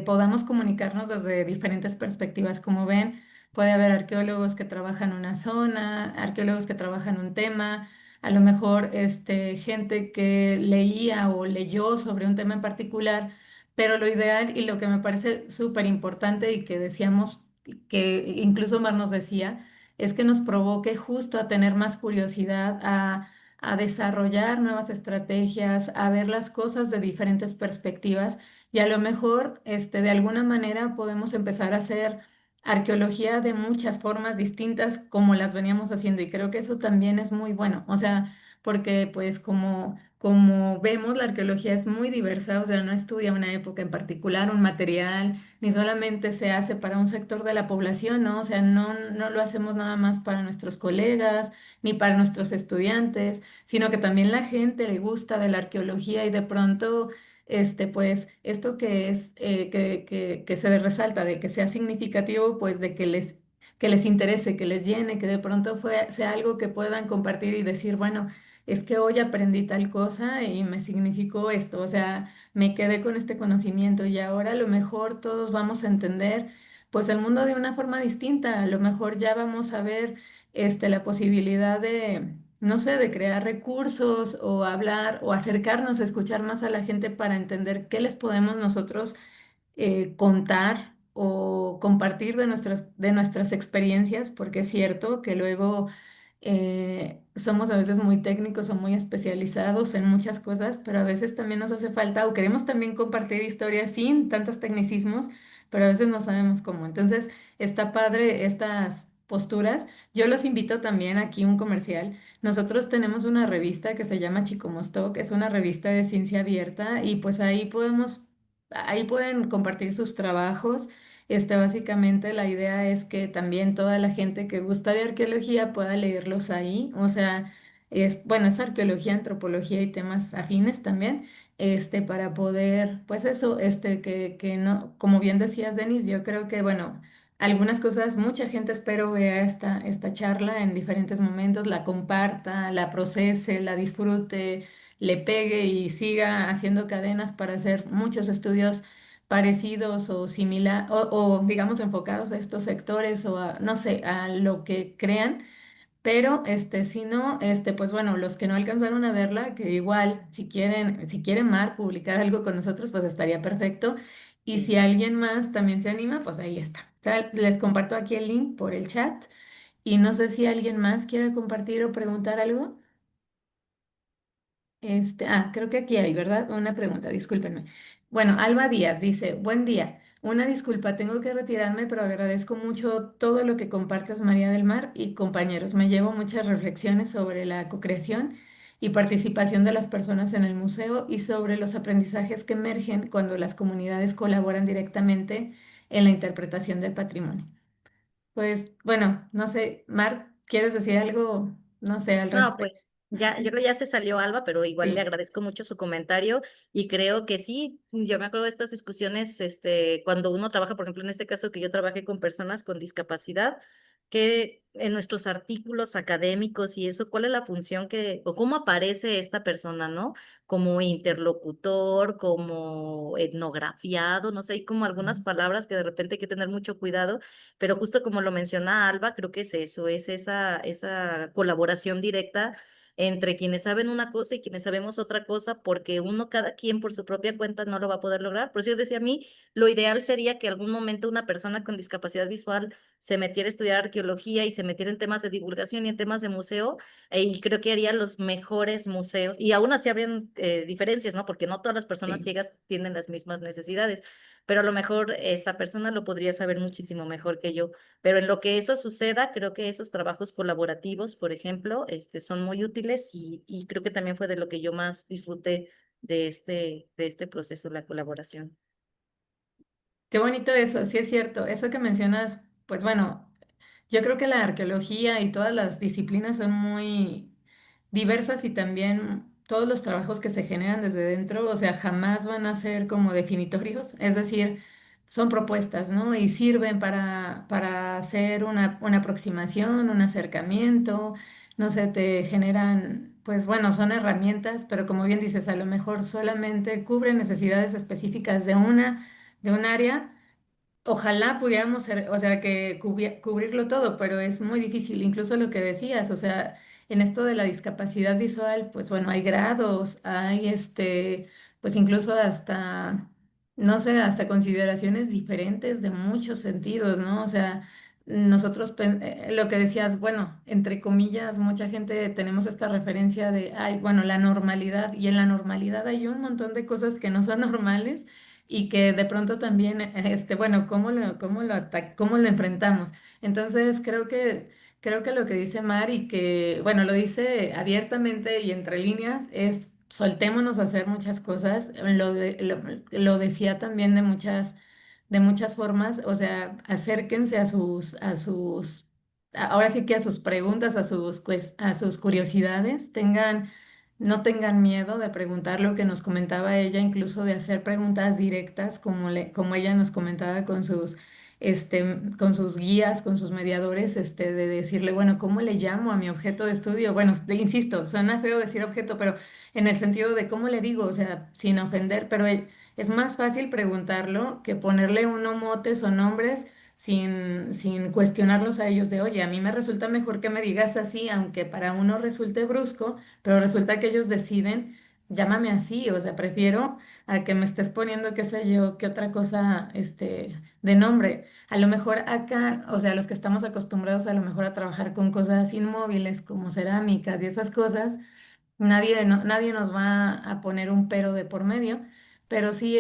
podamos comunicarnos desde diferentes perspectivas. Como ven, puede haber arqueólogos que trabajan una zona, arqueólogos que trabajan un tema, a lo mejor gente que leía o leyó sobre un tema en particular, pero lo ideal y lo que me parece súper importante y que decíamos, que incluso Mar nos decía, es que nos provoque justo a tener más curiosidad, a desarrollar nuevas estrategias, a ver las cosas de diferentes perspectivas y a lo mejor de alguna manera podemos empezar a hacer arqueología de muchas formas distintas como las veníamos haciendo y creo que eso también es muy bueno, o sea, porque pues como vemos la arqueología es muy diversa, o sea, no estudia una época en particular, un material ni solamente se hace para un sector de la población, ¿no? O sea, no lo hacemos nada más para nuestros colegas ni para nuestros estudiantes, sino que también la gente le gusta de la arqueología y de pronto, pues, esto que es, que se resalta de que sea significativo, pues, de que les interese, que les llene, que de pronto sea algo que puedan compartir y decir, bueno, es que hoy aprendí tal cosa y me significó esto, o sea, me quedé con este conocimiento y ahora a lo mejor todos vamos a entender pues el mundo de una forma distinta, a lo mejor ya vamos a ver la posibilidad de, no sé, de crear recursos o hablar o acercarnos a escuchar más a la gente para entender qué les podemos nosotros contar o compartir de nuestras experiencias, porque es cierto que luego somos a veces muy técnicos o muy especializados en muchas cosas, pero a veces también nos hace falta o queremos también compartir historias sin tantos tecnicismos, pero a veces no sabemos cómo. Entonces, está padre estas posturas. Yo los invito también aquí un comercial. Nosotros tenemos una revista que se llama Chicomostoc, es una revista de ciencia abierta y pues ahí pueden compartir sus trabajos. Básicamente la idea es que también toda la gente que gusta de arqueología pueda leerlos ahí. O sea, bueno, es arqueología, antropología y temas afines también, para poder, pues eso, que no, como bien decías, Denis, yo creo que, bueno, algunas cosas, mucha gente espero vea esta charla en diferentes momentos, la comparta, la procese, la disfrute, le pegue y siga haciendo cadenas para hacer muchos estudios parecidos o similar o digamos enfocados a estos sectores o a, no sé, a lo que crean. Pero si no, pues bueno, los que no alcanzaron a verla, que igual, si quieren Mar publicar algo con nosotros, pues estaría perfecto. Y si alguien más también se anima, pues ahí está. O sea, les comparto aquí el link por el chat. Y no sé si alguien más quiere compartir o preguntar algo. Creo que aquí hay, ¿verdad? Una pregunta, discúlpenme. Bueno, Alba Díaz dice, buen día. Una disculpa, tengo que retirarme, pero agradezco mucho todo lo que compartes, María del Mar y compañeros. Me llevo muchas reflexiones sobre la cocreación y participación de las personas en el museo y sobre los aprendizajes que emergen cuando las comunidades colaboran directamente en la interpretación del patrimonio. Pues, bueno, no sé, Mar, ¿quieres decir algo? No sé, al No, respecto. pues ya, yo creo que ya se salió Alba, pero igual le Sí. agradezco mucho su comentario y creo que sí, yo me acuerdo de estas discusiones, cuando uno trabaja, por ejemplo, en este caso que yo trabajé con personas con discapacidad, que en nuestros artículos académicos y eso, ¿cuál es la función o cómo aparece esta persona, ¿no? Como interlocutor, como etnografiado, no sé, hay como algunas palabras que de repente hay que tener mucho cuidado, pero justo como lo menciona Alba, creo que es eso, es esa colaboración directa entre quienes saben una cosa y quienes sabemos otra cosa, porque uno, cada quien por su propia cuenta no lo va a poder lograr. Por eso yo decía a mí, lo ideal sería que algún momento una persona con discapacidad visual se metiera a estudiar arqueología y se metiera en temas de divulgación y en temas de museo, y creo que haría los mejores museos. Y aún así habrían diferencias, ¿no? Porque no todas las personas Sí. ciegas tienen las mismas necesidades, pero a lo mejor esa persona lo podría saber muchísimo mejor que yo. Pero en lo que eso suceda, creo que esos trabajos colaborativos, por ejemplo, son muy útiles y creo que también fue de lo que yo más disfruté de este proceso, la colaboración. Qué bonito eso, sí es cierto. Eso que mencionas, pues bueno, yo creo que la arqueología y todas las disciplinas son muy diversas y también todos los trabajos que se generan desde dentro, o sea, jamás van a ser como definitorios, es decir, son propuestas, ¿no? Y sirven para hacer una aproximación, un acercamiento, no sé, te generan, pues bueno, son herramientas, pero como bien dices, a lo mejor solamente cubren necesidades específicas de un área. Ojalá pudiéramos ser, o sea, que cubrirlo todo, pero es muy difícil. Incluso lo que decías, o sea, en esto de la discapacidad visual, pues bueno, hay grados, hay pues incluso hasta, no sé, hasta consideraciones diferentes de muchos sentidos, ¿no? O sea, lo que decías, bueno, entre comillas, mucha gente tenemos esta referencia de, ay, bueno, la normalidad, y en la normalidad hay un montón de cosas que no son normales y que de pronto también, bueno, cómo lo enfrentamos? Entonces, creo que lo que dice Mar y que, bueno, lo dice abiertamente y entre líneas es soltémonos a hacer muchas cosas. Lo decía también de muchas formas, o sea, acérquense ahora sí que a sus preguntas, a sus curiosidades, no tengan miedo de preguntar lo que nos comentaba ella, incluso de hacer preguntas directas, como ella nos comentaba con sus guías, con sus mediadores, de decirle, bueno, ¿cómo le llamo a mi objeto de estudio? Bueno, insisto, suena feo decir objeto, pero en el sentido de cómo le digo, o sea, sin ofender, pero es más fácil preguntarlo que ponerle uno motes o nombres sin cuestionarlos a ellos de, oye, a mí me resulta mejor que me digas así, aunque para uno resulte brusco, pero resulta que ellos deciden, llámame así, o sea, prefiero a que me estés poniendo, qué sé yo, qué otra cosa, de nombre. A lo mejor acá, o sea, los que estamos acostumbrados a lo mejor a trabajar con cosas inmóviles como cerámicas y esas cosas, nadie nos va a poner un pero de por medio, pero sí,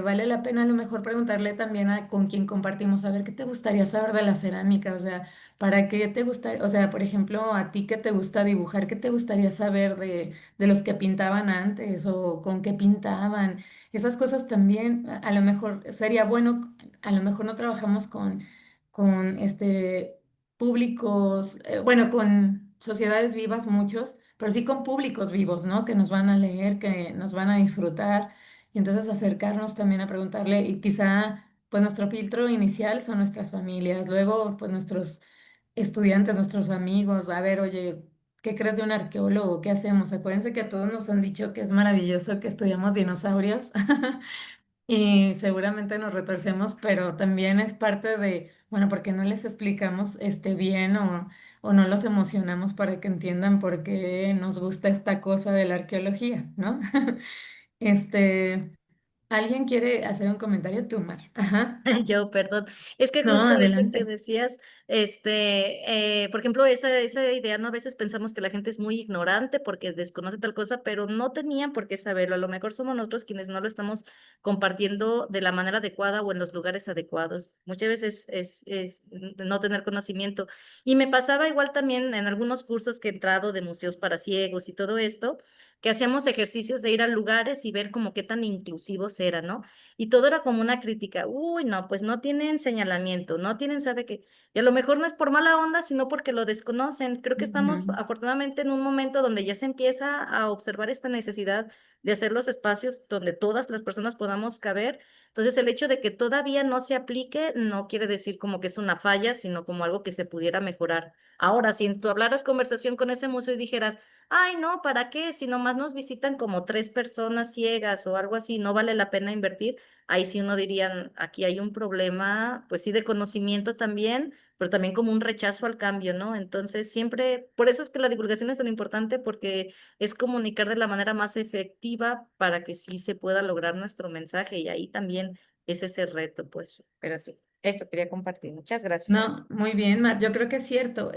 vale la pena a lo mejor preguntarle también a con quién compartimos, a ver qué te gustaría saber de la cerámica, o sea, para qué te gusta, o sea, por ejemplo, a ti que te gusta dibujar, qué te gustaría saber de los que pintaban antes o con qué pintaban, esas cosas también, a lo mejor sería bueno, a lo mejor no trabajamos con públicos, bueno, con sociedades vivas muchos, pero sí con públicos vivos, ¿no? Que nos van a leer, que nos van a disfrutar y entonces acercarnos también a preguntarle y quizá pues nuestro filtro inicial son nuestras familias, luego pues nuestros estudiantes, nuestros amigos, a ver, oye, ¿qué crees de un arqueólogo? ¿Qué hacemos? Acuérdense que a todos nos han dicho que es maravilloso que estudiamos dinosaurios y seguramente nos retorcemos, pero también es parte de, bueno, porque no les explicamos bien o no los emocionamos para que entiendan por qué nos gusta esta cosa de la arqueología, ¿no? Este, ¿Alguien quiere hacer un comentario? Tú, Mar. Ajá. Yo, perdón. Es que No, justo eso que adelante. decías, por ejemplo, esa idea, ¿no? A veces pensamos que la gente es muy ignorante porque desconoce tal cosa, pero no tenían por qué saberlo. A lo mejor somos nosotros quienes no lo estamos compartiendo de la manera adecuada o en los lugares adecuados. Muchas veces es no tener conocimiento. Y me pasaba igual también en algunos cursos que he entrado de museos para ciegos y todo esto, que hacíamos ejercicios de ir a lugares y ver como qué tan inclusivos eran, ¿no? Y todo era como una crítica. Uy, no, pues no tienen señalamiento, no tienen, sabe qué. Y a lo mejor no es por mala onda, sino porque lo desconocen. Creo que estamos Ujú. afortunadamente en un momento donde ya se empieza a observar esta necesidad de hacer los espacios donde todas las personas podamos caber. Entonces, el hecho de que todavía no se aplique no quiere decir como que es una falla, sino como algo que se pudiera mejorar. Ahora, si tú hablaras conversación con ese museo y dijeras, ay, no, ¿para qué? Si nomás nos visitan como 3 personas ciegas o algo así, no vale la pena invertir. Ahí sí uno diría, aquí hay un problema, pues sí, de conocimiento también, pero también como un rechazo al cambio, ¿no? Entonces, siempre, por eso es que la divulgación es tan importante, porque es comunicar de la manera más efectiva para que sí se pueda lograr nuestro mensaje y ahí también es ese reto, pues, pero sí, eso quería compartir. Muchas gracias. No, muy bien, Mar. Yo creo que es cierto.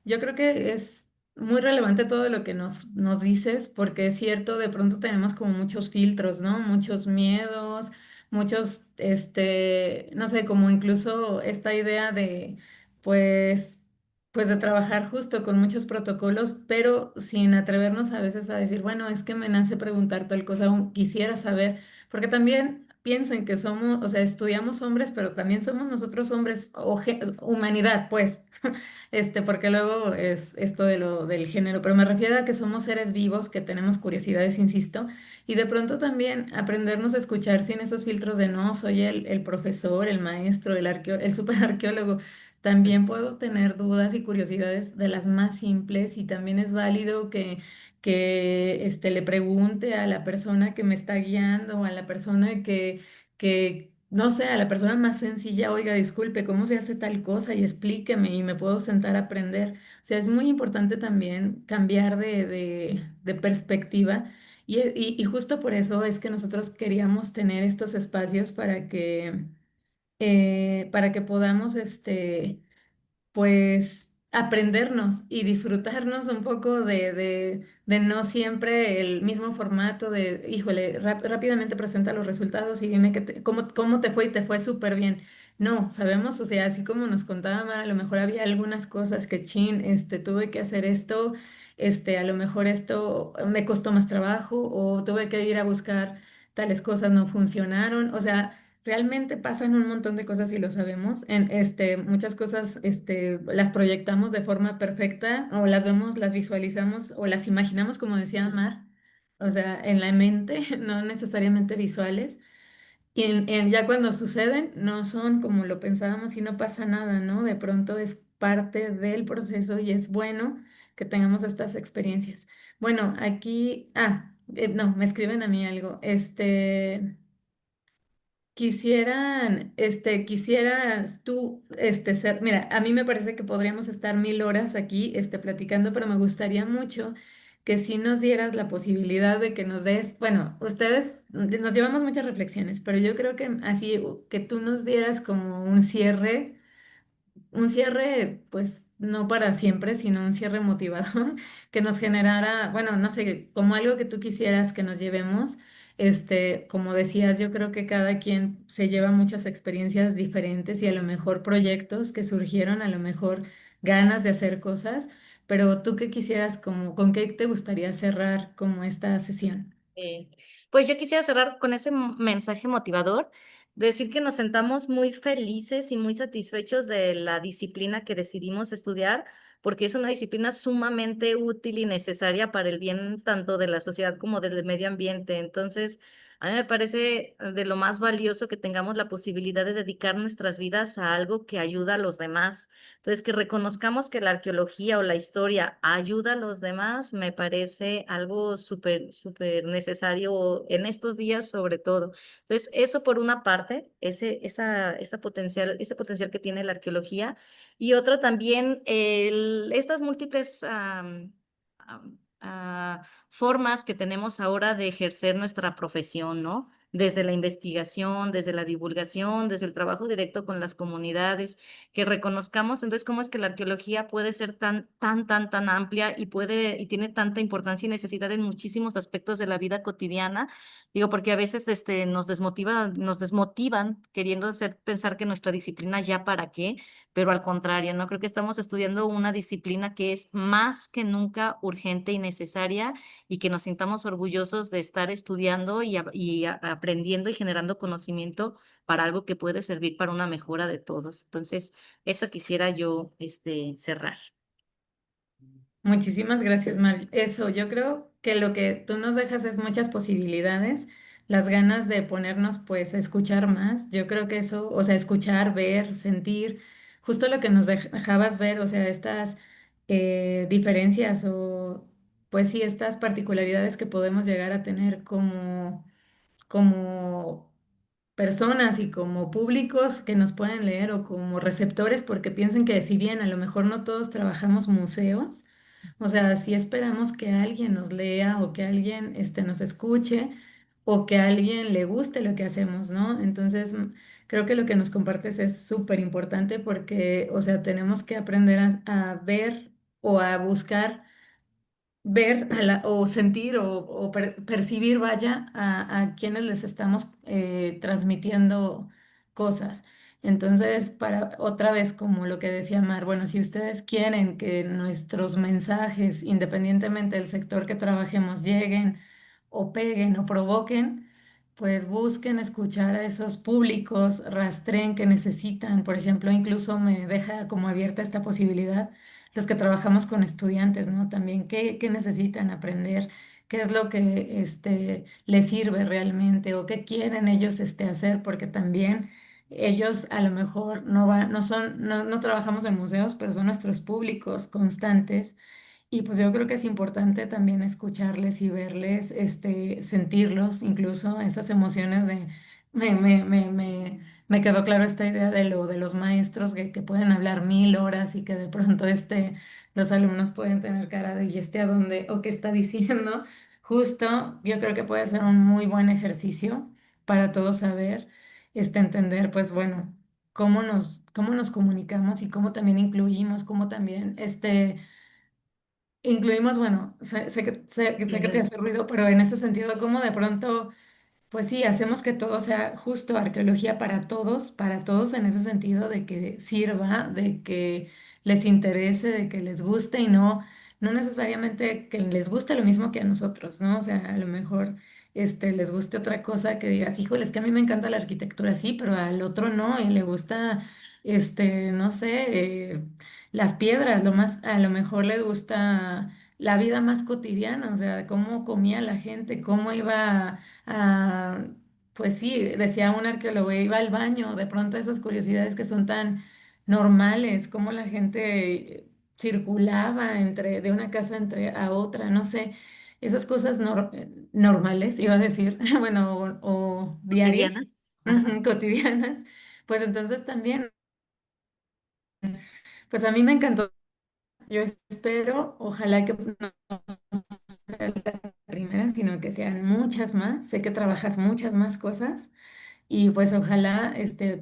Yo creo que es muy relevante todo lo que nos dices, porque es cierto, de pronto tenemos como muchos filtros, ¿no? Muchos miedos, muchos, no sé, como incluso esta idea de, pues, pues de trabajar justo con muchos protocolos, pero sin atrevernos a veces a decir, bueno, es que me nace preguntar tal cosa, o quisiera saber. Porque también piensen que somos, o sea, estudiamos hombres, pero también somos nosotros hombres, humanidad, pues, porque luego es esto del género, pero me refiero a que somos seres vivos, que tenemos curiosidades, insisto, y de pronto también aprendernos a escuchar sin esos filtros de no, soy el profesor, el maestro, el super arqueólogo. También puedo tener dudas y curiosidades de las más simples y también es válido que le pregunte a la persona que me está guiando, o a la persona no sé, a la persona más sencilla, oiga, disculpe, ¿cómo se hace tal cosa? Y explíqueme y me puedo sentar a aprender. O sea, es muy importante también cambiar de perspectiva y justo por eso es que nosotros queríamos tener estos espacios para que podamos, pues aprendernos y disfrutarnos un poco de no siempre el mismo formato de, híjole, rápidamente presenta los resultados y dime cómo te fue y te fue súper bien. No, sabemos, o sea, así como nos contaba Mara, a lo mejor había algunas cosas que, chin, tuve que hacer esto, a lo mejor esto me costó más trabajo o tuve que ir a buscar tales cosas, no funcionaron, o sea... Realmente pasan un montón de cosas y lo sabemos. Muchas cosas, las proyectamos de forma perfecta o las vemos, las visualizamos o las imaginamos, como decía Mar, o sea, en la mente, no necesariamente visuales. Y ya cuando suceden, no son como lo pensábamos y no pasa nada, ¿no? De pronto es parte del proceso y es bueno que tengamos estas experiencias. Bueno, aquí, no, me escriben a mí algo. Quisieras tú, ser, mira, a mí me parece que podríamos estar 1000 horas aquí, platicando, pero me gustaría mucho que sí nos dieras la posibilidad de que nos des, bueno, ustedes nos llevamos muchas reflexiones, pero yo creo que así, que tú nos dieras como un cierre, pues no para siempre, sino un cierre motivador que nos generara, bueno, no sé, como algo que tú quisieras que nos llevemos. Como decías, yo creo que cada quien se lleva muchas experiencias diferentes y a lo mejor proyectos que surgieron, a lo mejor ganas de hacer cosas, pero tú qué quisieras como, ¿con qué te gustaría cerrar como esta sesión? Eh, pues yo quisiera cerrar con ese mensaje motivador, decir que nos sentamos muy felices y muy satisfechos de la disciplina que decidimos estudiar, porque es una disciplina sumamente útil y necesaria para el bien tanto de la sociedad como del medio ambiente. Entonces, a mí me parece de lo más valioso que tengamos la posibilidad de dedicar nuestras vidas a algo que ayuda a los demás. Entonces, que reconozcamos que la arqueología o la historia ayuda a los demás, me parece algo súper, súper necesario en estos días sobre todo. Entonces, eso por una parte, ese potencial que tiene la arqueología. Y otro también, estas múltiples formas que tenemos ahora de ejercer nuestra profesión, ¿no? Desde la investigación, desde la divulgación, desde el trabajo directo con las comunidades, que reconozcamos entonces cómo es que la arqueología puede ser tan amplia y y tiene tanta importancia y necesidad en muchísimos aspectos de la vida cotidiana. Digo, porque a veces nos desmotivan queriendo hacer pensar que nuestra disciplina ya para qué, pero al contrario, no creo que estamos estudiando una disciplina que es más que nunca urgente y necesaria y que nos sintamos orgullosos de estar estudiando aprendiendo y generando conocimiento para algo que puede servir para una mejora de todos. Entonces, eso quisiera yo, cerrar. Muchísimas gracias, Mar. Eso, yo creo que lo que tú nos dejas es muchas posibilidades, las ganas de ponernos pues a escuchar más. Yo creo que eso, o sea, escuchar, ver, sentir, justo lo que nos dejabas ver, o sea, estas diferencias o pues sí, estas particularidades que podemos llegar a tener como personas y como públicos que nos pueden leer o como receptores, porque piensen que si bien a lo mejor no todos trabajamos museos, o sea, si esperamos que alguien nos lea o que alguien nos escuche o que a alguien le guste lo que hacemos, ¿no? Entonces, creo que lo que nos compartes es súper importante porque, o sea, tenemos que aprender a ver o a buscar ver o sentir o percibir, vaya, a quienes les estamos transmitiendo cosas. Entonces, para otra vez, como lo que decía Mar, bueno, si ustedes quieren que nuestros mensajes, independientemente del sector que trabajemos, lleguen o peguen o provoquen, pues busquen escuchar a esos públicos, rastreen que necesitan. Por ejemplo, incluso me deja como abierta esta posibilidad los que trabajamos con estudiantes, ¿no? También, ¿qué necesitan aprender? ¿Qué es lo que les sirve realmente? ¿O qué quieren ellos hacer? Porque también ellos a lo mejor no trabajamos en museos, pero son nuestros públicos constantes. Y pues yo creo que es importante también escucharles y verles, sentirlos, incluso esas emociones de, me quedó claro esta idea de de los maestros que pueden hablar 1000 horas y que de pronto los alumnos pueden tener cara de ¿y a dónde? ¿O qué está diciendo? Justo, yo creo que puede ser un muy buen ejercicio para todos saber, entender, pues bueno, cómo nos comunicamos y cómo también incluimos, cómo también, incluimos, bueno, sé que te Ujú. hace ruido, pero en ese sentido, cómo de pronto pues sí, hacemos que todo sea justo arqueología para todos en ese sentido de que sirva, de que les interese, de que les guste y no necesariamente que les guste lo mismo que a nosotros, ¿no? O sea, a lo mejor les guste otra cosa que digas, híjole, es que a mí me encanta la arquitectura, sí, pero al otro no, y le gusta, no sé, las piedras, a lo mejor le gusta la vida más cotidiana, o sea, cómo comía la gente, cómo iba pues sí, decía un arqueólogo, iba al baño, de pronto esas curiosidades que son tan normales, cómo la gente circulaba de una casa a otra, no sé, esas cosas normales, iba a decir, bueno, o diarias, Cotidianas. Ajá. ujú, cotidianas, pues entonces también, pues a mí me encantó. Yo espero, ojalá que no sea la primera, sino que sean muchas más. Sé que trabajas muchas más cosas. Y pues ojalá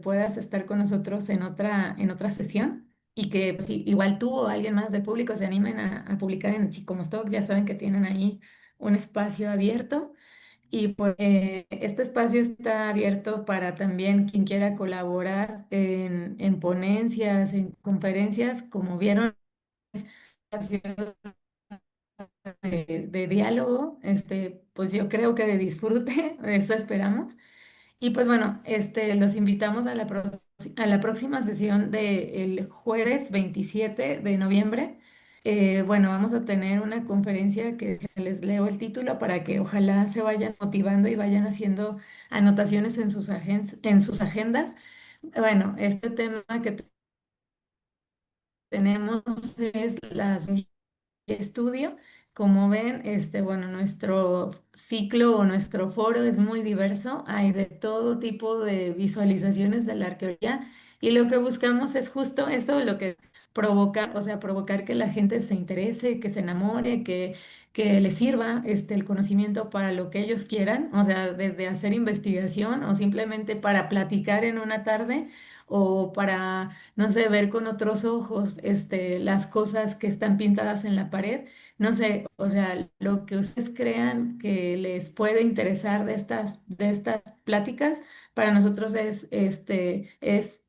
puedas estar con nosotros en otra sesión y que pues, igual tú o alguien más del público se animen a publicar en Chicomostock. Ya saben que tienen ahí un espacio abierto Y pues este espacio está abierto para también quien quiera colaborar en ponencias, en conferencias, como vieron, espacio de diálogo, pues yo creo que de disfrute, eso esperamos. Y pues bueno, los invitamos a a la próxima sesión del jueves 27 de noviembre. Bueno, vamos a tener una conferencia que les leo el título para que ojalá se vayan motivando y vayan haciendo anotaciones en en sus agendas. Bueno, este tema que tenemos es las estudio. Como ven, bueno, nuestro ciclo o nuestro foro es muy diverso. Hay de todo tipo de visualizaciones de la arqueología y lo que buscamos es justo eso, lo que provocar, o sea, provocar que la gente se interese, que se enamore, que les sirva el conocimiento para lo que ellos quieran, o sea, desde hacer investigación o simplemente para platicar en una tarde o para no sé, ver con otros ojos, las cosas que están pintadas en la pared, no sé, o sea, lo que ustedes crean que les puede interesar de estas pláticas, para nosotros es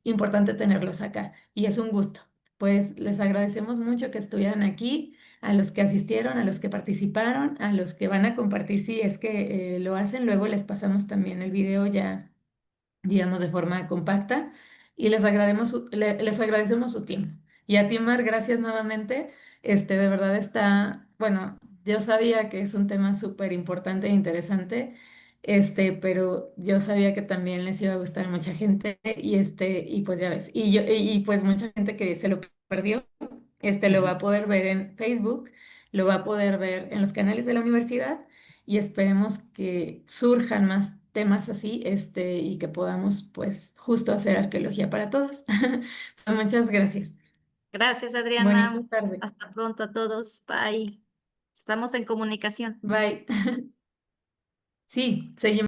importante tenerlos acá y es un gusto. Pues les agradecemos mucho que estuvieran aquí, a los que asistieron, a los que participaron, a los que van a compartir si es que lo hacen. Luego les pasamos también el video ya digamos, de forma compacta y les agradecemos su tiempo. Y a ti, Mar, gracias nuevamente. De verdad está, bueno, yo sabía que es un tema súper importante e interesante, pero yo sabía que también les iba a gustar a mucha gente y pues ya ves, y pues mucha gente que se lo perdió, lo va Ujú. a poder ver en Facebook, lo va a poder ver en los canales de la universidad y esperemos que surjan más temas así, y que podamos, pues, justo hacer arqueología para todos. Pues muchas gracias. Gracias, Bonita Adriana. tarde. Hasta pronto a todos. Bye. Estamos en comunicación. Bye. Sí, seguimos.